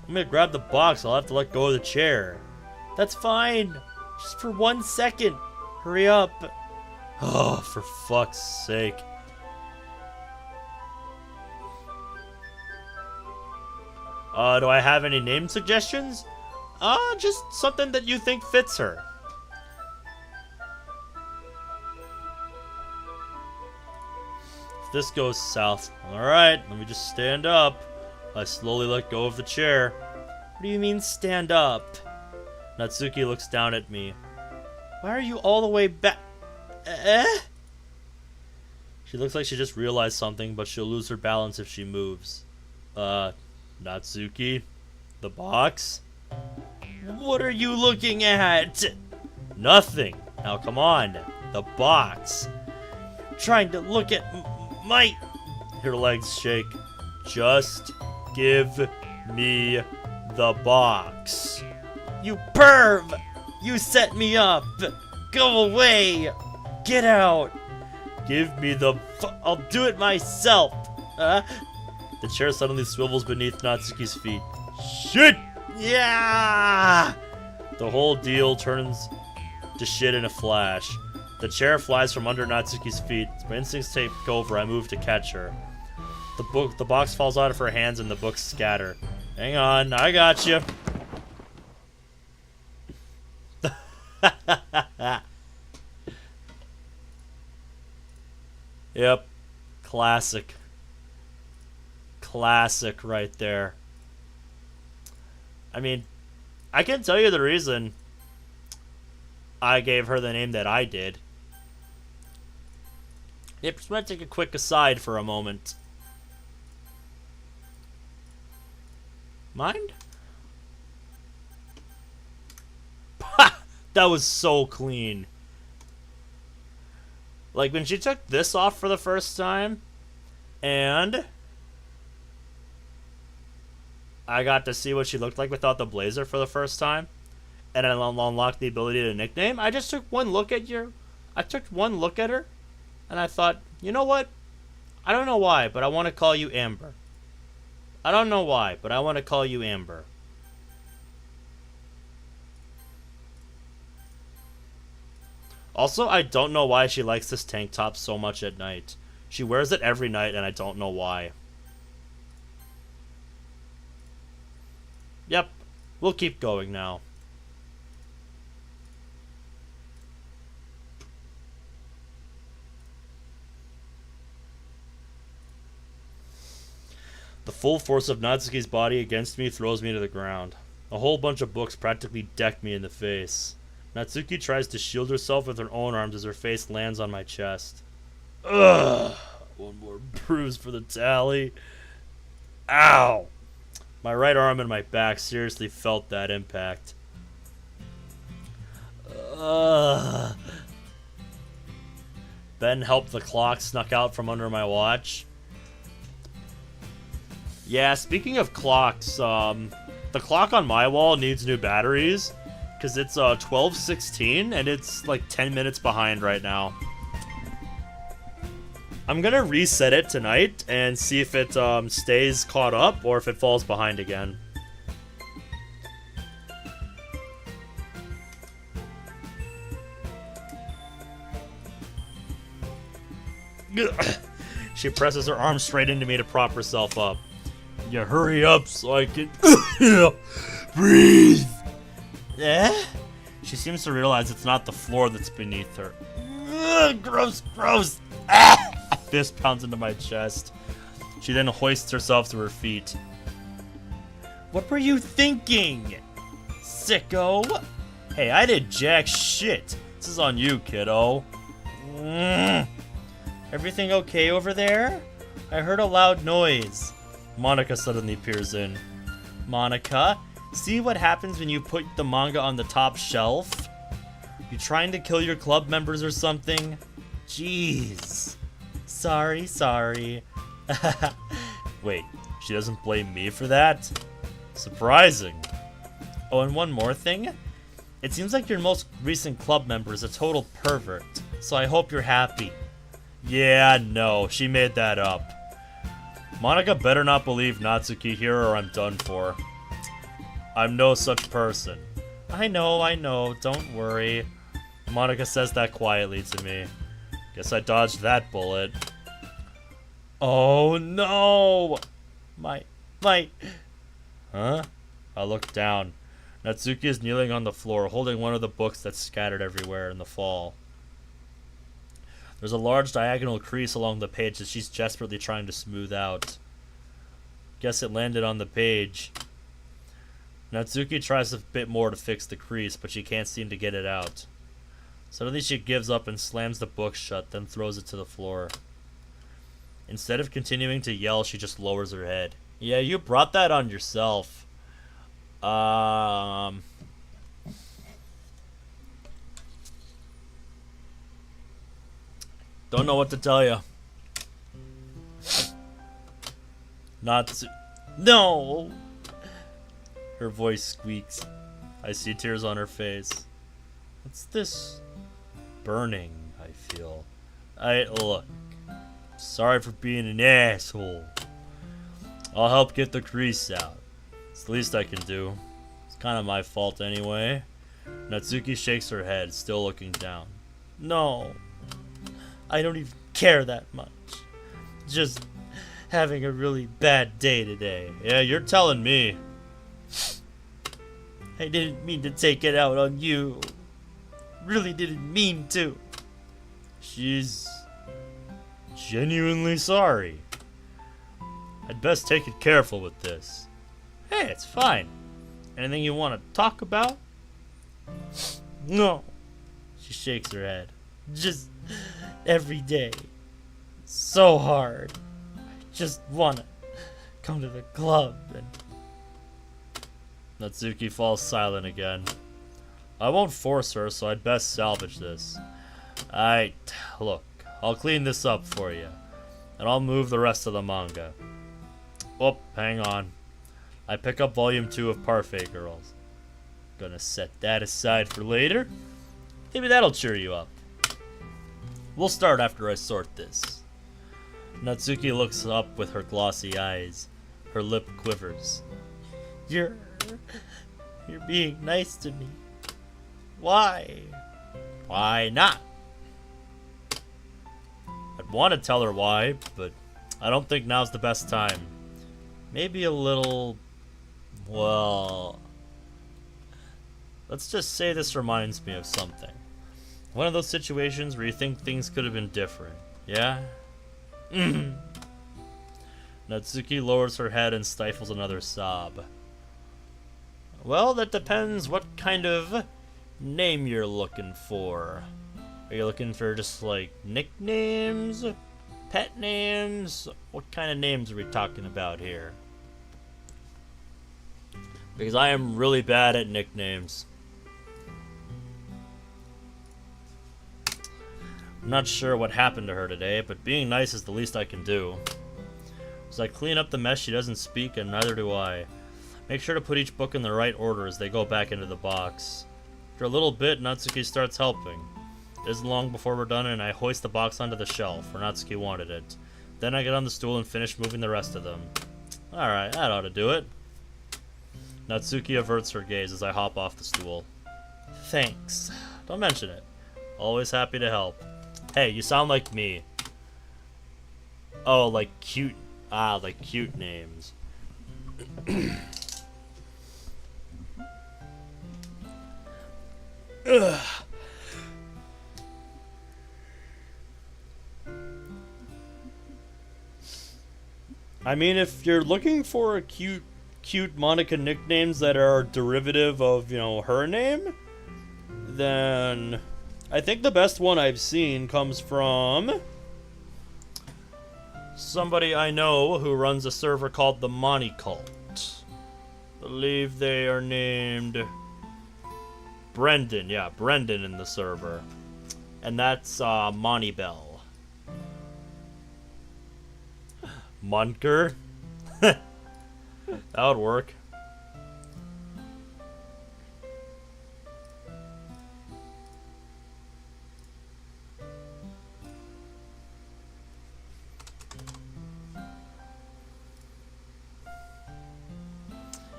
I'm gonna grab the box. I'll have to let go of the chair. That's fine. Just for 1 second. Hurry up. Oh, for fuck's sake. Do I have any name suggestions? Just something that you think fits her. If this goes south. Alright, let me just stand up. I slowly let go of the chair. What do you mean, stand up? Natsuki looks down at me. Why are you all the way back? She looks like she just realized something, but she'll lose her balance if she moves. Natsuki? The box? What are you looking at? Nothing. Now come on. The box. Trying to look at my... Her legs shake. Just give me the box. You perv! You set me up! Go away! Get out! Give me the... I'll do it myself! The chair suddenly swivels beneath Natsuki's feet. Shit! Yeah! The whole deal turns to shit in a flash. The chair flies from under Natsuki's feet. As my instincts take over, I move to catch her. The box falls out of her hands and the books scatter. Hang on, I got you. Yep. Classic. Classic right there. I mean, I can tell you the reason I gave her the name that I did. Yep, just want to take a quick aside for a moment. Mind? That was so clean. Like, when she took this off for the first time, and I got to see what she looked like without the blazer for the first time, and I unlocked the ability to nickname, I just took one look at her, and I thought, you know what? I don't know why, but I want to call you Amber. I don't know why, but I want to call you Amber. Also, I don't know why she likes this tank top so much at night. She wears it every night, and I don't know why. Yep, we'll keep going now. The full force of Natsuki's body against me throws me to the ground. A whole bunch of books practically deck me in the face. Natsuki tries to shield herself with her own arms as her face lands on my chest. Ugh! One more bruise for the tally. Ow! My right arm and my back seriously felt that impact. Ugh. Ben helped the clock snuck out from under my watch. Yeah, speaking of clocks, the clock on my wall needs new batteries. Because it's 12:16 and it's like 10 minutes behind right now. I'm gonna reset it tonight and see if it stays caught up or if it falls behind again. She presses her arm straight into me to prop herself up. You hurry up so I can breathe. She seems to realize it's not the floor that's beneath her. Ugh, gross, gross. A fist pounds into my chest. She then hoists herself to her feet. What were you thinking, sicko? Hey, I did jack shit. This is on you, kiddo. Everything okay over there? I heard a loud noise. Monica suddenly peers in. Monica, see what happens when you put the manga on the top shelf? You trying to kill your club members or something? Jeez. Sorry. Wait, she doesn't blame me for that? Surprising. Oh, and one more thing. It seems like your most recent club member is a total pervert, so I hope you're happy. Yeah, no, she made that up. Monica better not believe Natsuki here or I'm done for. I'm no such person. I know, don't worry. Monica says that quietly to me. Guess I dodged that bullet. Oh no! My... Huh? I look down. Natsuki is kneeling on the floor, holding one of the books that's scattered everywhere in the fall. There's a large diagonal crease along the page that she's desperately trying to smooth out. Guess it landed on the page. Natsuki tries a bit more to fix the crease, but she can't seem to get it out. Suddenly she gives up and slams the book shut, then throws it to the floor. Instead of continuing to yell, she just lowers her head. Yeah, you brought that on yourself. Don't know what to tell you. No! Her voice squeaks. I see tears on her face. What's this burning I feel? Look. Sorry for being an asshole. I'll help get the crease out. It's the least I can do. It's kind of my fault anyway. Natsuki shakes her head, still looking down. No. I don't even care that much. Just having a really bad day today. Yeah, you're telling me. I didn't mean to take it out on you. Really didn't mean to. She's genuinely sorry. I'd best take it careful with this. Hey, it's fine. Anything you want to talk about? No. She shakes her head. Just every day. So hard. I just want to come to the club and... Natsuki falls silent again. I won't force her, so I'd best salvage this. Look, I'll clean this up for you. And I'll move the rest of the manga. Oh, hang on. I pick up volume 2 of Parfait Girls. Gonna set that aside for later. Maybe that'll cheer you up. We'll start after I sort this. Natsuki looks up with her glossy eyes. Her lip quivers. You're being nice to me. Why? Why not? I'd want to tell her why, but I don't think now's the best time. Maybe a little... Well... Let's just say this reminds me of something. One of those situations where you think things could have been different. Yeah? Natsuki lowers her head and stifles another sob. Well, that depends what kind of name you're looking for. Are you looking for just like nicknames? Pet names? What kind of names are we talking about here? Because I am really bad at nicknames. I'm not sure what happened to her today, but being nice is the least I can do. As I clean up the mess, she doesn't speak, and neither do I. Make sure to put each book in the right order as they go back into the box. After a little bit, Natsuki starts helping. It isn't long before we're done, and I hoist the box onto the shelf, where Natsuki wanted it. Then I get on the stool and finish moving the rest of them. Alright, that ought to do it. Natsuki averts her gaze as I hop off the stool. Thanks. Don't mention it. Always happy to help. Hey, you sound like me. Oh, like cute... like cute names. I mean, if you're looking for a cute Monica nicknames that are derivative of, you know, her name, then I think the best one I've seen comes from somebody I know who runs a server called the Monty Cult. Believe they are named Brendan. Yeah, Brendan in the server. And that's Monty Bell. Munker? That would work.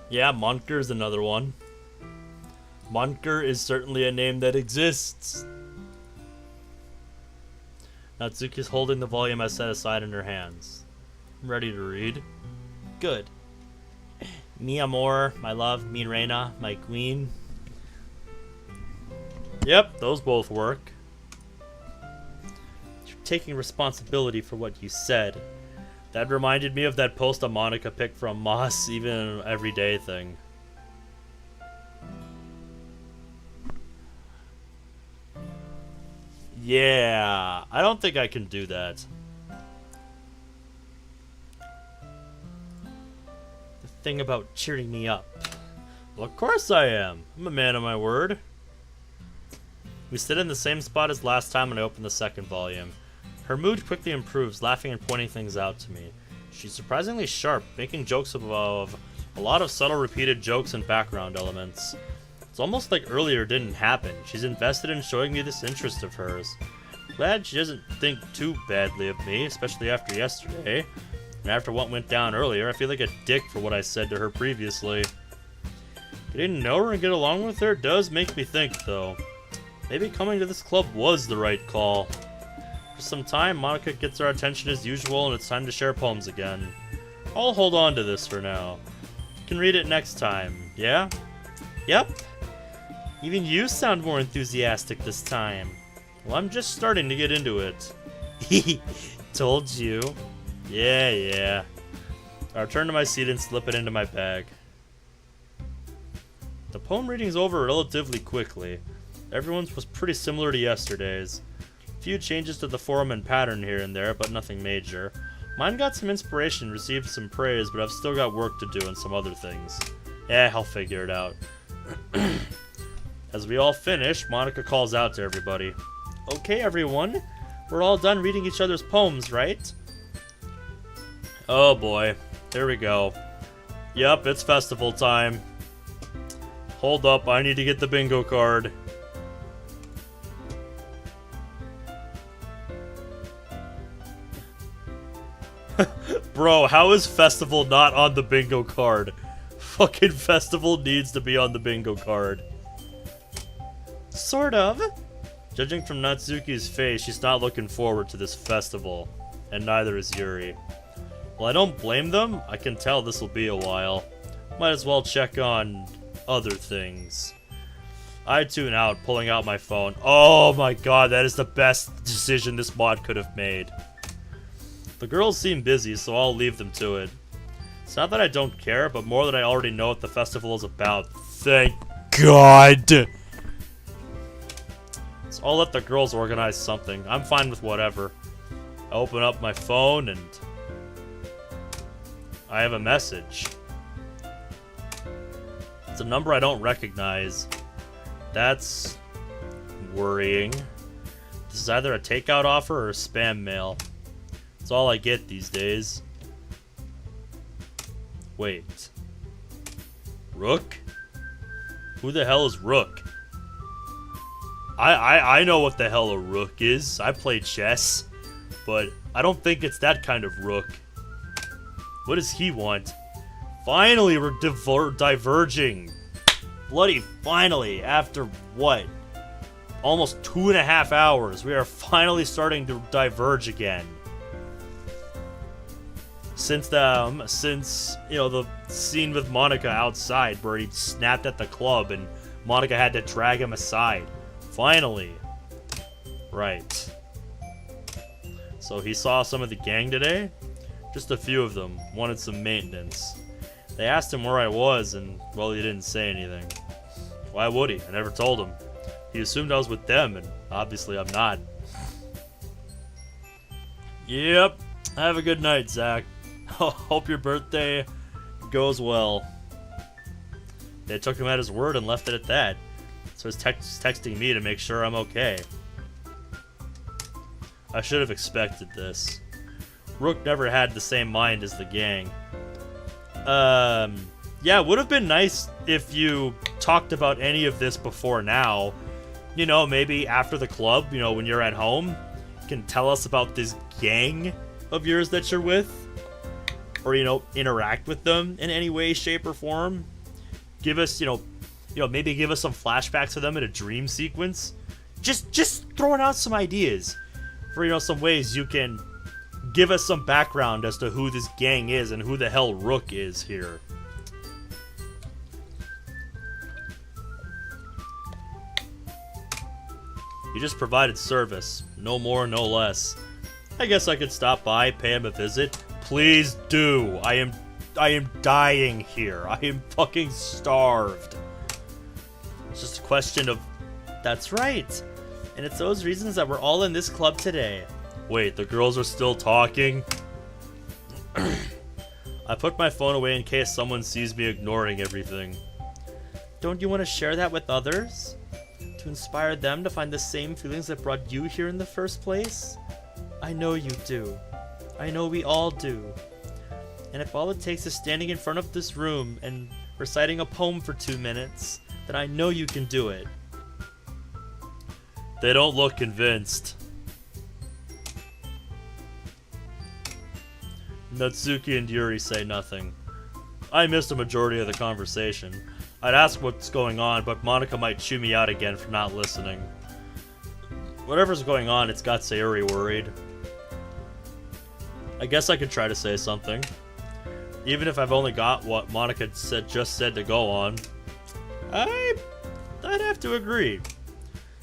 Yeah, Munker is another one. Munker is certainly a name that exists. Natsuki's holding the volume I set aside in her hands. I'm ready to read. Good. Mi amor, my love, mi reina, my queen. Yep, those both work. You're taking responsibility for what you said. That reminded me of that post a Monica picked from Moss, even an everyday thing. Yeah, I don't think I can do that. The thing about cheering me up. Well, of course I am. I'm a man of my word. We sit in the same spot as last time when I opened the second volume. Her mood quickly improves, laughing and pointing things out to me. She's surprisingly sharp, making jokes of a lot of subtle repeated jokes and background elements. It's almost like earlier didn't happen. She's invested in showing me this interest of hers. Glad she doesn't think too badly of me, especially after yesterday. And after what went down earlier, I feel like a dick for what I said to her previously. Getting to know her and get along with her does make me think, though. Maybe coming to this club was the right call. For some time, Monica gets our attention as usual, and it's time to share poems again. I'll hold on to this for now. You can read it next time, yeah? Yep. Even you sound more enthusiastic this time. Well, I'm just starting to get into it. Told you. Yeah. I return to my seat and slip it into my bag. The poem reading's over relatively quickly. Everyone's was pretty similar to yesterday's. Few changes to the form and pattern here and there, but nothing major. Mine got some inspiration, received some praise, but I've still got work to do and some other things. I'll figure it out. As we all finish, Monica calls out to everybody. Okay, everyone. We're all done reading each other's poems, right? Oh boy. Here we go. Yep, it's festival time. Hold up, I need to get the bingo card. Bro, how is Festival not on the bingo card? Fucking Festival needs to be on the bingo card. Sort of. Judging from Natsuki's face, she's not looking forward to this festival. And neither is Yuri. Well, I don't blame them. I can tell this will be a while. Might as well check on other things. I tune out, pulling out my phone. Oh my god, that is the best decision this mod could have made. The girls seem busy, so I'll leave them to it. It's not that I don't care, but more that I already know what the festival is about. Thank God! So I'll let the girls organize something. I'm fine with whatever. I open up my phone and I have a message. It's a number I don't recognize. That's worrying. This is either a takeout offer or a spam mail. It's all I get these days. Wait. Rook? Who the hell is Rook? I know what the hell a rook is. I play chess. But I don't think it's that kind of rook. What does he want? Finally, we're diverging. Bloody finally, after what? Almost 2.5 hours, we are finally starting to diverge again. Since you know, the scene with Monica outside where he snapped at the club and Monica had to drag him aside. Finally. Right. So he saw some of the gang today? Just a few of them wanted some maintenance. They asked him where I was, and, well, he didn't say anything. Why would he? I never told him. He assumed I was with them, and obviously I'm not. Yep. Have a good night, Zach. Hope your birthday goes well. They took him at his word and left it at that. So he's texting me to make sure I'm okay. I should have expected this. Rook never had the same mind as the gang. Yeah, it would have been nice if you talked about any of this before now. You know, maybe after the club, you know, when you're at home, you can tell us about this gang of yours that you're with. Or, you know, interact with them in any way, shape, or form. Give us, you know, maybe give us some flashbacks of them in a dream sequence. Just throwing out some ideas for, you know, some ways you can give us some background as to who this gang is and who the hell Rook is here. You just provided service. No more, no less. I guess I could stop by, pay him a visit. Please do. I am dying here. I am fucking starved. It's just a question of... That's right. And it's those reasons that we're all in this club today. Wait, the girls are still talking? I put my phone away in case someone sees me ignoring everything. Don't you want to share that with others? To inspire them to find the same feelings that brought you here in the first place? I know you do. I know we all do. And if all it takes is standing in front of this room and reciting a poem for 2 minutes, then I know you can do it. They don't look convinced. Natsuki and Yuri say nothing. I missed a majority of the conversation. I'd ask what's going on, but Monica might chew me out again for not listening. Whatever's going on, it's got Sayuri worried. I guess I could try to say something. Even if I've only got what Monica just said to go on. I'd have to agree.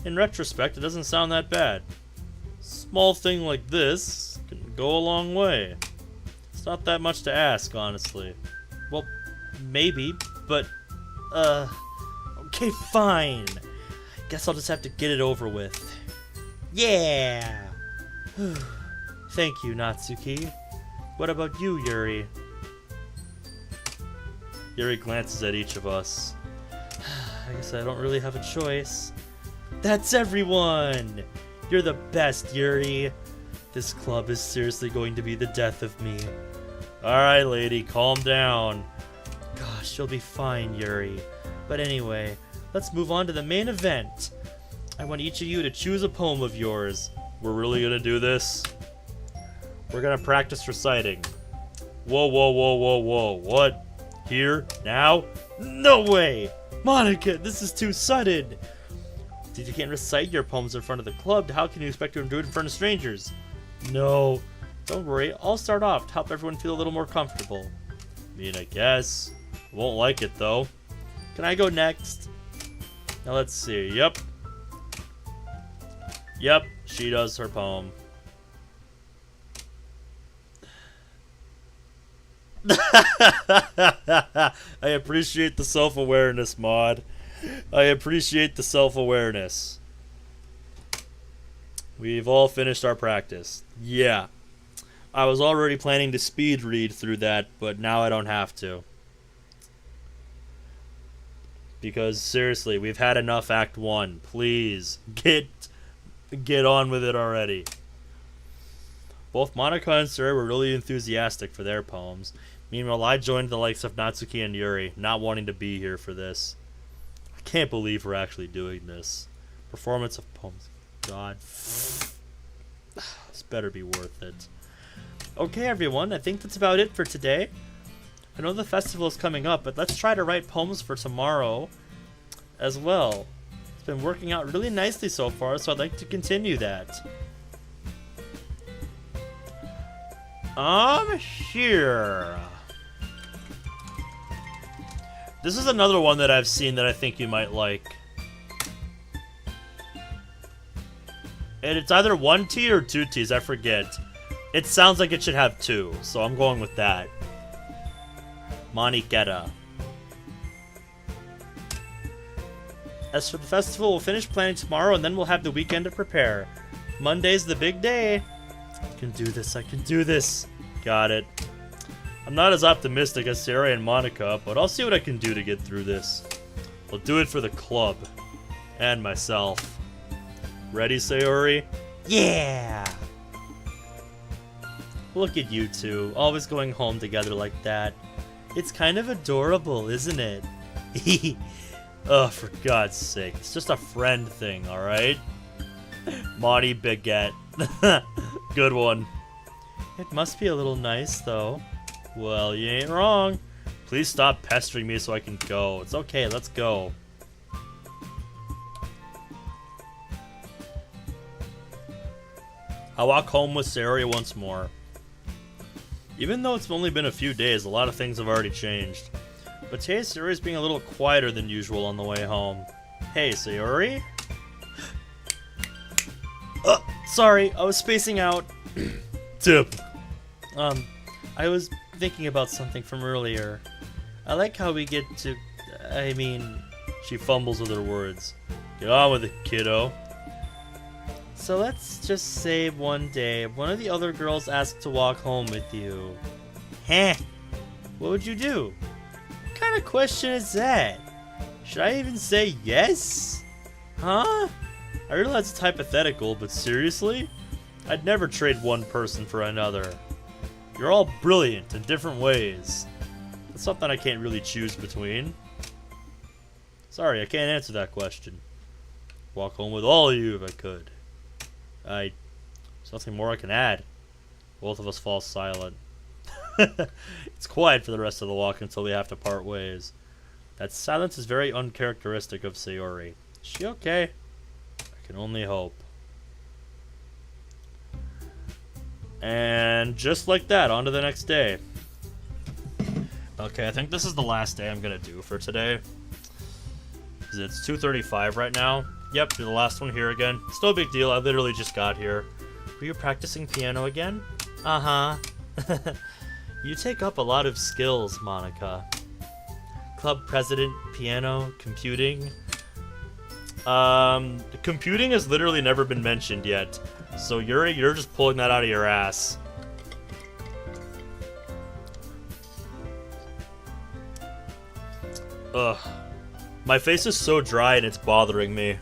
In retrospect, it doesn't sound that bad. Small thing like this can go a long way. It's not that much to ask, honestly. Well, maybe, but, okay, fine. Guess I'll just have to get it over with. Yeah! Thank you, Natsuki. What about you, Yuri? Yuri glances at each of us. I guess I don't really have a choice. That's everyone! You're the best, Yuri. This club is seriously going to be the death of me. Alright, lady, calm down. Gosh, you'll be fine, Yuri. But anyway, let's move on to the main event. I want each of you to choose a poem of yours. We're really gonna do this? We're gonna practice reciting. Whoa, whoa, whoa, whoa, whoa. What? Here? Now? No way! Monica, this is too sudden! If you can't recite your poems in front of the club, how can you expect to do it in front of strangers? No. Don't worry, I'll start off to help everyone feel a little more comfortable. I mean, I guess. I won't like it, though. Can I go next? Now let's see. Yep. Yep, she does her poem. I appreciate the self-awareness, Maud. I appreciate the self-awareness. We've all finished our practice. Yeah. I was already planning to speed read through that, but now I don't have to. Because, seriously, we've had enough Act 1. Please, get on with it already. Both Monica and Suri were really enthusiastic for their poems. Meanwhile, I joined the likes of Natsuki and Yuri, not wanting to be here for this. I can't believe we're actually doing this. Performance of poems. God. This better be worth it. Okay, everyone, I think that's about it for today. I know the festival is coming up, but let's try to write poems for tomorrow as well. It's been working out really nicely so far, so I'd like to continue that. Here. This is another one that I've seen that I think you might like. And it's either 1T or 2Ts, I forget. It sounds like it should have 2, so I'm going with that. Moniketa. As for the festival, we'll finish planning tomorrow and then we'll have the weekend to prepare. Monday's the big day. I can do this, I can do this. Got it. I'm not as optimistic as Sarah and Monica, but I'll see what I can do to get through this. I'll do it for the club. And myself. Ready, Sayori? Yeah! Look at you two, always going home together like that. It's kind of adorable, isn't it? Oh, for God's sake. It's just a friend thing, alright? Monty Baguette. Good one. It must be a little nice, though. Well, you ain't wrong. Please stop pestering me so I can go. It's okay, let's go. I walk home with Saria once more. Even though it's only been a few days, a lot of things have already changed. But today, Sayori's being a little quieter than usual on the way home. Hey, Sayori? Sorry, I was spacing out. Tip. I was thinking about something from earlier. I like how we get to... I mean... She fumbles with her words. Get on with it, kiddo. So let's just say one day, one of the other girls asked to walk home with you. Heh. What would you do? What kind of question is that? Should I even say yes? Huh? I realize it's hypothetical, but seriously? I'd never trade one person for another. You're all brilliant in different ways. That's something I can't really choose between. Sorry, I can't answer that question. Walk home with all of you if I could. There's nothing more I can add. Both of us fall silent. It's quiet for the rest of the walk until we have to part ways. That silence is very uncharacteristic of Sayori. Is she okay? I can only hope. And just like that, on to the next day. Okay, I think this is the last day I'm gonna do for today. Because it's 2:35 right now. Yep, you're the last one here again. It's no big deal, I literally just got here. Were you practicing piano again? Uh-huh. You take up a lot of skills, Monica. Club president, piano, computing. Computing has literally never been mentioned yet. So Yuri, you're just pulling that out of your ass. Ugh. My face is so dry and it's bothering me.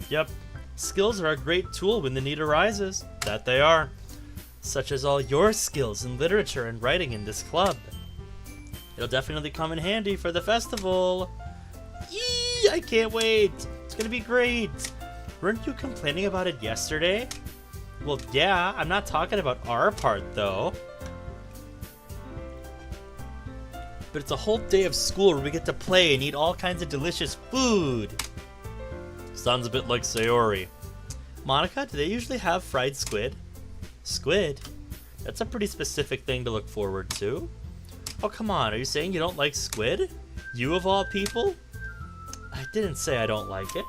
Yep, skills are a great tool when the need arises. That they are. Such as all your skills in literature and writing in this club. It'll definitely come in handy for the festival. Yee! I can't wait! It's gonna be great! Weren't you complaining about it yesterday? Well, yeah, I'm not talking about our part, though. But it's a whole day of school where we get to play and eat all kinds of delicious food. Sounds a bit like Sayori. Monica, do they usually have fried squid? Squid? That's a pretty specific thing to look forward to. Oh, come on, are you saying you don't like squid? You of all people? I didn't say I don't like it.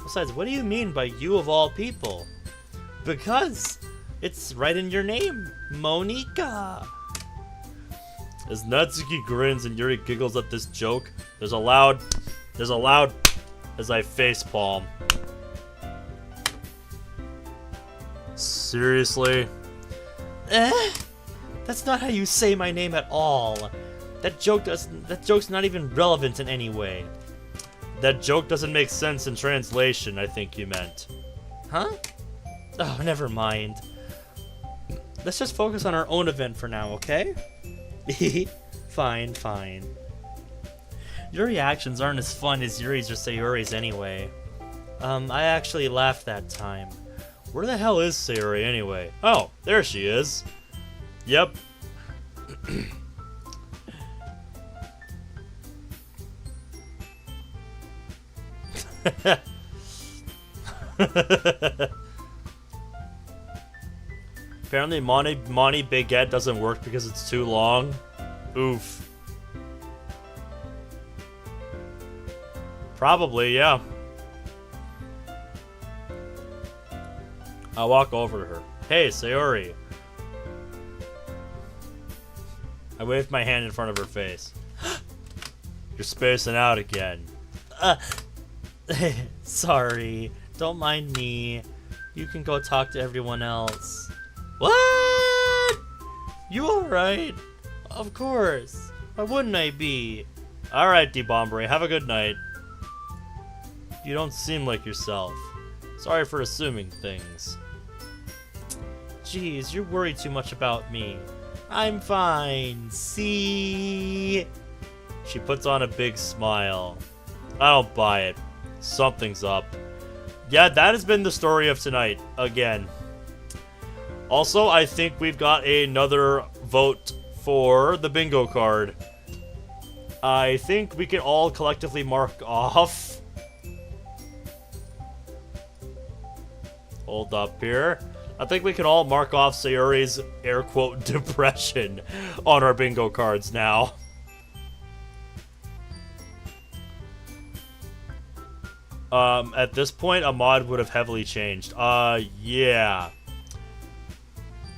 Besides, what do you mean by you of all people? Because it's right in your name, Monica. As Natsuki grins and Yuri giggles at this joke, there's a loud as I facepalm. Seriously? That's not how you say my name at all. That joke's not even relevant in any way. That joke doesn't make sense in translation, I think you meant. Huh? Oh, never mind. Let's just focus on our own event for now, okay? Fine, fine. Your reactions aren't as fun as Yuri's or Sayori's anyway. I actually laughed that time. Where the hell is Sayori anyway? Oh, there she is. Yep. Apparently, Monty Baguette doesn't work because it's too long. Oof. Probably, yeah. I'll walk over to her. Hey, Sayori. I waved my hand in front of her face. You're spacing out again. Sorry. Don't mind me. You can go talk to everyone else. What? You alright? Of course. Why wouldn't I be? Alright, D-Bombre. Have a good night. You don't seem like yourself. Sorry for assuming things. Jeez, you worry too much about me. I'm fine. See? She puts on a big smile. I don't buy it. Something's up. Yeah, that has been the story of tonight. Again. Also, I think we've got another vote for the bingo card. I think we can all collectively mark off. Hold up here. I think we can all mark off Sayori's air quote depression on our bingo cards now. At this point, a mod would have heavily changed. Yeah.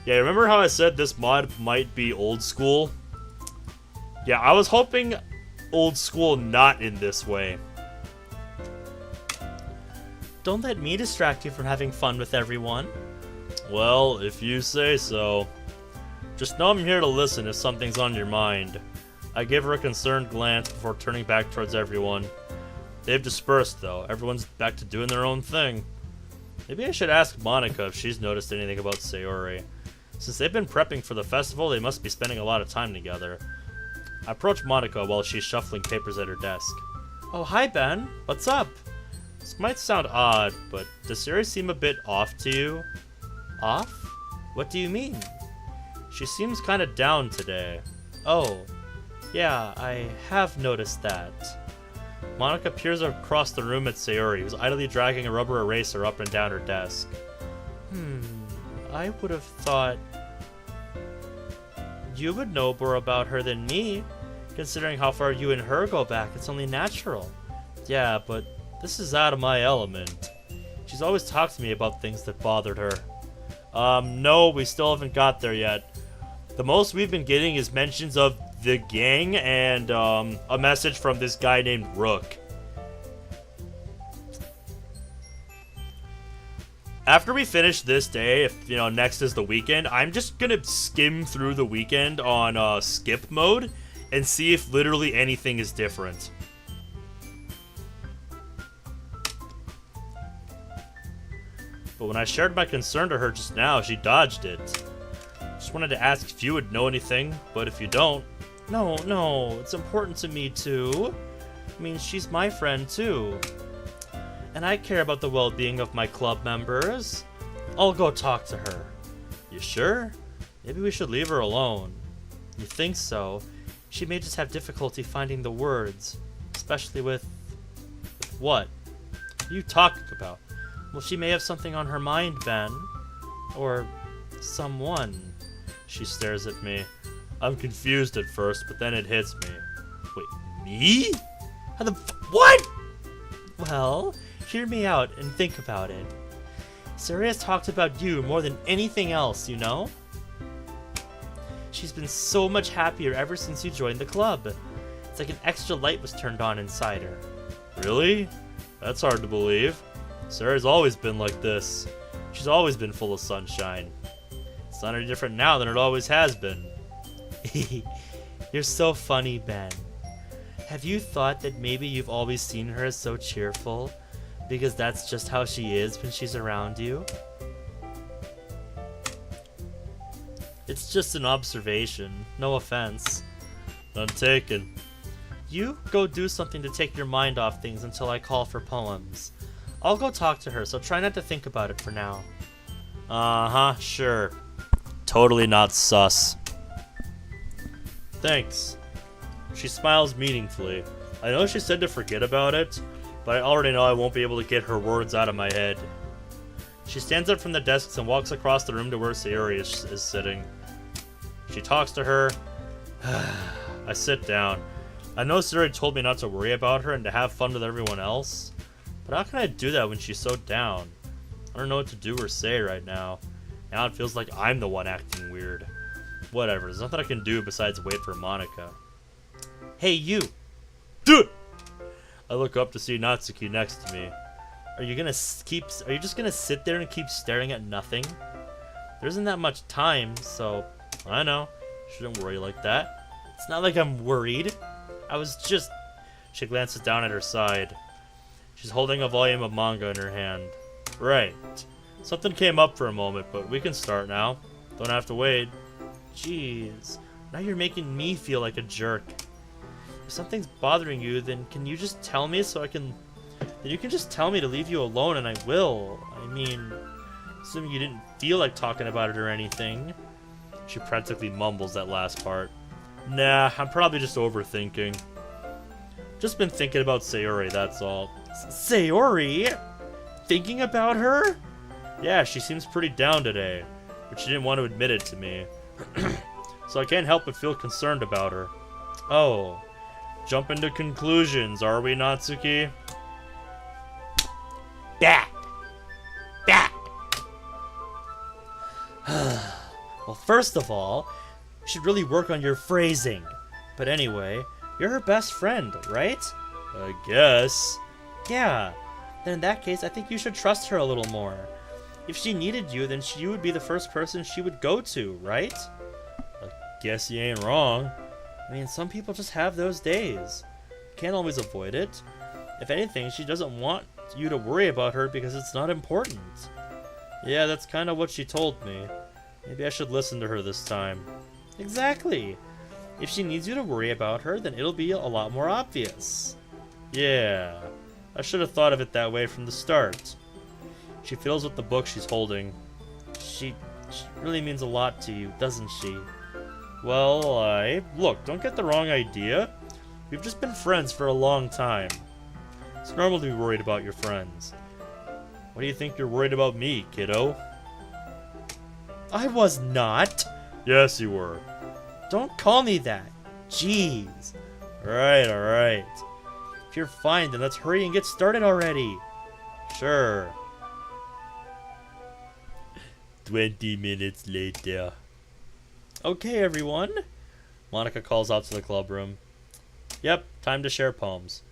Yeah, remember how I said this mod might be old school? Yeah, I was hoping old school not in this way. Don't let me distract you from having fun with everyone. Well, if you say so. Just know I'm here to listen if something's on your mind. I gave her a concerned glance before turning back towards everyone. They've dispersed, though. Everyone's back to doing their own thing. Maybe I should ask Monica if she's noticed anything about Sayori. Since they've been prepping for the festival, they must be spending a lot of time together. I approach Monica while she's shuffling papers at her desk. Oh, hi, Ben. What's up? This might sound odd, but does Sayori seem a bit off to you? Off? What do you mean? She seems kind of down today. Oh, yeah, I have noticed that. Monica peers across the room at Sayori, who's idly dragging a rubber eraser up and down her desk. I would have thought you would know more about her than me. Considering how far you and her go back, it's only natural. Yeah, but this is out of my element. She's always talked to me about things that bothered her. No, we still haven't got there yet. The most we've been getting is mentions of the gang and, a message from this guy named Rook. After we finish this day, if, next is the weekend, I'm just gonna skim through the weekend on, skip mode and see if literally anything is different. But when I shared my concern to her just now, she dodged it. Just wanted to ask if you would know anything, but if you don't... No, it's important to me too. I mean, she's my friend too. And I care about the well-being of my club members. I'll go talk to her. You sure? Maybe we should leave her alone. You think so? She may just have difficulty finding the words. Especially with what? What are you talking about? Well, she may have something on her mind, Ben. Or someone. She stares at me. I'm confused at first, but then it hits me. Wait, me? How the what? Well, hear me out and think about it. Sayori has talked about you more than anything else, you know? She's been so much happier ever since you joined the club. It's like an extra light was turned on inside her. Really? That's hard to believe. Sayori's always been like this. She's always been full of sunshine. It's not any different now than it always has been. You're so funny, Ben. Have you thought that maybe you've always seen her as so cheerful? Because that's just how she is when she's around you? It's just an observation. No offense. None taken. You go do something to take your mind off things until I call for poems. I'll go talk to her, so try not to think about it for now. Uh-huh, sure. Totally not sus. Thanks. She smiles meaningfully. I know she said to forget about it, but I already know I won't be able to get her words out of my head. She stands up from the desks and walks across the room to where Sayori is sitting. She talks to her. I sit down. I know Sayori told me not to worry about her and to have fun with everyone else, but how can I do that when she's so down? I don't know what to do or say right now. Now it feels like I'm the one acting weird. Whatever, there's nothing I can do besides wait for Monica. Hey, you! Dude! I look up to see Natsuki next to me. Are you just gonna sit there and keep staring at nothing? There isn't that much time, so I know. Shouldn't worry like that. It's not like I'm worried. I was just... She glances down at her side. She's holding a volume of manga in her hand. Right. Something came up for a moment, but we can start now. Don't have to wait. Jeez. Now you're making me feel like a jerk. If something's bothering you, then can you just tell me so I can... Then you can just tell me to leave you alone and I will. I mean, assuming you didn't feel like talking about it or anything. She practically mumbles that last part. Nah, I'm probably just overthinking. Just been thinking about Sayori, that's all. Sayori? Thinking about her? Yeah, she seems pretty down today, but she didn't want to admit it to me. So I can't help but feel concerned about her. Oh, jump into conclusions, are we, Natsuki? Bad! Bad! Well, first of all, you should really work on your phrasing. But anyway, you're her best friend, right? I guess. Yeah. Then in that case, I think you should trust her a little more. If she needed you, then you would be the first person she would go to, right? I guess you ain't wrong. I mean, some people just have those days. Can't always avoid it. If anything, she doesn't want you to worry about her because it's not important. Yeah, that's kind of what she told me. Maybe I should listen to her this time. Exactly. If she needs you to worry about her, then it'll be a lot more obvious. Yeah, I should have thought of it that way from the start. She fiddles with the book she's holding. She really means a lot to you, doesn't she? Well, look, don't get the wrong idea. We've just been friends for a long time. It's normal to be worried about your friends. What do you think you're worried about me, kiddo? I was not. Yes, you were. Don't call me that. Jeez. Alright. If you're fine, then let's hurry and get started already. Sure. 20 minutes later. Okay, everyone. Monica calls out to the club room. Yep, time to share poems.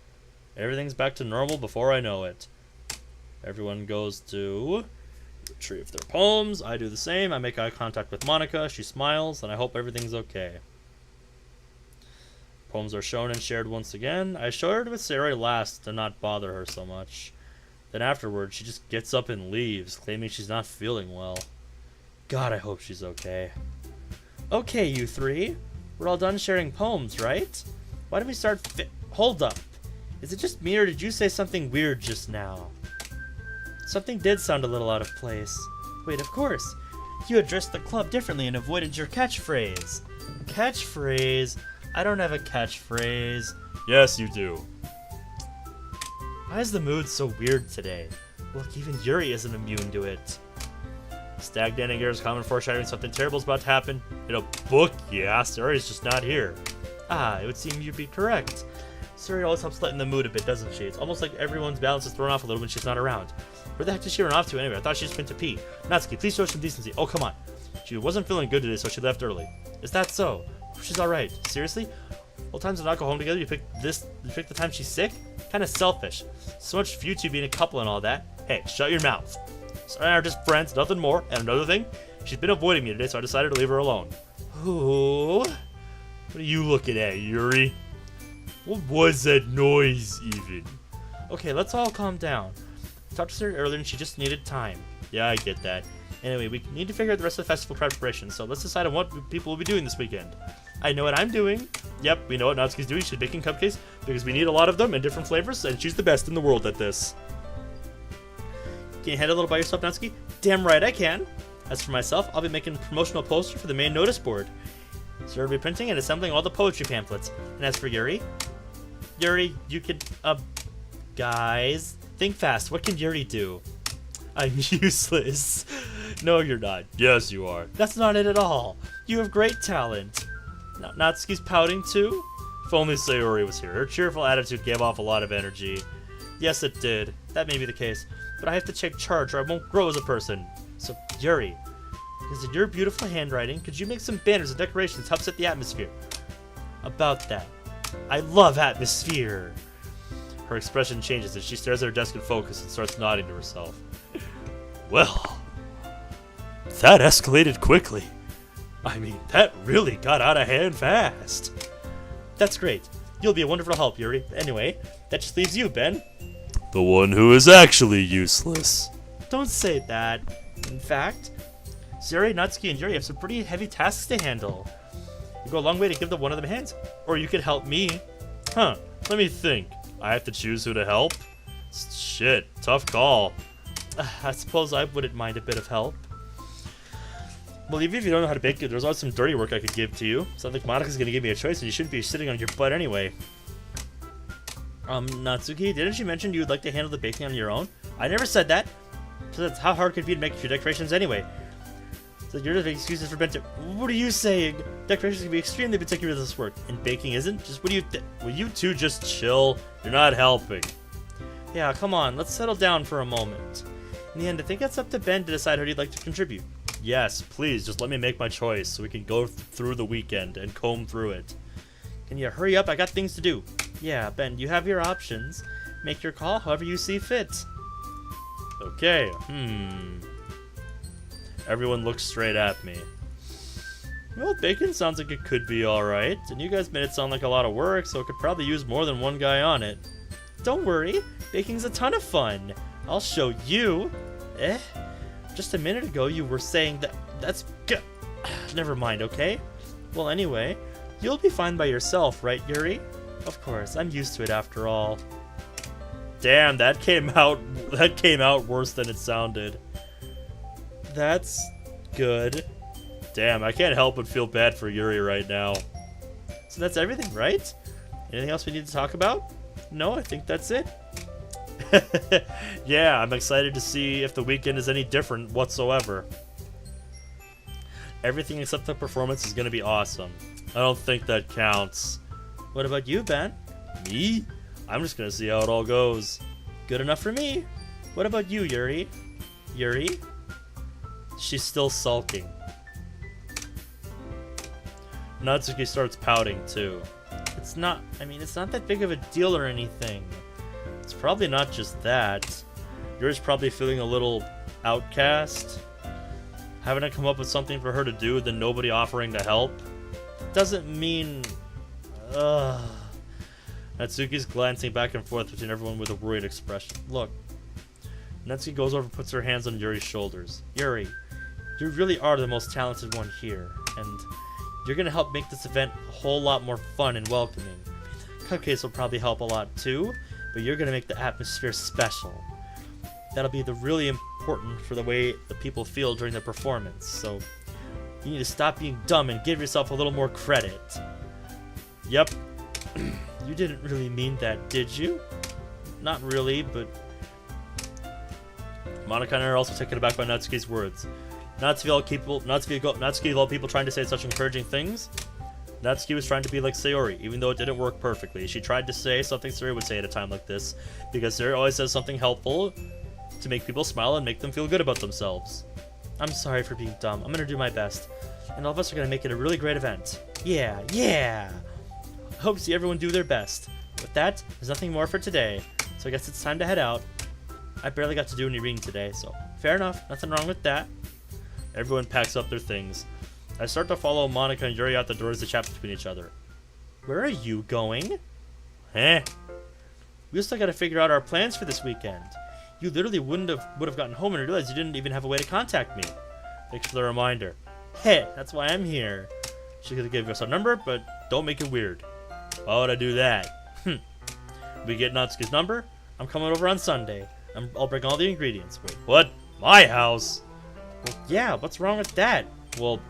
Everything's back to normal before I know it. Everyone goes to retrieve their poems. I do the same. I make eye contact with Monica. She smiles, and I hope everything's okay. Poems are shown and shared once again. I shared with Sayori last to not bother her so much. Then afterwards, she just gets up and leaves, claiming she's not feeling well. God, I hope she's okay. Okay, you three. We're all done sharing poems, right? Why don't we start Hold up. Is it just me, or did you say something weird just now? Something did sound a little out of place. Wait, of course. You addressed the club differently and avoided your catchphrase. Catchphrase? I don't have a catchphrase. Yes, you do. Why is the mood so weird today? Look, even Yuri isn't immune to it. Stagnating air is common foreshadowing something terrible is about to happen. In a book, yeah, Sayori's just not here. Ah, it would seem you'd be correct. Sayori always helps lighten the mood a bit, doesn't she? It's almost like everyone's balance is thrown off a little when she's not around. Where the heck did she run off to anyway? I thought she just went to pee. Natsuki, please show some decency. Oh, come on. She wasn't feeling good today, so she left early. Is that so? She's alright. Seriously? All times to not go home together, you pick the time she's sick? Kinda selfish. So much for you two being a couple and all that. Hey, shut your mouth. Sorry, we're just friends, nothing more. And another thing, she's been avoiding me today, so I decided to leave her alone. Ooh. What are you looking at, Yuri? What was that noise, even? Okay, let's all calm down. I talked to her earlier and she just needed time. Yeah, I get that. Anyway, we need to figure out the rest of the festival preparation, so let's decide on what people will be doing this weekend. I know what I'm doing. Yep, we know what Natsuki's doing. She's baking cupcakes because we need a lot of them in different flavors, and she's the best in the world at this. Can you handle a little by yourself, Natsuki? Damn right I can. As for myself, I'll be making a promotional poster for the main notice board. So I'll be printing and assembling all the poetry pamphlets. And as for Yuri, you could, Guys, think fast. What can Yuri do? I'm useless. No, you're not. Yes, you are. That's not it at all. You have great talent. Natsuki's pouting too? If only Sayori was here. Her cheerful attitude gave off a lot of energy. Yes, it did. That may be the case. But I have to take charge or I won't grow as a person. So, Yuri, because of your beautiful handwriting, could you make some banners and decorations to help set the atmosphere? About that. I love atmosphere. Her expression changes as she stares at her desk in focus and starts nodding to herself. Well, that escalated quickly. I mean, that really got out of hand fast. That's great. You'll be a wonderful help, Yuri. Anyway, that just leaves you, Ben. The one who is actually useless. Don't say that. In fact, Sayori, Natsuki, and Yuri have some pretty heavy tasks to handle. You go a long way to give one of them hands. Or you could help me. Huh, let me think. I have to choose who to help? Shit, tough call. I suppose I wouldn't mind a bit of help. Well, even if you don't know how to bake it, there's always some dirty work I could give to you. Sounds like Monika's gonna give me a choice and you shouldn't be sitting on your butt anyway. Natsuki, didn't you mention you'd like to handle the baking on your own? I never said that. So that's how hard could it be to make your decorations anyway? So you're just making excuses for Ben to... What are you saying? Decorations can be extremely meticulous with this work, and baking isn't? Just what do you will you two just chill? You're not helping. Yeah, come on, let's settle down for a moment. In the end, I think it's up to Ben to decide how he'd like to contribute. Yes, please, just let me make my choice so we can go through the weekend and comb through it. Can you hurry up? I got things to do. Yeah, Ben, you have your options. Make your call however you see fit. Okay, Everyone looks straight at me. Well, bacon sounds like it could be alright, and you guys made it sound like a lot of work, so it could probably use more than one guy on it. Don't worry, baking's a ton of fun. I'll show you. Just a minute ago you were saying that's... Never mind, okay? Well, anyway, you'll be fine by yourself, right, Yuri? Of course, I'm used to it after all. Damn, that came out worse than it sounded. That's good. Damn, I can't help but feel bad for Yuri right now. So that's everything, right? Anything else we need to talk about? No, I think that's it. Yeah, I'm excited to see if the weekend is any different whatsoever. Everything except the performance is going to be awesome. I don't think that counts. What about you, Ben? Me? I'm just going to see how it all goes. Good enough for me. What about you, Yuri? Yuri? She's still sulking. Natsuki starts pouting too. It's not that big of a deal or anything. It's probably not just that. Yuri's probably feeling a little outcast. Having to come up with something for her to do, then nobody offering to help. Doesn't mean... Natsuki's glancing back and forth between everyone with a worried expression. Look. Natsuki goes over and puts her hands on Yuri's shoulders. Yuri, you really are the most talented one here, and you're going to help make this event a whole lot more fun and welcoming. Cupcakes will probably help a lot too, but you're going to make the atmosphere special. That'll be really important for the way the people feel during the performance, so you need to stop being dumb and give yourself a little more credit. Yep. You didn't really mean that, did you? Not really, but... Monika and I are also taken aback by Natsuki's words. Not to be all people trying to say such encouraging things. Natsuki was trying to be like Sayori, even though it didn't work perfectly. She tried to say something Sayori would say at a time like this, because Sayori always says something helpful to make people smile and make them feel good about themselves. I'm sorry for being dumb. I'm gonna do my best. And all of us are gonna make it a really great event. Yeah, yeah! I hope to see everyone do their best. With that, there's nothing more for today, so I guess it's time to head out. I barely got to do any reading today, so fair enough, nothing wrong with that. Everyone packs up their things. I start to follow Monika and Yuri out the doors to chat between each other. Where are you going? We still gotta figure out our plans for this weekend. You literally would have gotten home and realized you didn't even have a way to contact me. Thanks for the reminder. Hey, that's why I'm here. She could have given us our number, but don't make it weird. Why would I do that? We get Natsuki's number. I'm coming over on Sunday. I'll bring all the ingredients. Wait, what? My house? Well, yeah, what's wrong with that? Well,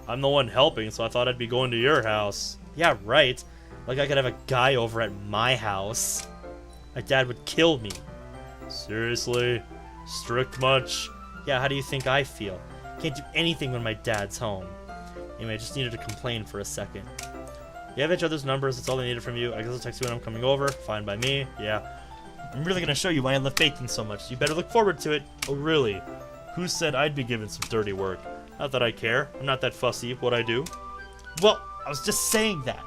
I'm the one helping, so I thought I'd be going to your house. Yeah, right. Like I could have a guy over at my house. My dad would kill me. Seriously? Strict much? Yeah, how do you think I feel? Can't do anything when my dad's home. Anyway, I just needed to complain for a second. You have each other's numbers, that's all I needed from you. I guess I'll text you when I'm coming over. Fine by me. Yeah. I'm really gonna show you why I love baking so much. You better look forward to it. Oh, really? Who said I'd be given some dirty work? Not that I care. I'm not that fussy what I do. Well, I was just saying that.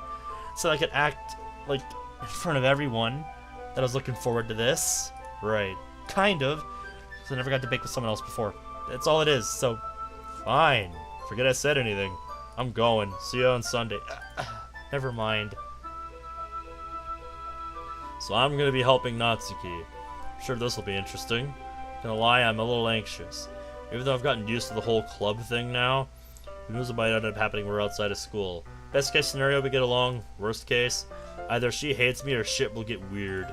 So I could act, like, in front of everyone that I was looking forward to this. Right. Kind of. Because I never got to bake with someone else before. That's all it is, so... Fine. Forget I said anything. I'm going. See you on Sunday. Never mind. So I'm going to be helping Natsuki. I'm sure this will be interesting. Gonna lie, I'm a little anxious. Even though I've gotten used to the whole club thing now, who knows what might end up happening when we're outside of school. Best case scenario, we get along. Worst case, either she hates me or shit will get weird.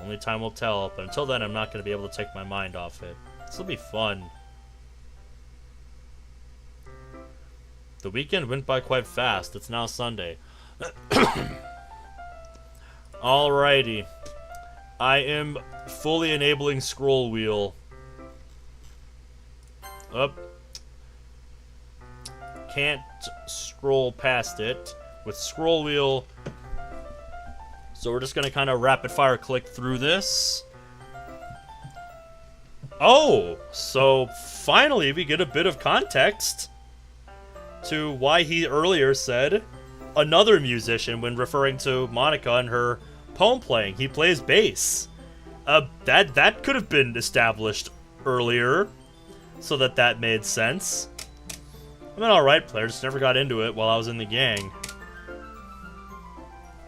Only time will tell, but until then I'm not going to be able to take my mind off it. This will be fun. The weekend went by quite fast. It's now Sunday. Alrighty. I am fully enabling scroll wheel. Up. Can't scroll past it with scroll wheel. So we're just going to kind of rapid fire click through this. Oh, so finally we get a bit of context to why he earlier said another musician when referring to Monica and her poem playing. He plays bass. That could have been established earlier, so that made sense. I'm an alright player, just never got into it while I was in the gang.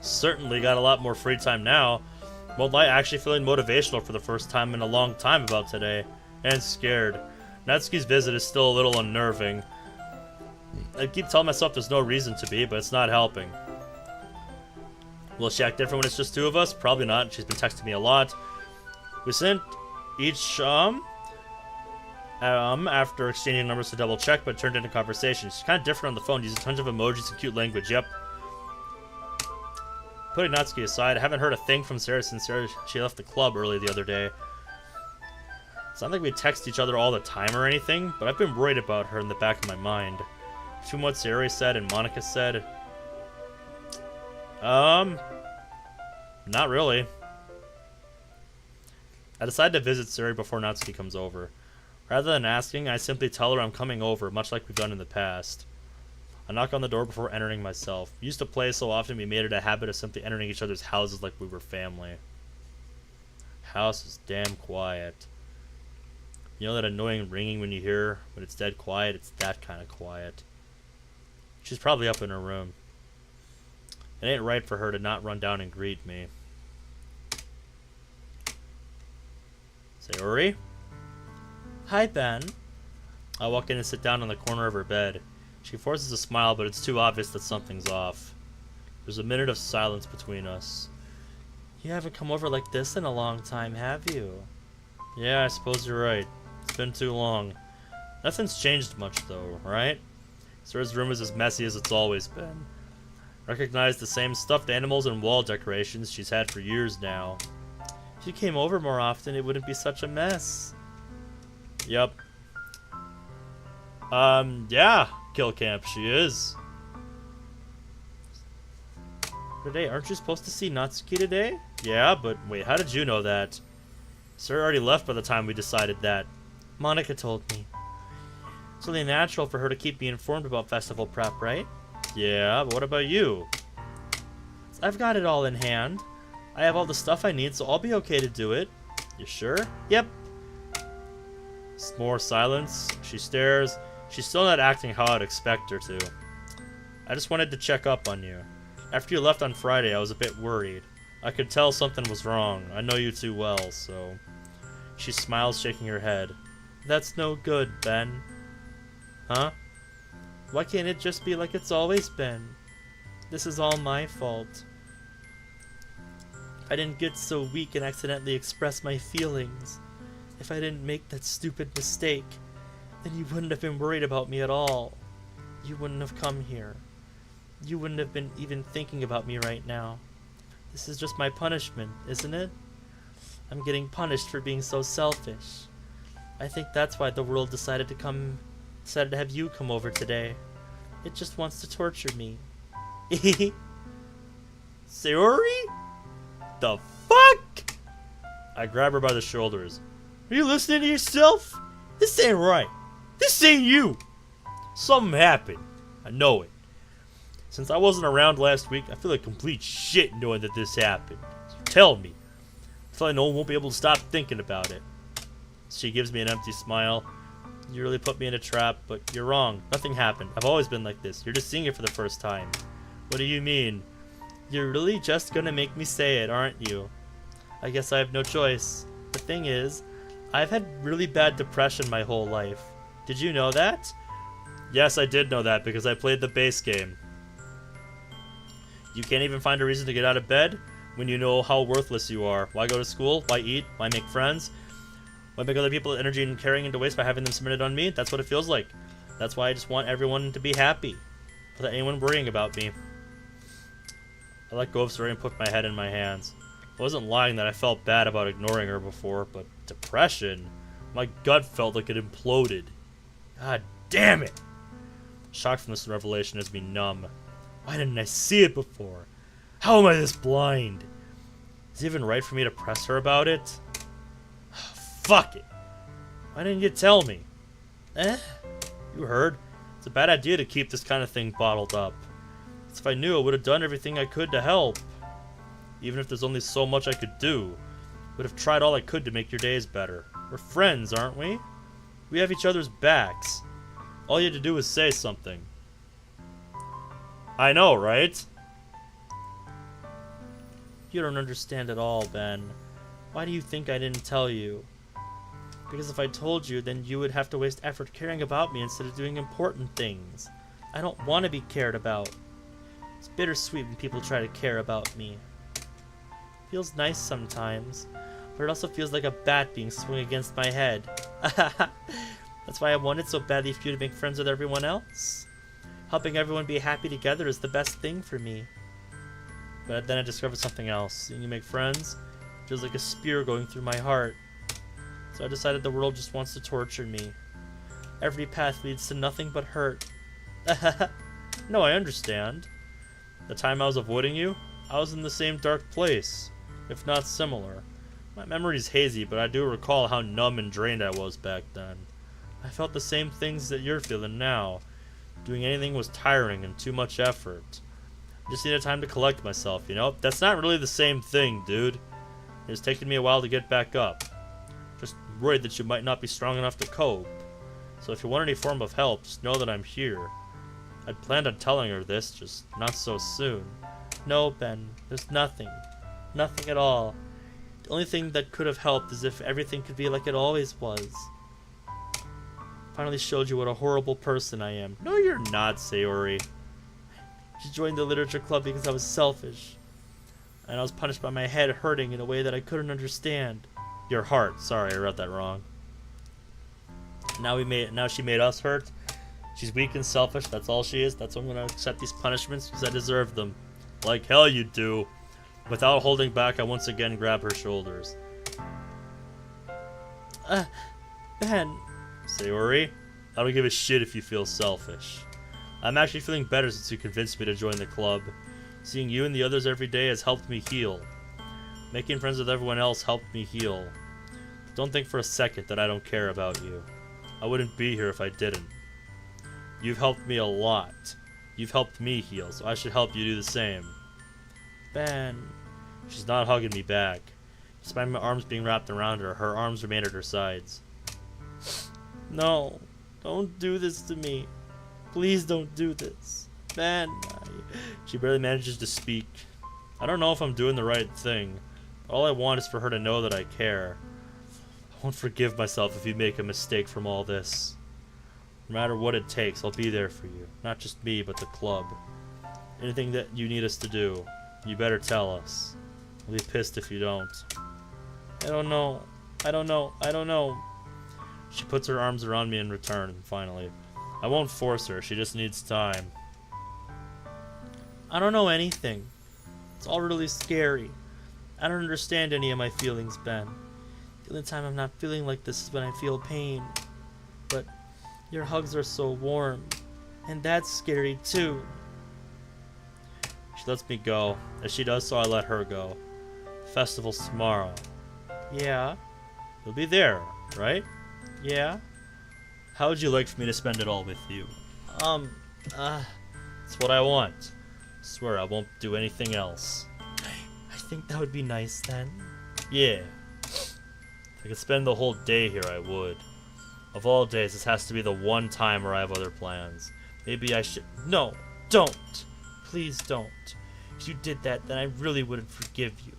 Certainly got a lot more free time now. Won't lie, actually feeling motivational for the first time in a long time about today. And scared. Natsuki's visit is still a little unnerving. I keep telling myself there's no reason to be, but it's not helping. Will she act different when it's just two of us? Probably not. She's been texting me a lot. We sent each, after exchanging numbers to double check, but it turned into conversation. She's kind of different on the phone, using tons of emojis and cute language, yep. Putting Natsuki aside, I haven't heard a thing from Sarah since she left the club early the other day. It's not like we text each other all the time or anything, but I've been worried about her in the back of my mind. Between what Sarah said and Monica said... not really. I decided to visit Sari before Natsuki comes over. Rather than asking, I simply tell her I'm coming over, much like we've done in the past. I knock on the door before entering myself. We used to play so often we made it a habit of simply entering each other's houses like we were family. House is damn quiet. You know that annoying ringing when you hear when it's dead quiet? It's that kind of quiet. She's probably up in her room. It ain't right for her to not run down and greet me. Sayori? Hi, Ben. I walk in and sit down on the corner of her bed. She forces a smile, but it's too obvious that something's off. There's a minute of silence between us. You haven't come over like this in a long time, have you? Yeah, I suppose you're right. It's been too long. Nothing's changed much, though, right? Sarah's room is as messy as it's always been. Recognize the same stuffed animals and wall decorations she's had for years now. If you came over more often, it wouldn't be such a mess. Yep. Yeah, Kill Camp, she is. Today, aren't you supposed to see Natsuki today? Yeah, but wait, how did you know that? Sarah already left by the time we decided that. Monica told me. It's only natural for her to keep me informed about festival prep, right? Yeah, but what about you? I've got it all in hand. I have all the stuff I need, so I'll be okay to do it. You sure? Yep. More silence. She stares. She's still not acting how I'd expect her to. I just wanted to check up on you. After you left on Friday, I was a bit worried. I could tell something was wrong. I know you too well, so... She smiles, shaking her head. That's no good, Ben. Huh? Why can't it just be like it's always been? This is all my fault. If I didn't get so weak and accidentally express my feelings, if I didn't make that stupid mistake, then you wouldn't have been worried about me at all. You wouldn't have come here. You wouldn't have been even thinking about me right now. This is just my punishment, isn't it? I'm getting punished for being so selfish. I think that's why the world decided to have you come over today. It just wants to torture me. Sayori? The fuck? I grab her by the shoulders. Are you listening to yourself? This ain't right. This ain't you. Something happened. I know it. Since I wasn't around last week, I feel like complete shit knowing that this happened. So tell me. I feel like no one won't be able to stop thinking about it. She gives me an empty smile. You really put me in a trap, but you're wrong. Nothing happened. I've always been like this. You're just seeing it for the first time. What do you mean? You're really just gonna make me say it, aren't you? I guess I have no choice. The thing is, I've had really bad depression my whole life. Did you know that? Yes, I did know that because I played the base game. You can't even find a reason to get out of bed when you know how worthless you are. Why go to school? Why eat? Why make friends? Why make other people energy and carrying into waste by having them submitted on me? That's what it feels like. That's why I just want everyone to be happy, without anyone worrying about me. I let go of Sayori and put my head in my hands. I wasn't lying that I felt bad about ignoring her before, but depression? My gut felt like it imploded. God damn it! Shock from this revelation has me numb. Why didn't I see it before? How am I this blind? Is it even right for me to press her about it? Fuck it! Why didn't you tell me? You heard. It's a bad idea to keep this kind of thing bottled up. If I knew, I would have done everything I could to help. Even if there's only so much I could do. Would have tried all I could to make your days better. We're friends, aren't we? We have each other's backs. All you had to do was say something. I know, right? You don't understand at all, Ben. Why do you think I didn't tell you? Because if I told you, then you would have to waste effort caring about me instead of doing important things. I don't want to be cared about. It's bittersweet when people try to care about me. It feels nice sometimes, but it also feels like a bat being swung against my head. That's why I wanted so badly for you to make friends with everyone else. Helping everyone be happy together is the best thing for me. But then I discovered something else. Seeing you make friends feels like a spear going through my heart. So I decided the world just wants to torture me. Every path leads to nothing but hurt. No, I understand. The time I was avoiding you, I was in the same dark place, if not similar. My memory's hazy, but I do recall how numb and drained I was back then. I felt the same things that you're feeling now. Doing anything was tiring and too much effort. I just needed time to collect myself, you know? That's not really the same thing, dude. It's taken me a while to get back up. Just worried that you might not be strong enough to cope. So if you want any form of help, just know that I'm here. I'd planned on telling her this, just not so soon. No, Ben, there's nothing. Nothing at all. The only thing that could have helped is if everything could be like it always was. Finally showed you what a horrible person I am. No, you're not, Sayori. She joined the literature club because I was selfish. And I was punished by my head hurting in a way that I couldn't understand. Your heart. Sorry, I read that wrong. Now she made us hurt. She's weak and selfish. That's all she is. That's why I'm going to accept these punishments because I deserve them. Like hell you do. Without holding back, I once again grab her shoulders. Ben. Sayori, I don't give a shit if you feel selfish. I'm actually feeling better since you convinced me to join the club. Seeing you and the others every day has helped me heal. Making friends with everyone else helped me heal. Don't think for a second that I don't care about you. I wouldn't be here if I didn't. You've helped me a lot. You've helped me heal, so I should help you do the same. Ben. She's not hugging me back. Despite my arms being wrapped around her, her arms remain at her sides. No, don't do this to me. Please don't do this. Ben. She barely manages to speak. I don't know if I'm doing the right thing. All I want is for her to know that I care. I won't forgive myself if you make a mistake from all this. No matter what it takes, I'll be there for you. Not just me, but the club. Anything that you need us to do, you better tell us. I'll be pissed if you don't. I don't know. I don't know. I don't know. She puts her arms around me in return, finally. I won't force her, she just needs time. I don't know anything. It's all really scary. I don't understand any of my feelings, Ben. The only time I'm not feeling like this is when I feel pain. But your hugs are so warm. And that's scary too. She lets me go. As she does so, I let her go. Festival's tomorrow. Yeah. You'll be there, right? Yeah. How would you like for me to spend it all with you? It's what I want. I swear I won't do anything else. I think that would be nice then. Yeah. If I could spend the whole day here, I would. Of all days, this has to be the one time where I have other plans. Maybe I should... No, don't. Please don't. If you did that, then I really wouldn't forgive you.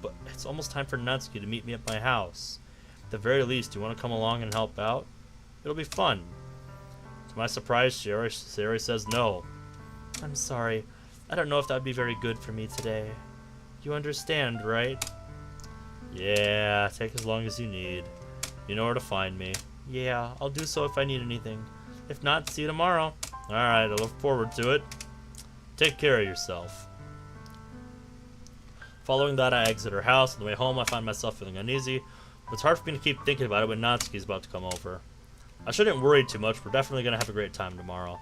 But it's almost time for Natsuki to meet me at my house. At the very least, do you want to come along and help out? It'll be fun. To my surprise, she already says no. I'm sorry. I don't know if that would be very good for me today. You understand, right? Yeah, take as long as you need. You know where to find me. Yeah, I'll do so if I need anything. If not, see you tomorrow. Alright, I look forward to it. Take care of yourself. Following that, I exit her house. On the way home, I find myself feeling uneasy. But it's hard for me to keep thinking about it when Natsuki's about to come over. I shouldn't worry too much. We're definitely going to have a great time tomorrow.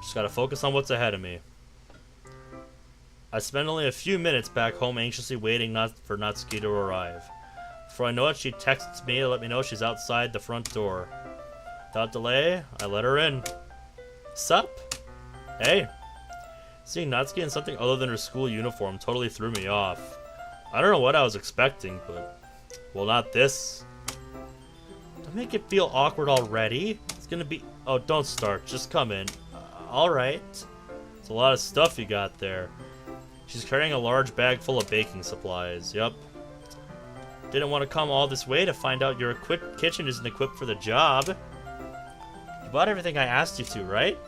Just gotta focus on what's ahead of me. I spend only a few minutes back home anxiously waiting for Natsuki to arrive. Before I know it, she texts me to let me know she's outside the front door. Without delay, I let her in. Sup? Hey. Seeing Natsuki in something other than her school uniform totally threw me off. I don't know what I was expecting, but... well, not this. Don't make it feel awkward already. It's gonna be... oh, don't start. Just come in. Alright. It's a lot of stuff you got there. She's carrying a large bag full of baking supplies. Yep. Didn't want to come all this way to find out your kitchen isn't equipped for the job. You bought everything I asked you to, right?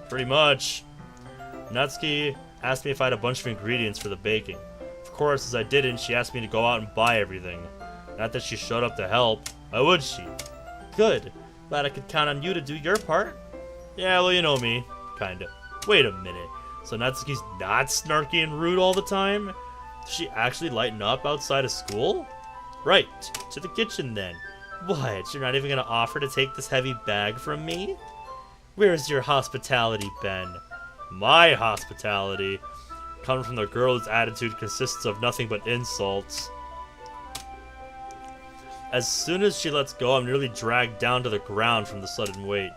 Pretty much. Natsuki asked me if I had a bunch of ingredients for the baking. Of course, as I didn't, she asked me to go out and buy everything. Not that she showed up to help. Why would she? Good. Glad I could count on you to do your part. Yeah, well, you know me. Kinda. Wait a minute. So Natsuki's not snarky and rude all the time? Does she actually lighten up outside of school? Right. To the kitchen, then. What? You're not even gonna offer to take this heavy bag from me? Where's your hospitality, Ben? My hospitality? Coming from the girl whose attitude consists of nothing but insults. As soon as she lets go, I'm nearly dragged down to the ground from the sudden weight.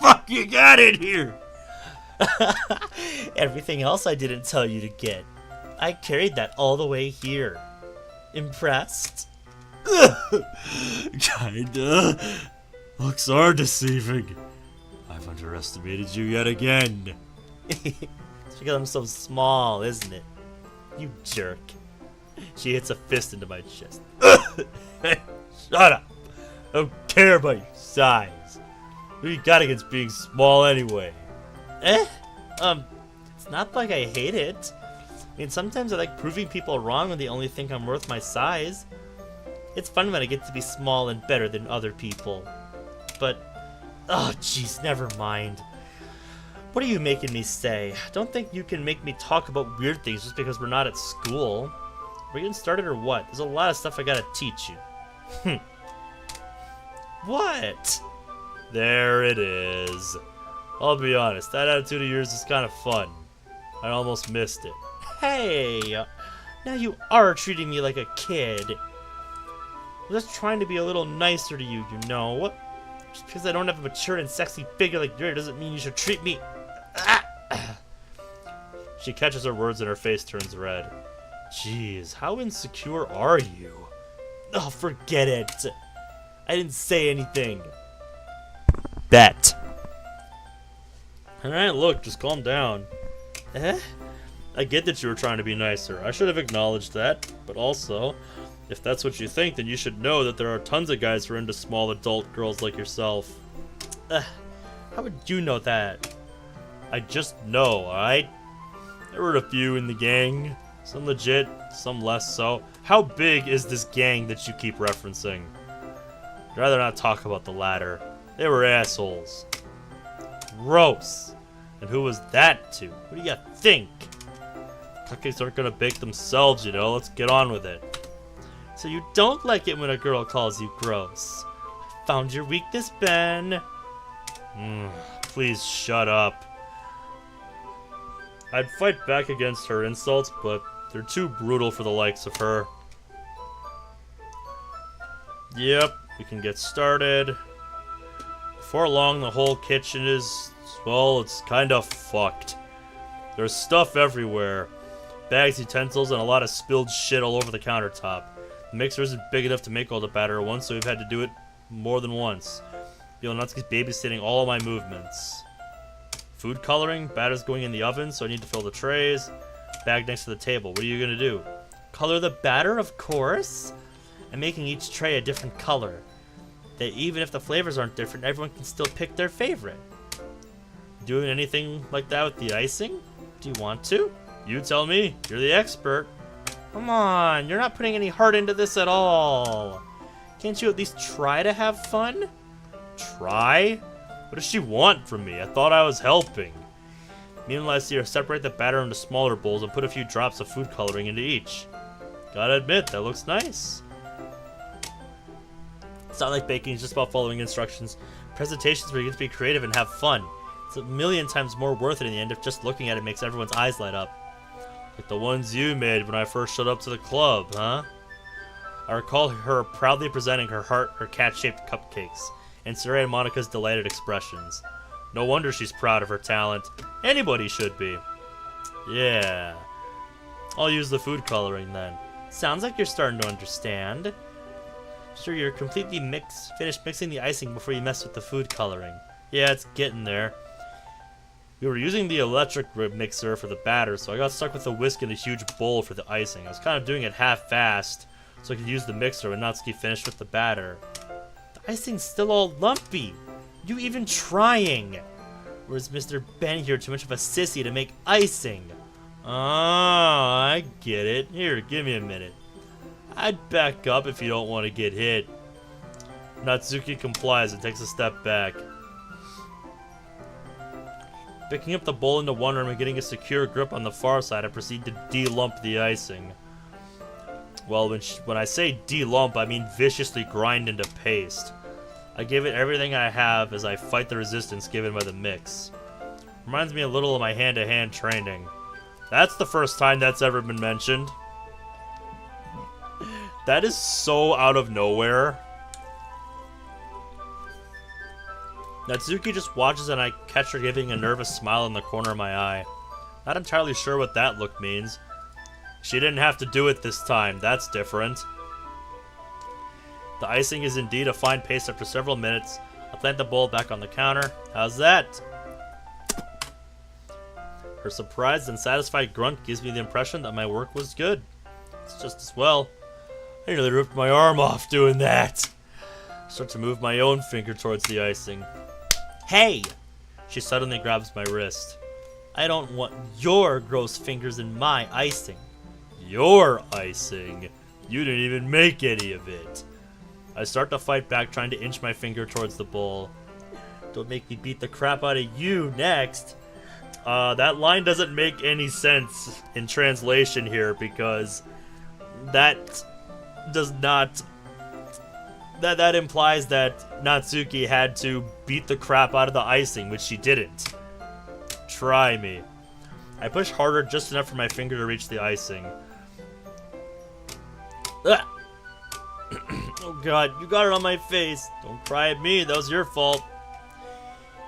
Fuck you got in here? Everything else I didn't tell you to get. I carried that all the way here. Impressed? Kinda. Looks are deceiving. I've underestimated you yet again. It's because I'm so small, isn't it? You jerk. She hits a fist into my chest. Shut up. I don't care about your size. What do you got against being small anyway? It's not like I hate it. I mean, sometimes I like proving people wrong when they only think I'm worth my size. It's fun when I get to be small and better than other people. But, oh jeez, never mind. What are you making me say? Don't think you can make me talk about weird things just because we're not at school. We're getting started or what? There's a lot of stuff I gotta teach you. What? There it is. I'll be honest, that attitude of yours is kind of fun. I almost missed it. Hey! Now you are treating me like a kid. I'm just trying to be a little nicer to you, you know? Just because I don't have a mature and sexy figure like yours doesn't mean you should treat me... She catches her words and her face turns red. Jeez, how insecure are you? Oh, forget it. I didn't say anything. Bet. Alright, look, just calm down. I get that you were trying to be nicer. I should have acknowledged that. But also, if that's what you think, then you should know that there are tons of guys who are into small adult girls like yourself. How would you know that? I just know, alright? There were a few in the gang. Some legit, some less so. How big is this gang that you keep referencing? I'd rather not talk about the latter. They were assholes. Gross. And who was that to? What do you think? Cupcakes aren't gonna bake themselves, you know. Let's get on with it. So you don't like it when a girl calls you gross. Found your weakness, Ben. Please shut up. I'd fight back against her insults, but they're too brutal for the likes of her. Yep, we can get started. Before long, the whole kitchen is, well, it's kind of fucked. There's stuff everywhere. Bags, utensils, and a lot of spilled shit all over the countertop. The mixer isn't big enough to make all the batter at once, so we've had to do it more than once. Bielonowski's babysitting all of my movements. Food coloring, batter's going in the oven, so I need to fill the trays. Bag next to the table. What are you gonna do? Color the batter, of course. I'm making each tray a different color. That even if the flavors aren't different, everyone can still pick their favorite. Doing anything like that with the icing? Do you want to? You tell me. You're the expert. Come on, you're not putting any heart into this at all. Can't you at least try to have fun? Try? What does she want from me? I thought I was helping. Meanwhile, I see her separate the batter into smaller bowls and put a few drops of food coloring into each. Gotta admit, that looks nice. It's not like baking is just about following instructions. Presentations where you get to be creative and have fun. It's a million times more worth it in the end if just looking at it makes everyone's eyes light up. Like the ones you made when I first showed up to the club, huh? I recall her proudly presenting her cat-shaped cupcakes, and Sarah and Monica's delighted expressions. No wonder she's proud of her talent. Anybody should be. Yeah. I'll use the food coloring then. Sounds like you're starting to understand. Sure, you're completely finished mixing the icing before you mess with the food coloring. Yeah, it's getting there. We were using the electric mixer for the batter, so I got stuck with a whisk and a huge bowl for the icing. I was kind of doing it half-fast, so I could use the mixer when Natsuki finished with the batter. The icing's still all lumpy. You even trying? Or is Mr. Ben here too much of a sissy to make icing? Oh, I get it. Here, give me a minute. I'd back up if you don't want to get hit. Natsuki complies and takes a step back. Picking up the bowl into one arm and getting a secure grip on the far side, I proceed to de-lump the icing. Well, when I say de-lump, I mean viciously grind into paste. I give it everything I have as I fight the resistance given by the mix. Reminds me a little of my hand-to-hand training. That's the first time that's ever been mentioned. That is so out of nowhere. Natsuki just watches and I catch her giving a nervous smile in the corner of my eye. Not entirely sure what that look means. She didn't have to do it this time, that's different. The icing is indeed a fine paste after several minutes. I plant the bowl back on the counter. How's that? Her surprised and satisfied grunt gives me the impression that my work was good. It's just as well. I nearly ripped my arm off doing that. I start to move my own finger towards the icing. Hey! She suddenly grabs my wrist. I don't want your gross fingers in my icing. Your icing? You didn't even make any of it. I start to fight back, trying to inch my finger towards the bowl. Don't make me beat the crap out of you next. That line doesn't make any sense in translation here because that does not... That implies that Natsuki had to beat the crap out of the icing, which she didn't. Try me. I push harder just enough for my finger to reach the icing. Ugh. Oh god, you got it on my face. Don't cry at me, that was your fault.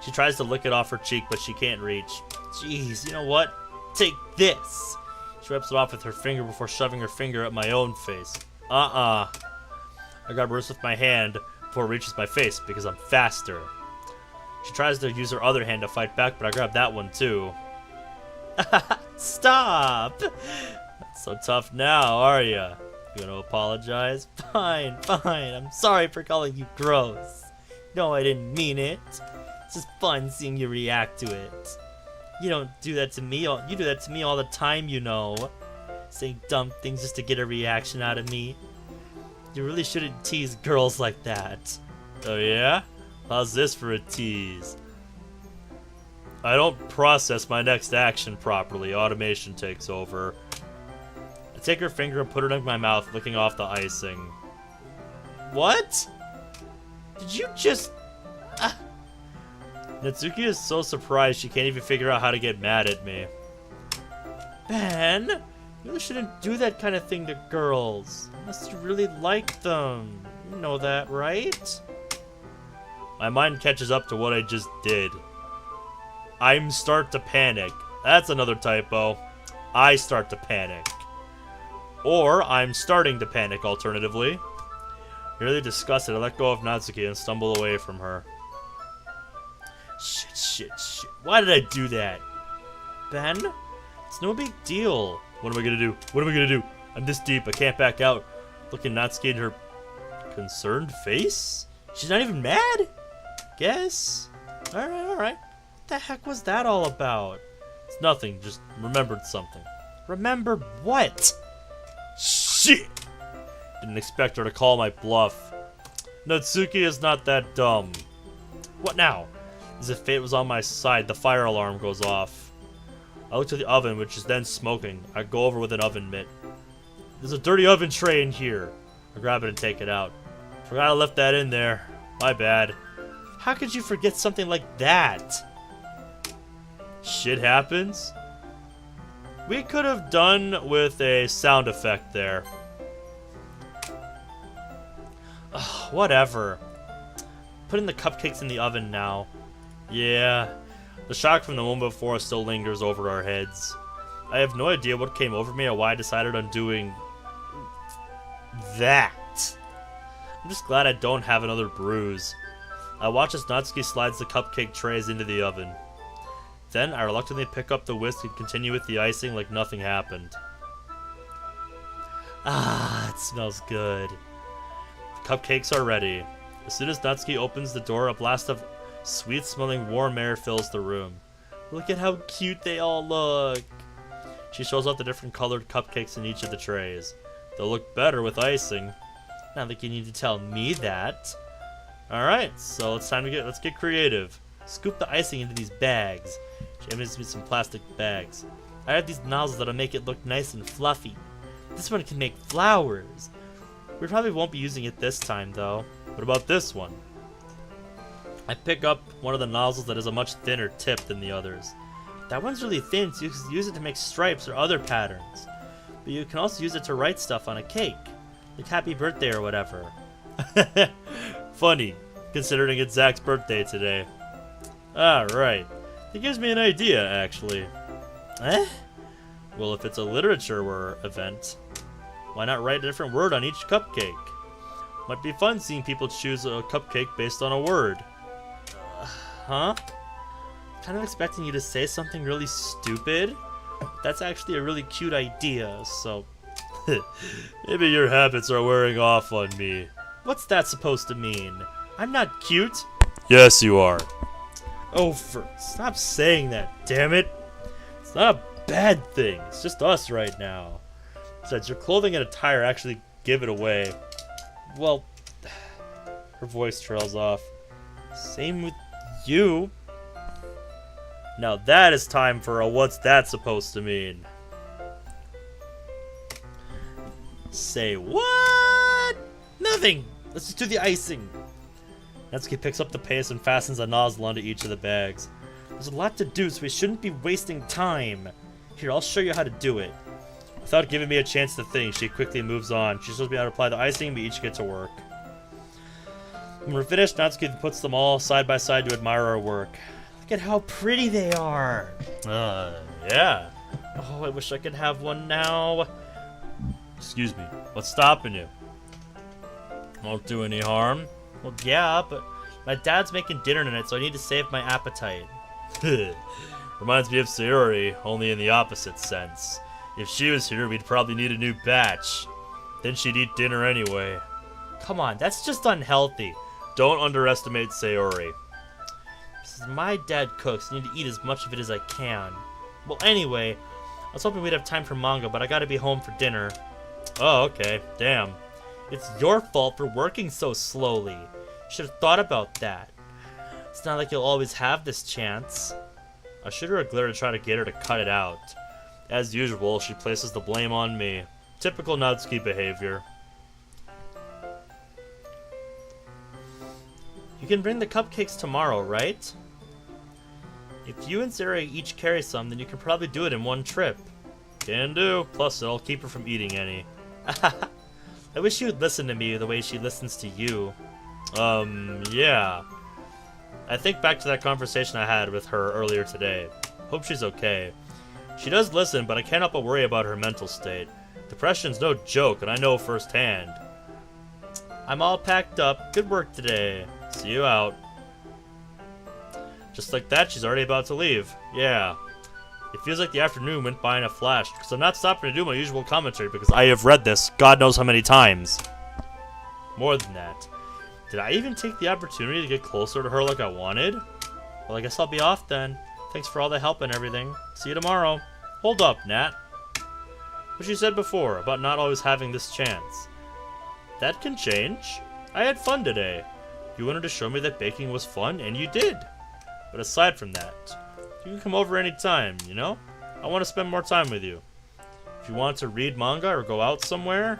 She tries to lick it off her cheek, but she can't reach. Jeez, you know what? Take this. She wipes it off with her finger before shoving her finger at my own face. I grab hers with my hand before it reaches my face because I'm faster. She tries to use her other hand to fight back, but I grab that one too. Stop! Not so tough now, are ya? You gonna apologize? Fine, fine. I'm sorry for calling you gross. No, I didn't mean it. It's just fun seeing you react to it. You don't do that to me. You do that to me all the time, you know. Saying dumb things just to get a reaction out of me. You really shouldn't tease girls like that. Oh yeah? How's this for a tease? I don't process my next action properly. Automation takes over. take her finger and put it in my mouth, licking off the icing. What? Did you just... Natsuki is so surprised she can't even figure out how to get mad at me. Ben, you really shouldn't do that kind of thing to girls. Unless you really like them. You know that, right? My mind catches up to what I just did. I'm start to panic. That's another typo. I start to panic. Or I'm starting to panic, alternatively. Nearly disgusted, I let go of Natsuki and stumble away from her. Shit. Why did I do that? Ben? It's no big deal. What am I gonna do? I'm this deep, I can't back out. Looking Natsuki at her concerned face? She's not even mad? Guess. Alright. What the heck was that all about? It's nothing, just remembered something. Remembered what? Shit! Didn't expect her to call my bluff. Natsuki is not that dumb. What now? As if fate was on my side, the fire alarm goes off. I look to the oven, which is then smoking. I go over with an oven mitt. There's a dirty oven tray in here. I grab it and take it out. Forgot I left that in there. My bad. How could you forget something like that? Shit happens. We could have done with a sound effect there. Ugh, whatever. Putting the cupcakes in the oven now. Yeah. The shock from the moment before still lingers over our heads. I have no idea what came over me or why I decided on doing that. I'm just glad I don't have another bruise. I watch as Natsuki slides the cupcake trays into the oven. Then I reluctantly pick up the whisk and continue with the icing like nothing happened. Ah, it smells good. The cupcakes are ready. As soon as Natsuki opens the door, a blast of sweet-smelling warm air fills the room. Look at how cute they all look. She shows off the different colored cupcakes in each of the trays. They'll look better with icing. Not like you need to tell me that. Alright, so it's time to let's get creative. Scoop the icing into these bags. She gives me some plastic bags. I have these nozzles that'll make it look nice and fluffy. This one can make flowers. We probably won't be using it this time though. What about this one? I pick up one of the nozzles that has a much thinner tip than the others. That one's really thin, so you can use it to make stripes or other patterns. But you can also use it to write stuff on a cake. Like happy birthday or whatever. Funny, considering it's Zach's birthday today. Alright. It gives me an idea, actually. Well, if it's a literature event, why not write a different word on each cupcake? Might be fun seeing people choose a cupcake based on a word. Huh? Kind of expecting you to say something really stupid. That's actually a really cute idea, so... Maybe your habits are wearing off on me. What's that supposed to mean? I'm not cute. Yes, you are. Oh, stop saying that, damn it. It's not a bad thing. It's just us right now. Besides, your clothing and attire actually give it away. Well, her voice trails off. Same with you. Now that is time for a what's that supposed to mean? Say what? Nothing. Let's just do the icing. Natsuki picks up the paste and fastens a nozzle onto each of the bags. There's a lot to do, so we shouldn't be wasting time. Here, I'll show you how to do it. Without giving me a chance to think, she quickly moves on. She shows me how to apply the icing, but each get to work. When we're finished, Natsuki puts them all side by side to admire our work. Look at how pretty they are. Yeah. Oh, I wish I could have one now. Excuse me, what's stopping you? Won't do any harm. Well, yeah, but my dad's making dinner tonight, so I need to save my appetite. Reminds me of Sayori, only in the opposite sense. If she was here, we'd probably need a new batch. Then she'd eat dinner anyway. Come on, that's just unhealthy. Don't underestimate Sayori. Since my dad cooks, I need to eat as much of it as I can. Well, anyway, I was hoping we'd have time for manga, but I gotta be home for dinner. Oh, okay. Damn. It's your fault for working so slowly. You should have thought about that. It's not like you'll always have this chance. I shoot her a glare to try to get her to cut it out. As usual, she places the blame on me. Typical Natsuki behavior. You can bring the cupcakes tomorrow, right? If you and Sarah each carry some, then you can probably do it in one trip. Can do. Plus, it'll keep her from eating any. I wish you'd listen to me the way she listens to you. Yeah. I think back to that conversation I had with her earlier today. Hope she's okay. She does listen, but I can't help but worry about her mental state. Depression's no joke, and I know firsthand. I'm all packed up. Good work today. See you out. Just like that, she's already about to leave. Yeah. It feels like the afternoon went by in a flash, because I'm not stopping to do my usual commentary because I have read this God knows how many times. More than that. Did I even take the opportunity to get closer to her like I wanted? Well, I guess I'll be off then. Thanks for all the help and everything. See you tomorrow. Hold up, Nat. What you said before about not always having this chance. That can change. I had fun today. You wanted to show me that baking was fun, and you did. But aside from that, you can come over anytime, you know? I want to spend more time with you. If you want to read manga or go out somewhere,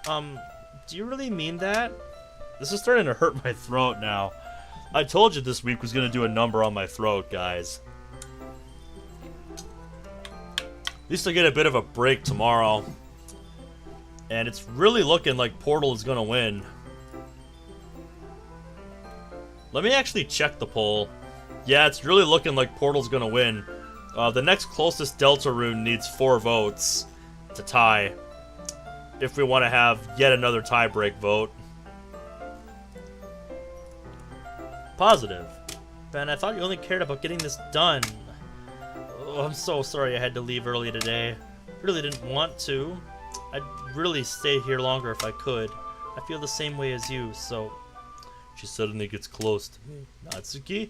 do you really mean that? This is starting to hurt my throat now. I told you this week was going to do a number on my throat, guys. At least I get a bit of a break tomorrow. And it's really looking like Portal is going to win. Let me actually check the poll. Yeah, it's really looking like Portal's going to win. The next closest Deltarune needs 4 votes to tie. If we want to have yet another tie-break vote. Positive. Ben, I thought you only cared about getting this done. Oh, I'm so sorry I had to leave early today. Really didn't want to. I'd really stay here longer if I could. I feel the same way as you, so... She suddenly gets close to me. Natsuki?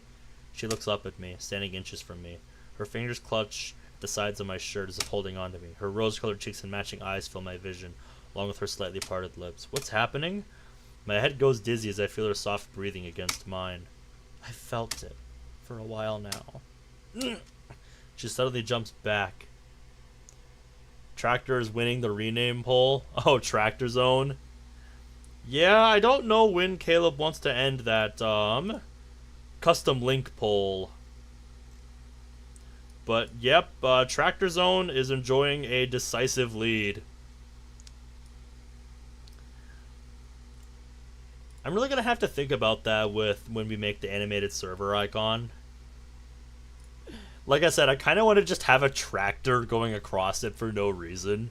She looks up at me, standing inches from me. Her fingers clutch at the sides of my shirt as if holding on to me. Her rose-colored cheeks and matching eyes fill my vision, along with her slightly parted lips. What's happening? My head goes dizzy as I feel her soft breathing against mine. I felt it for a while now. She suddenly jumps back. Tractor is winning the rename poll. Oh, Tractor Zone. Yeah, I don't know when Caleb wants to end that, custom link poll. But, yep, Tractor Zone is enjoying a decisive lead. I'm really gonna have to think about that when we make the animated server icon. Like I said, I kind of want to just have a tractor going across it for no reason.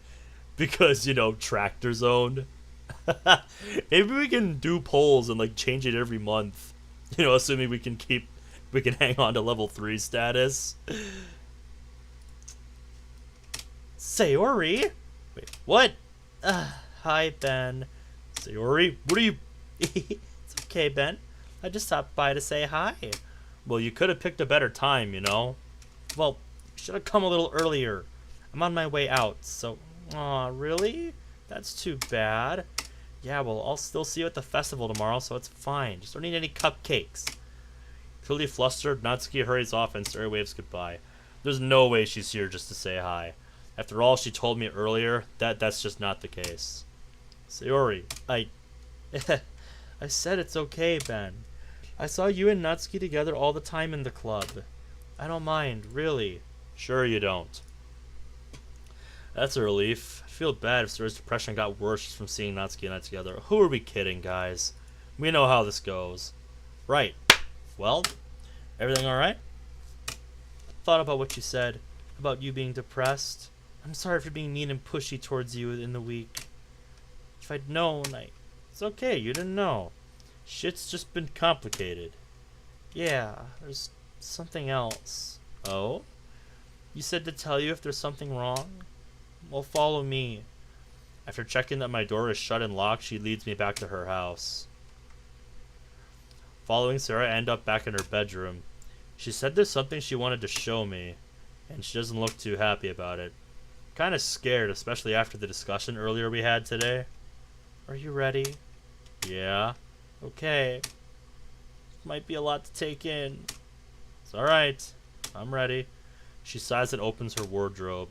Because, you know, Tractor Zone. Maybe we can do polls and, like, change it every month. You know, assuming we can hang on to level 3 status. Sayori? Wait, what? Hi, Ben. Sayori, what are you... It's okay, Ben. I just stopped by to say hi. Well, you could have picked a better time, you know. Well, you should have come a little earlier. I'm on my way out, so... Aw, really? That's too bad. Yeah, well, I'll still see you at the festival tomorrow, so it's fine. Just don't need any cupcakes. Clearly flustered, Natsuki hurries off and Sayori waves goodbye. There's no way she's here just to say hi. After all she told me earlier, that's just not the case. Sayori, I said it's okay, Ben. I saw you and Natsuki together all the time in the club. I don't mind, really. Sure you don't. That's a relief. I feel bad if Sayori's depression got worse just from seeing Natsuki and I together. Who are we kidding, guys? We know how this goes. Right. Well, everything alright? Thought about what you said, about you being depressed. I'm sorry for being mean and pushy towards you in the week. If I'd known, It's okay, you didn't know. Shit's just been complicated. Yeah, there's something else. Oh? You said to tell you if there's something wrong? Well, follow me. After checking that my door is shut and locked, she leads me back to her house. Following Sarah, I end up back in her bedroom. She said there's something she wanted to show me, and she doesn't look too happy about it. Kinda scared, especially after the discussion earlier we had today. Are you ready? Yeah. Okay. Might be a lot to take in. It's alright. I'm ready. She sighs and opens her wardrobe.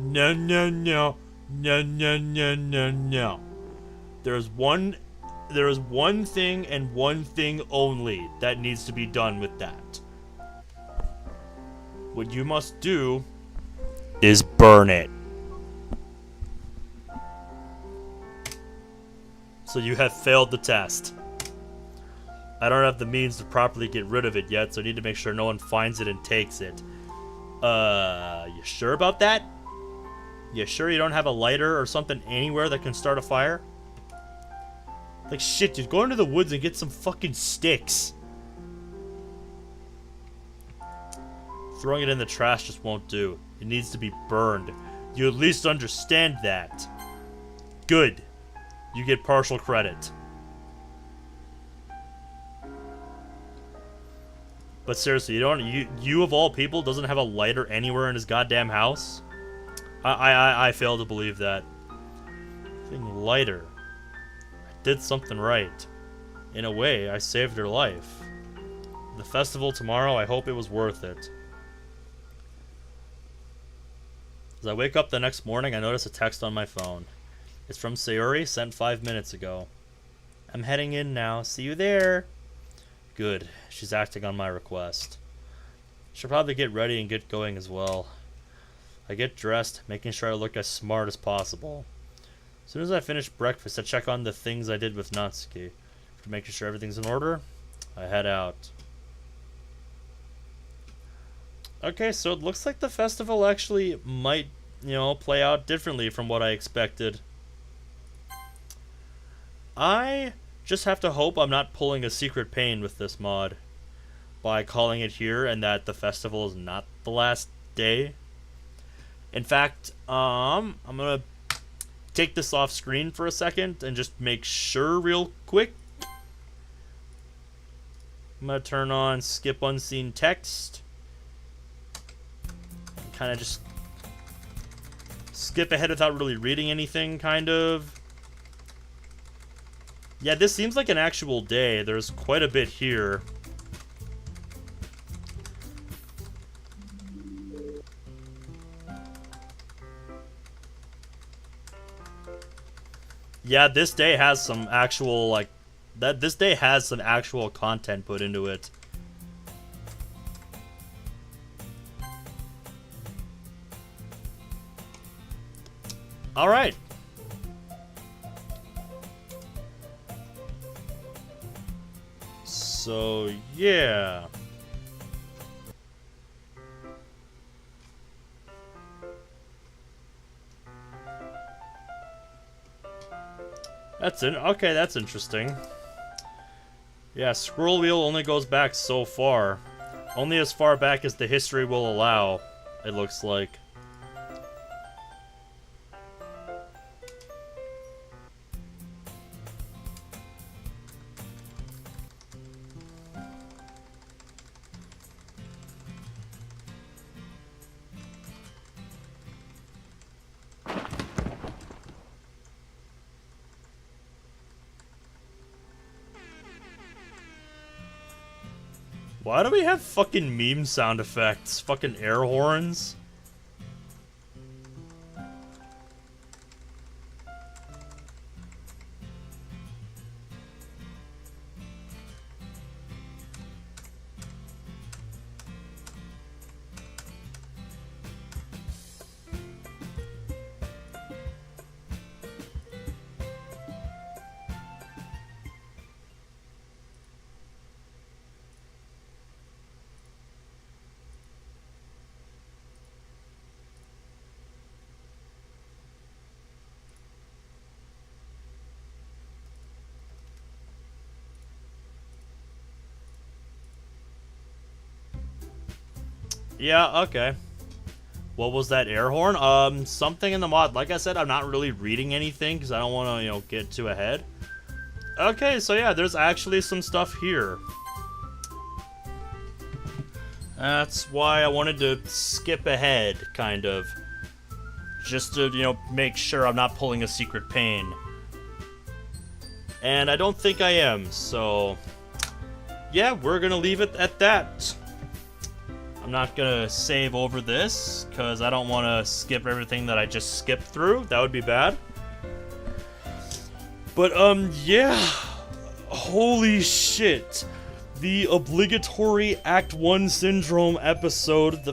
No, no, no. No, no, no, no, no. There is one thing and one thing only that needs to be done with that. What you must do is burn it. So you have failed the test. I don't have the means to properly get rid of it yet, so I need to make sure no one finds it and takes it. You sure about that? You sure you don't have a lighter or something anywhere that can start a fire? Like, shit, dude, go into the woods and get some fucking sticks. Throwing it in the trash just won't do. It needs to be burned. You at least understand that. Good. You get partial credit. But seriously, you of all people doesn't have a lighter anywhere in his goddamn house? I fail to believe that. Thing lighter. I did something right. In a way, I saved her life. The festival tomorrow, I hope it was worth it. As I wake up the next morning, I notice a text on my phone. It's from Sayori, sent 5 minutes ago. I'm heading in now. See you there. Good. She's acting on my request. She'll probably get ready and get going as well. I get dressed, making sure I look as smart as possible. As soon as I finish breakfast, I check on the things I did with Natsuki. After making sure everything's in order, I head out. Okay, so it looks like the festival actually might, play out differently from what I expected. I just have to hope I'm not pulling a secret pain with this mod by calling it here and that the festival is not the last day. In fact, I'm gonna take this off screen for a second and just make sure real quick. I'm gonna turn on skip unseen text. Kind of just skip ahead without really reading anything, kind of. Yeah, this seems like an actual day. There's quite a bit here. Yeah, this day has some actual, this day has some actual content put into it. Alright. So, yeah. Okay, that's interesting. Yeah, scroll wheel only goes back so far. Only as far back as the history will allow, it looks like. Why do we have fucking meme sound effects? Fucking air horns? Yeah, okay. What was that air horn? Something in the mod. Like I said, I'm not really reading anything because I don't want to, get too ahead. Okay, so yeah, there's actually some stuff here. That's why I wanted to skip ahead, kind of. Just to, make sure I'm not pulling a secret pain. And I don't think I am, so... Yeah, we're gonna leave it at that. I'm I'm not gonna save over this, because I don't want to skip everything that I just skipped through. That would be bad. But, yeah. Holy shit. The obligatory Act 1 Syndrome episode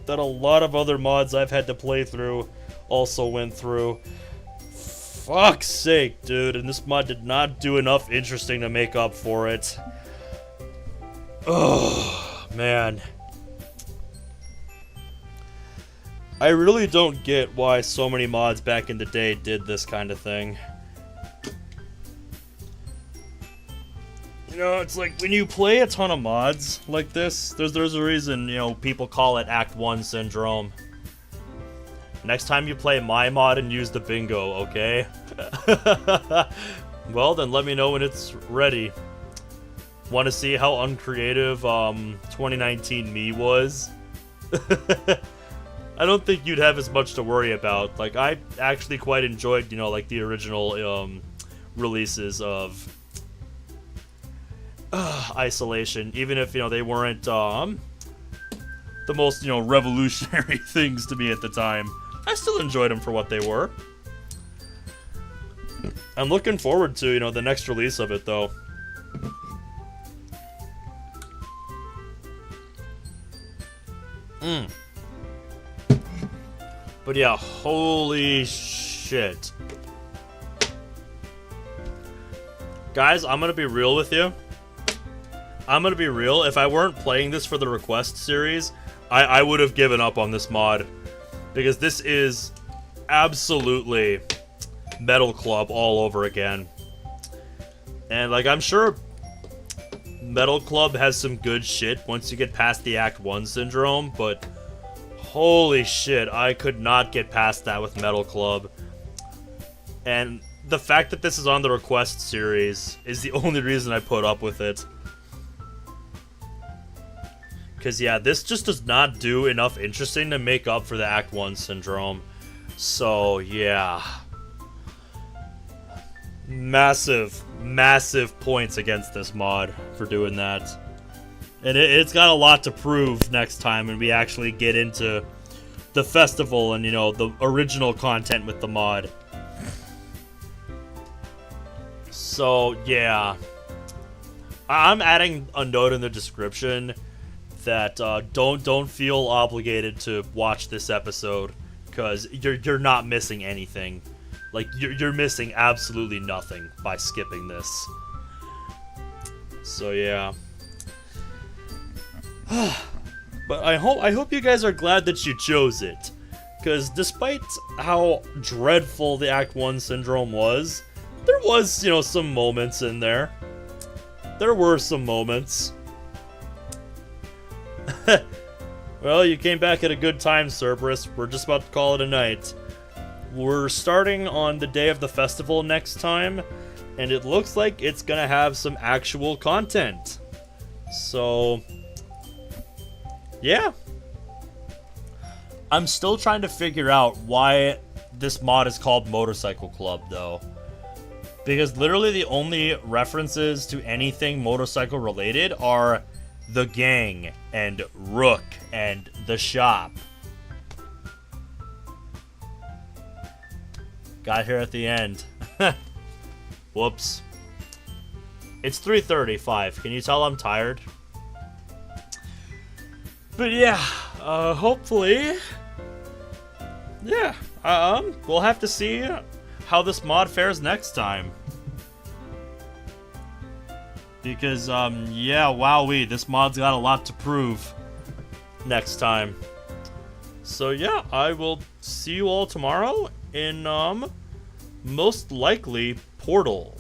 that a lot of other mods I've had to play through also went through. Fuck's sake, dude. And this mod did not do enough interesting to make up for it. Oh, man. I really don't get why so many mods back in the day did this kind of thing. You know, it's like when you play a ton of mods like this, there's a reason, you know, people call it Act 1 Syndrome. Next time you play my mod and use the bingo, okay? Well, then let me know when it's ready. Want to see how uncreative 2019 me was? I don't think you'd have as much to worry about. Like, I actually quite enjoyed, you know, like the original releases of Isolation, even if, you know, they weren't the most, you know, revolutionary things to me at the time. I still enjoyed them for what they were. I'm looking forward to, you know, the next release of it, though. But yeah, holy shit. Guys, I'm gonna be real with you. I'm gonna be real. If I weren't playing this for the request series, I would have given up on this mod. Because this is absolutely Metal Club all over again. And, like, I'm sure Metal Club has some good shit once you get past the Act 1 Syndrome, but holy shit, I could not get past that with Metal Club. And the fact that this is on the request series is the only reason I put up with it. Because, yeah, this just does not do enough interesting to make up for the Act 1 Syndrome. So, yeah. Massive, massive points against this mod for doing that. And it's got a lot to prove next time when we actually get into the festival and, you know, the original content with the mod. So, yeah. I'm adding a note in the description that don't feel obligated to watch this episode, because you're not missing anything. Like, you're missing absolutely nothing by skipping this. So yeah. But I hope you guys are glad that you chose it, because despite how dreadful the Act 1 Syndrome was, there was, you know, some moments in there. There were some moments. Well, you came back at a good time, Cerberus. We're just about to call it a night. We're starting on the day of the festival next time, and it looks like it's gonna have some actual content. So, yeah. I'm still trying to figure out why this mod is called Motorcycle Club, though. Because literally the only references to anything motorcycle related are the gang, and Rook, and the shop. Got here at the end. Whoops. It's 3:35. Can you tell I'm tired? But yeah, hopefully... Yeah, we'll have to see how this mod fares next time. Because, yeah, wowee, this mod's got a lot to prove next time. So, yeah, I will see you all tomorrow in, most likely, Portal.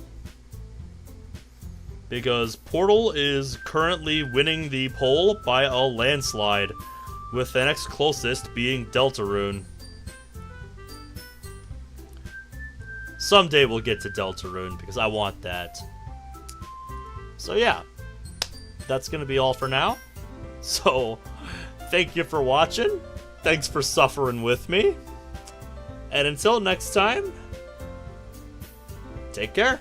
Because Portal is currently winning the poll by a landslide, with the next closest being Deltarune. Someday we'll get to Deltarune, because I want that. So yeah, that's going to be all for now. So, thank you for watching. Thanks for suffering with me. And until next time, take care.